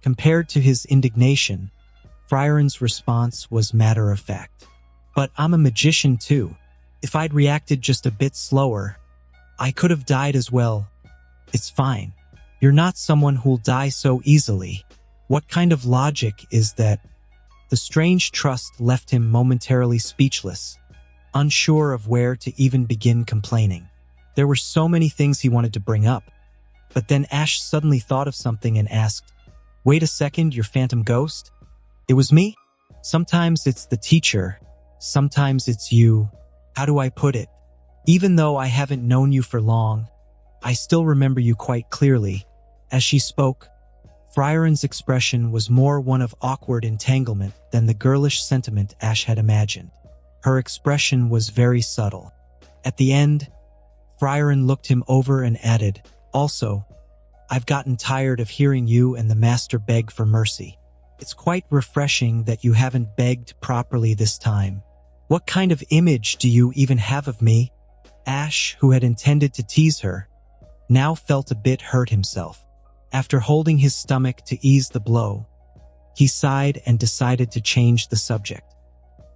Compared to his indignation, Frieren's response was matter-of-fact. "But I'm a magician too. If I'd reacted just a bit slower, I could have died as well. It's fine. You're not someone who'll die so easily. What kind of logic is that?" The strange trust left him momentarily speechless, unsure of where to even begin complaining. There were so many things he wanted to bring up, but then Ash suddenly thought of something and asked, "Wait a second, your phantom ghost? It was me? Sometimes it's the teacher, sometimes it's you. How do I put it? Even though I haven't known you for long, I still remember you quite clearly." As she spoke, Frieren's expression was more one of awkward entanglement than the girlish sentiment Ash had imagined. Her expression was very subtle. At the end, Frieren looked him over and added, "Also, I've gotten tired of hearing you and the master beg for mercy. It's quite refreshing that you haven't begged properly this time. What kind of image do you even have of me?" Ash, who had intended to tease her, now felt a bit hurt himself. After holding his stomach to ease the blow, he sighed and decided to change the subject.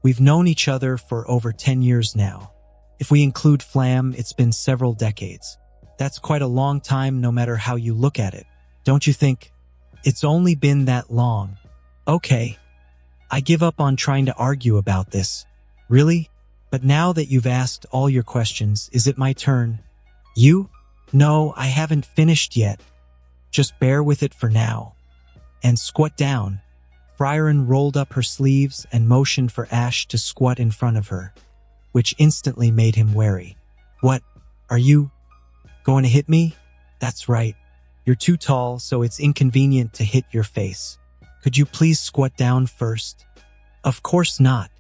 "We've known each other for over 10 years now. If we include Flam, it's been several decades. That's quite a long time no matter how you look at it, don't you think?" "It's only been that long." "Okay. I give up on trying to argue about this." "Really? But now that you've asked all your questions, is it my turn?" "You? No, I haven't finished yet. Just bear with it for now. And squat down." Frieren rolled up her sleeves and motioned for Ash to squat in front of her, which instantly made him wary. "What? Are you going to hit me?" "That's right. You're too tall, so it's inconvenient to hit your face. Could you please squat down first?" "Of course not.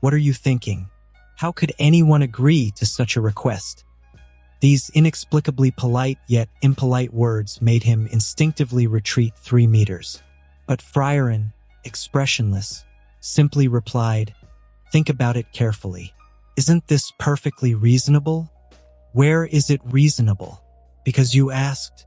What are you thinking? How could anyone agree to such a request?" These inexplicably polite yet impolite words made him instinctively retreat 3 meters. But Frieren, expressionless, simply replied, "Think about it carefully. Isn't this perfectly reasonable?" "Where is it reasonable?" "Because you asked.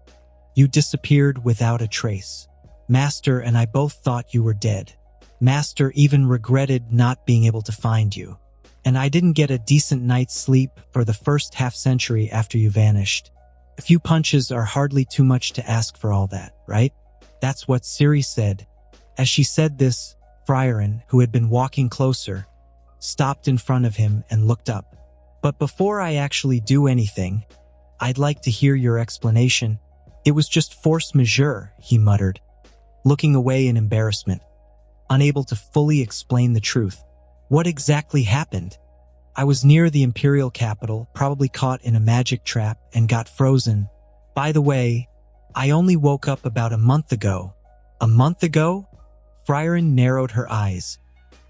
You disappeared without a trace. Master and I both thought you were dead. Master even regretted not being able to find you. And I didn't get a decent night's sleep for the first half-century after you vanished. A few punches are hardly too much to ask for all that, right?" "That's what Siri said." As she said this, Frieren, who had been walking closer, stopped in front of him and looked up. "But before I actually do anything, I'd like to hear your explanation." "It was just force majeure," he muttered, looking away in embarrassment, unable to fully explain the truth. "What exactly happened?" "I was near the Imperial capital, probably caught in a magic trap, and got frozen. By the way, I only woke up about a month ago." "A month ago?" Frieren narrowed her eyes,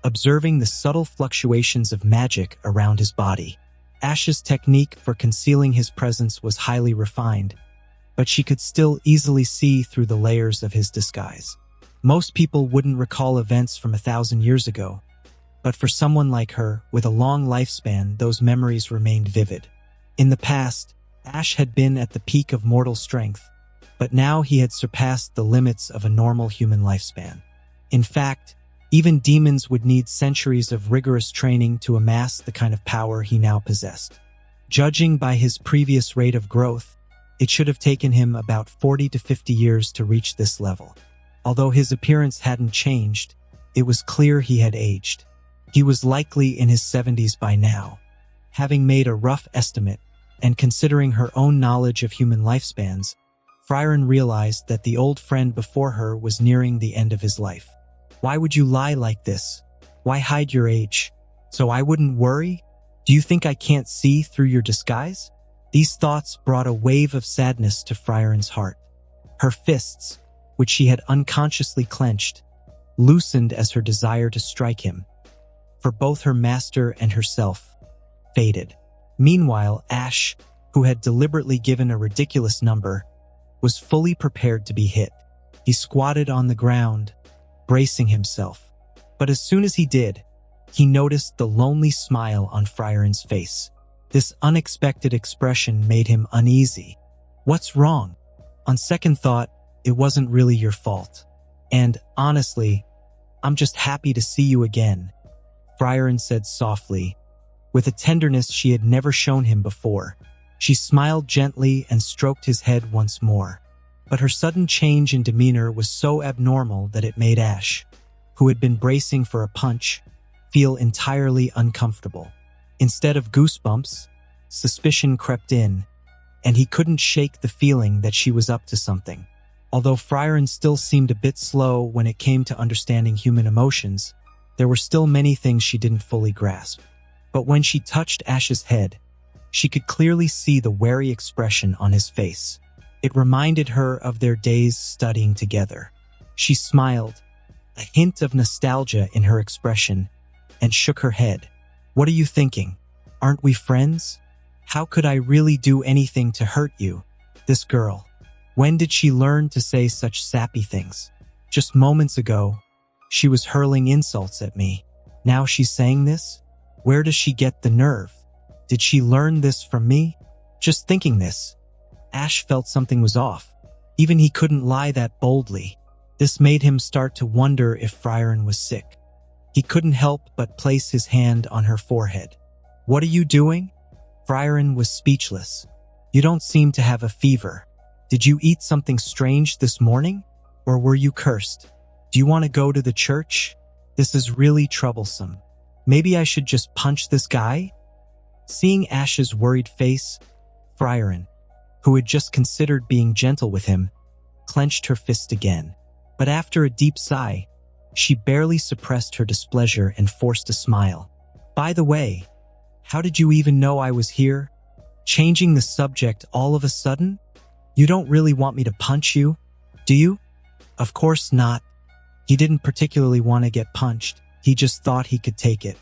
observing the subtle fluctuations of magic around his body. Ash's technique for concealing his presence was highly refined, but she could still easily see through the layers of his disguise. Most people wouldn't recall events from 1,000 years ago, but for someone like her, with a long lifespan, those memories remained vivid. In the past, Ash had been at the peak of mortal strength, but now he had surpassed the limits of a normal human lifespan. In fact, even demons would need centuries of rigorous training to amass the kind of power he now possessed. Judging by his previous rate of growth, it should have taken him about 40 to 50 years to reach this level. Although his appearance hadn't changed, it was clear he had aged. He was likely in his 70s by now. Having made a rough estimate, and considering her own knowledge of human lifespans, Frieren realized that the old friend before her was nearing the end of his life. "Why would you lie like this? Why hide your age? So I wouldn't worry? Do you think I can't see through your disguise?" These thoughts brought a wave of sadness to Frieren's heart. Her fists, which she had unconsciously clenched, loosened as her desire to strike him, for both her master and herself, faded. Meanwhile, Ash, who had deliberately given a ridiculous number, was fully prepared to be hit. He squatted on the ground, bracing himself. But as soon as he did, he noticed the lonely smile on Frieren's face. This unexpected expression made him uneasy. "What's wrong?" "On second thought, it wasn't really your fault. And, honestly, I'm just happy to see you again," Frieren said softly, with a tenderness she had never shown him before. She smiled gently and stroked his head once more. But her sudden change in demeanor was so abnormal that it made Ash, who had been bracing for a punch, feel entirely uncomfortable. Instead of goosebumps, suspicion crept in, and he couldn't shake the feeling that she was up to something. Although Frieren still seemed a bit slow when it came to understanding human emotions, there were still many things she didn't fully grasp. But when she touched Ash's head, she could clearly see the wary expression on his face. It reminded her of their days studying together. She smiled, a hint of nostalgia in her expression, and shook her head. "What are you thinking? Aren't we friends? How could I really do anything to hurt you? This girl. When did she learn to say such sappy things? Just moments ago, she was hurling insults at me. Now she's saying this? Where does she get the nerve? Did she learn this from me?" Just thinking this, Ash felt something was off. Even he couldn't lie that boldly. This made him start to wonder if Frieren was sick. He couldn't help but place his hand on her forehead. "What are you doing?" Frieren was speechless. "You don't seem to have a fever. Did you eat something strange this morning? Or were you cursed? Do you want to go to the church? This is really troublesome. Maybe I should just punch this guy?" Seeing Ash's worried face, Frieren, who had just considered being gentle with him, clenched her fist again. But after a deep sigh, she barely suppressed her displeasure and forced a smile. "By the way, how did you even know I was here? Changing the subject all of a sudden? You don't really want me to punch you, do you?" "Of course not." He didn't particularly want to get punched. He just thought he could take it.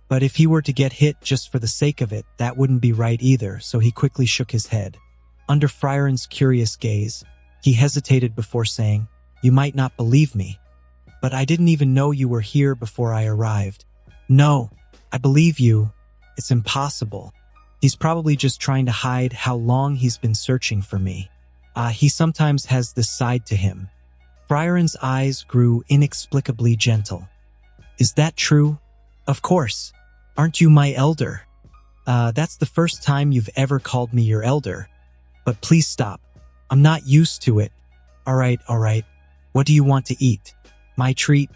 But if he were to get hit just for the sake of it, that wouldn't be right either, so he quickly shook his head. Under Frieren's curious gaze, he hesitated before saying, "You might not believe me, but I didn't even know you were here before I arrived." "No, I believe you. It's impossible. He's probably just trying to hide how long he's been searching for me. He sometimes has this side to him." Frieren's eyes grew inexplicably gentle. "Is that true?" "Of course. Aren't you my elder?" That's the first time you've ever called me your elder. But please stop. I'm not used to it." All right. What do you want to eat? My treat?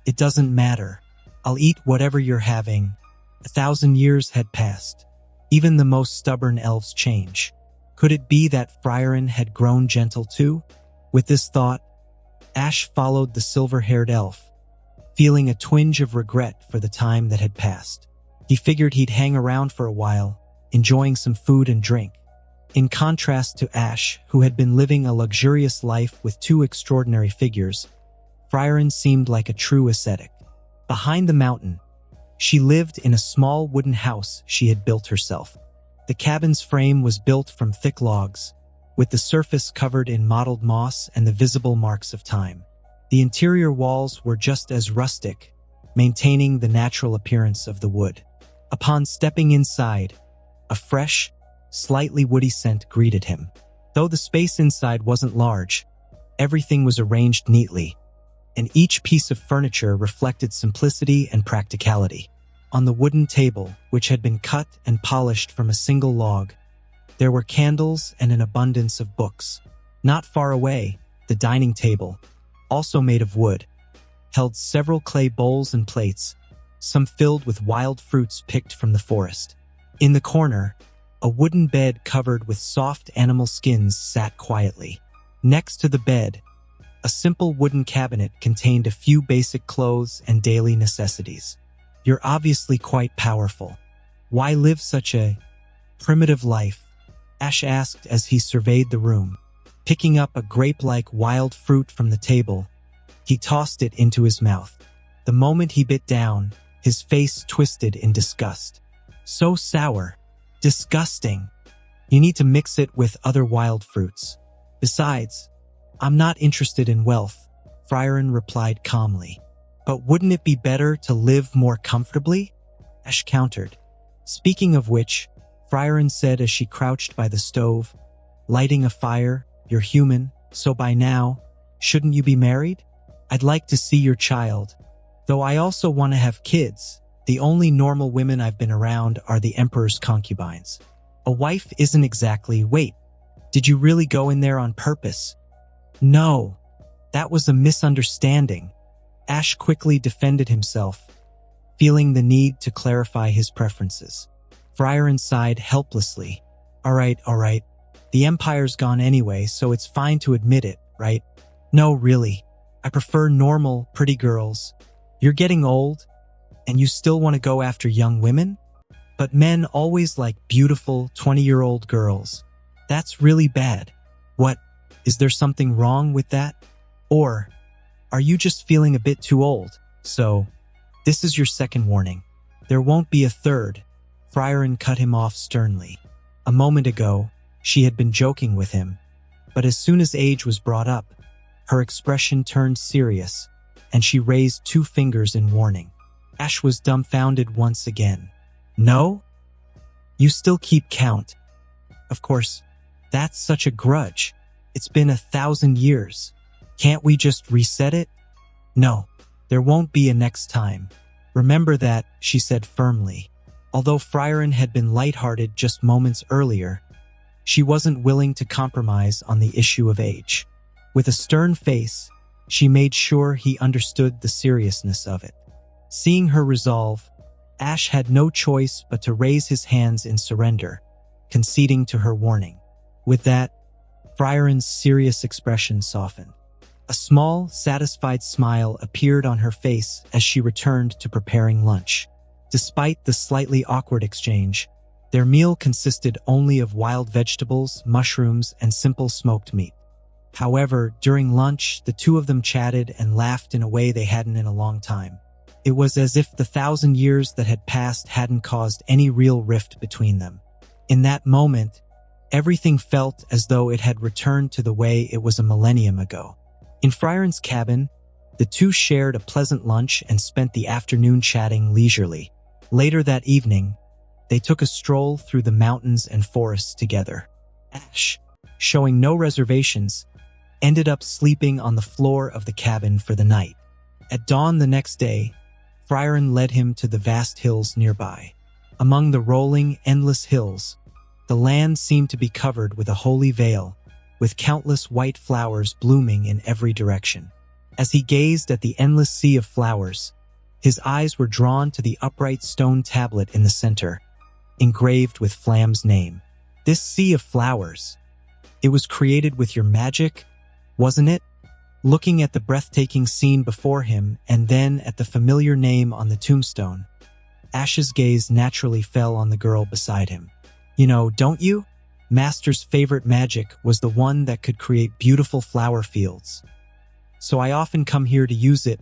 It doesn't matter. I'll eat whatever you're having. 1,000 years had passed. Even the most stubborn elves change. Could it be that Frieren had grown gentle too? With this thought, Ash followed the silver-haired elf, feeling a twinge of regret for the time that had passed. He figured he'd hang around for a while, enjoying some food and drink. In contrast to Ash, who had been living a luxurious life with two extraordinary figures, Frieren seemed like a true ascetic. Behind the mountain, she lived in a small wooden house she had built herself. The cabin's frame was built from thick logs, with the surface covered in mottled moss and the visible marks of time. The interior walls were just as rustic, maintaining the natural appearance of the wood. Upon stepping inside, a fresh, slightly woody scent greeted him. Though the space inside wasn't large, everything was arranged neatly, and each piece of furniture reflected simplicity and practicality. On the wooden table, which had been cut and polished from a single log, there were candles and an abundance of books. Not far away, the dining table, also made of wood, held several clay bowls and plates, some filled with wild fruits picked from the forest. In the corner, a wooden bed covered with soft animal skins sat quietly. Next to the bed, a simple wooden cabinet contained a few basic clothes and daily necessities. You're obviously quite powerful. Why live such a primitive life? Ash asked as he surveyed the room. Picking up a grape-like wild fruit from the table, he tossed it into his mouth. The moment he bit down, his face twisted in disgust. So sour. Disgusting. You need to mix it with other wild fruits. Besides, I'm not interested in wealth, Frieren replied calmly. But wouldn't it be better to live more comfortably? Ash countered. Speaking of which, Frieren said as she crouched by the stove, lighting a fire, you're human, so by now, shouldn't you be married? I'd like to see your child. Though I also want to have kids. The only normal women I've been around are the Emperor's concubines. A wife isn't exactly, wait, did you really go in there on purpose? No, that was a misunderstanding. Ash quickly defended himself, feeling the need to clarify his preferences. Frieren sighed helplessly. All right. The Empire's gone anyway, so it's fine to admit it, right? No, really. I prefer normal, pretty girls. You're getting old, and you still want to go after young women? But men always like beautiful 20-year-old girls. That's really bad. What? Is there something wrong with that? Or are you just feeling a bit too old? So, this is your second warning. There won't be a third. Frieren cut him off sternly. A moment ago, she had been joking with him, but as soon as age was brought up, her expression turned serious, and she raised 2 fingers in warning. Ash was dumbfounded once again. No? You still keep count. Of course, that's such a grudge. It's been 1,000 years. Can't we just reset it? No, there won't be a next time. Remember that, she said firmly. Although Frieren had been lighthearted just moments earlier, she wasn't willing to compromise on the issue of age. With a stern face, she made sure he understood the seriousness of it. Seeing her resolve, Ash had no choice but to raise his hands in surrender, conceding to her warning. With that, Frieren's serious expression softened. A small, satisfied smile appeared on her face as she returned to preparing lunch. Despite the slightly awkward exchange, their meal consisted only of wild vegetables, mushrooms, and simple smoked meat. However, during lunch, the two of them chatted and laughed in a way they hadn't in a long time. It was as if the 1,000 years that had passed hadn't caused any real rift between them. In that moment, everything felt as though it had returned to the way it was a millennium ago. In Frieren's cabin, the two shared a pleasant lunch and spent the afternoon chatting leisurely. Later that evening, they took a stroll through the mountains and forests together. Ash, showing no reservations, ended up sleeping on the floor of the cabin for the night. At dawn the next day, Frieren led him to the vast hills nearby. Among the rolling, endless hills, the land seemed to be covered with a holy veil, with countless white flowers blooming in every direction. As he gazed at the endless sea of flowers, his eyes were drawn to the upright stone tablet in the center, engraved with Flam's name. This sea of flowers, it was created with your magic, wasn't it? Looking at the breathtaking scene before him and then at the familiar name on the tombstone, Ash's gaze naturally fell on the girl beside him. You know, don't you? Master's favorite magic was the one that could create beautiful flower fields. So I often come here to use it,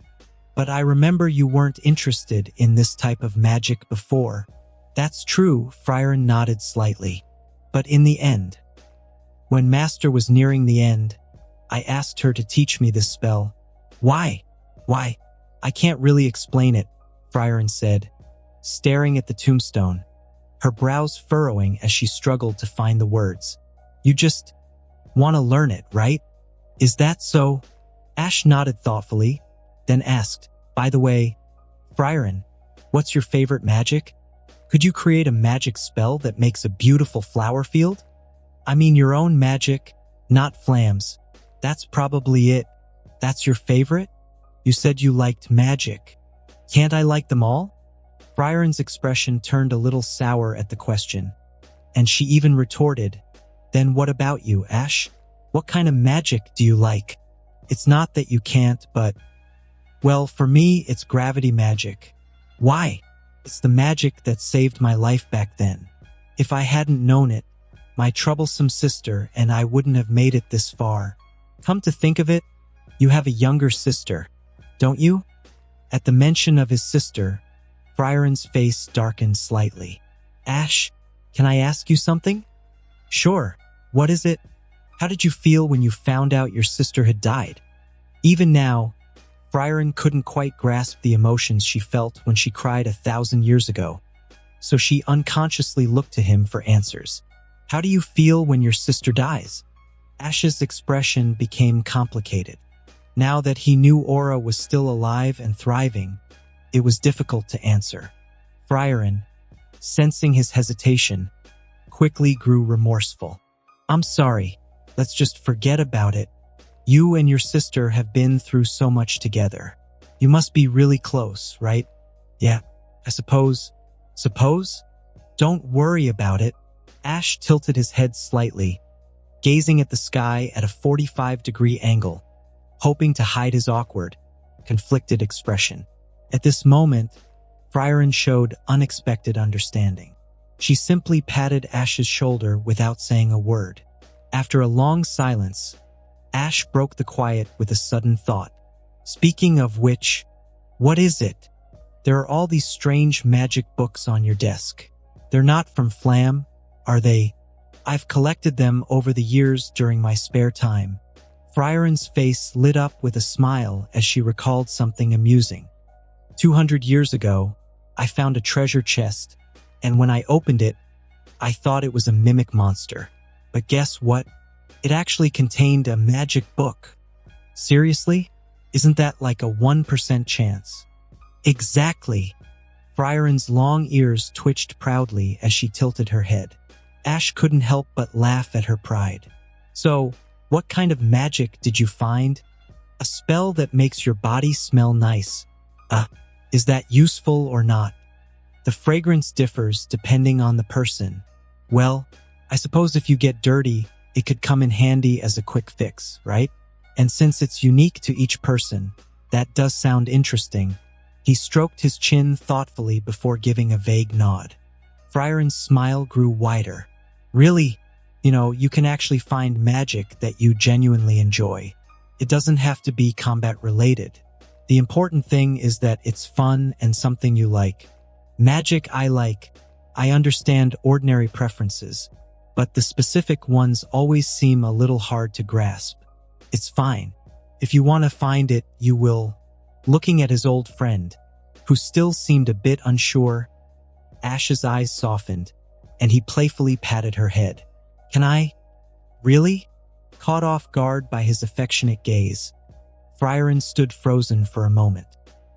but I remember you weren't interested in this type of magic before. That's true, Frieren nodded slightly. But in the end, when Master was nearing the end, I asked her to teach me this spell. Why? Why? I can't really explain it, Frieren said, staring at the tombstone, her brows furrowing as she struggled to find the words. You just want to learn it, right? Is that so? Ash nodded thoughtfully, then asked, by the way, Frieren, what's your favorite magic? Could you create a magic spell that makes a beautiful flower field? I mean your own magic, not Flam's. That's probably it. That's your favorite? You said you liked magic. Can't I like them all? Frieren's expression turned a little sour at the question, and she even retorted, then what about you, Ash? What kind of magic do you like? It's not that you can't, but... Well, for me, it's gravity magic. Why? It's the magic that saved my life back then. If I hadn't known it, my troublesome sister and I wouldn't have made it this far. Come to think of it, you have a younger sister, don't you? At the mention of his sister, Frieren's face darkened slightly. Ash, can I ask you something? Sure. What is it? How did you feel when you found out your sister had died? Even now, Frieren couldn't quite grasp the emotions she felt when she cried 1,000 years ago, so she unconsciously looked to him for answers. How do you feel when your sister dies? Ash's expression became complicated. Now that he knew Aura was still alive and thriving, it was difficult to answer. Frieren, sensing his hesitation, quickly grew remorseful. I'm sorry, let's just forget about it. You and your sister have been through so much together. You must be really close, right? Yeah, I suppose. Suppose? Don't worry about it. Ash tilted his head slightly, gazing at the sky at a 45-degree angle, hoping to hide his awkward, conflicted expression. At this moment, Frieren showed unexpected understanding. She simply patted Ash's shoulder without saying a word. After a long silence, Ash broke the quiet with a sudden thought. Speaking of which, what is it? There are all these strange magic books on your desk. They're not from Flam, are they? I've collected them over the years during my spare time. Frieren's face lit up with a smile as she recalled something amusing. 200 years ago, I found a treasure chest, and when I opened it, I thought it was a mimic monster. But guess what? It actually contained a magic book. Seriously? Isn't that like a 1% chance? Exactly. Frieren's long ears twitched proudly as she tilted her head. Ash couldn't help but laugh at her pride. So, what kind of magic did you find? A spell that makes your body smell nice. Is that useful or not? The fragrance differs depending on the person. Well, I suppose if you get dirty, it could come in handy as a quick fix, right? And since it's unique to each person, that does sound interesting. He stroked his chin thoughtfully before giving a vague nod. Frieren's smile grew wider. Really, you can actually find magic that you genuinely enjoy. It doesn't have to be combat-related. The important thing is that it's fun and something you like. Magic I like. I understand ordinary preferences, but the specific ones always seem a little hard to grasp. It's fine. If you want to find it, you will. Looking at his old friend, who still seemed a bit unsure, Ash's eyes softened, and he playfully patted her head. Can I? Really? Caught off guard by his affectionate gaze, Frieren stood frozen for a moment.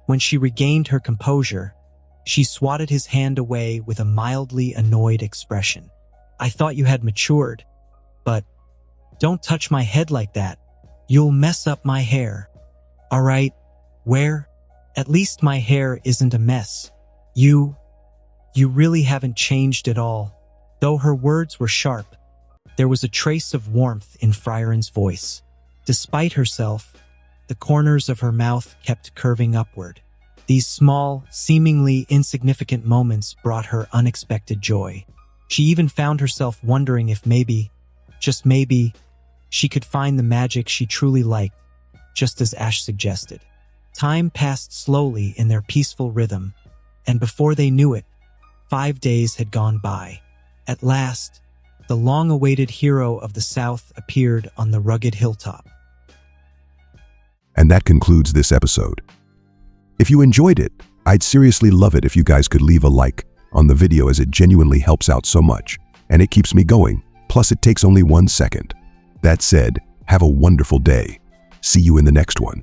When she regained her composure, she swatted his hand away with a mildly annoyed expression. I thought you had matured, but don't touch my head like that. You'll mess up my hair. All right, where? At least my hair isn't a mess. You really haven't changed at all. Though her words were sharp, there was a trace of warmth in Frieren's voice. Despite herself, the corners of her mouth kept curving upward. These small, seemingly insignificant moments brought her unexpected joy. She even found herself wondering if maybe, just maybe, she could find the magic she truly liked, just as Ash suggested. Time passed slowly in their peaceful rhythm, and before they knew it, 5 days had gone by. At last, the long-awaited hero of the South appeared on the rugged hilltop. And that concludes this episode. If you enjoyed it, I'd seriously love it if you guys could leave a like on the video, as it genuinely helps out so much, and it keeps me going, plus it takes only 1 second. That said, have a wonderful day. See you in the next one.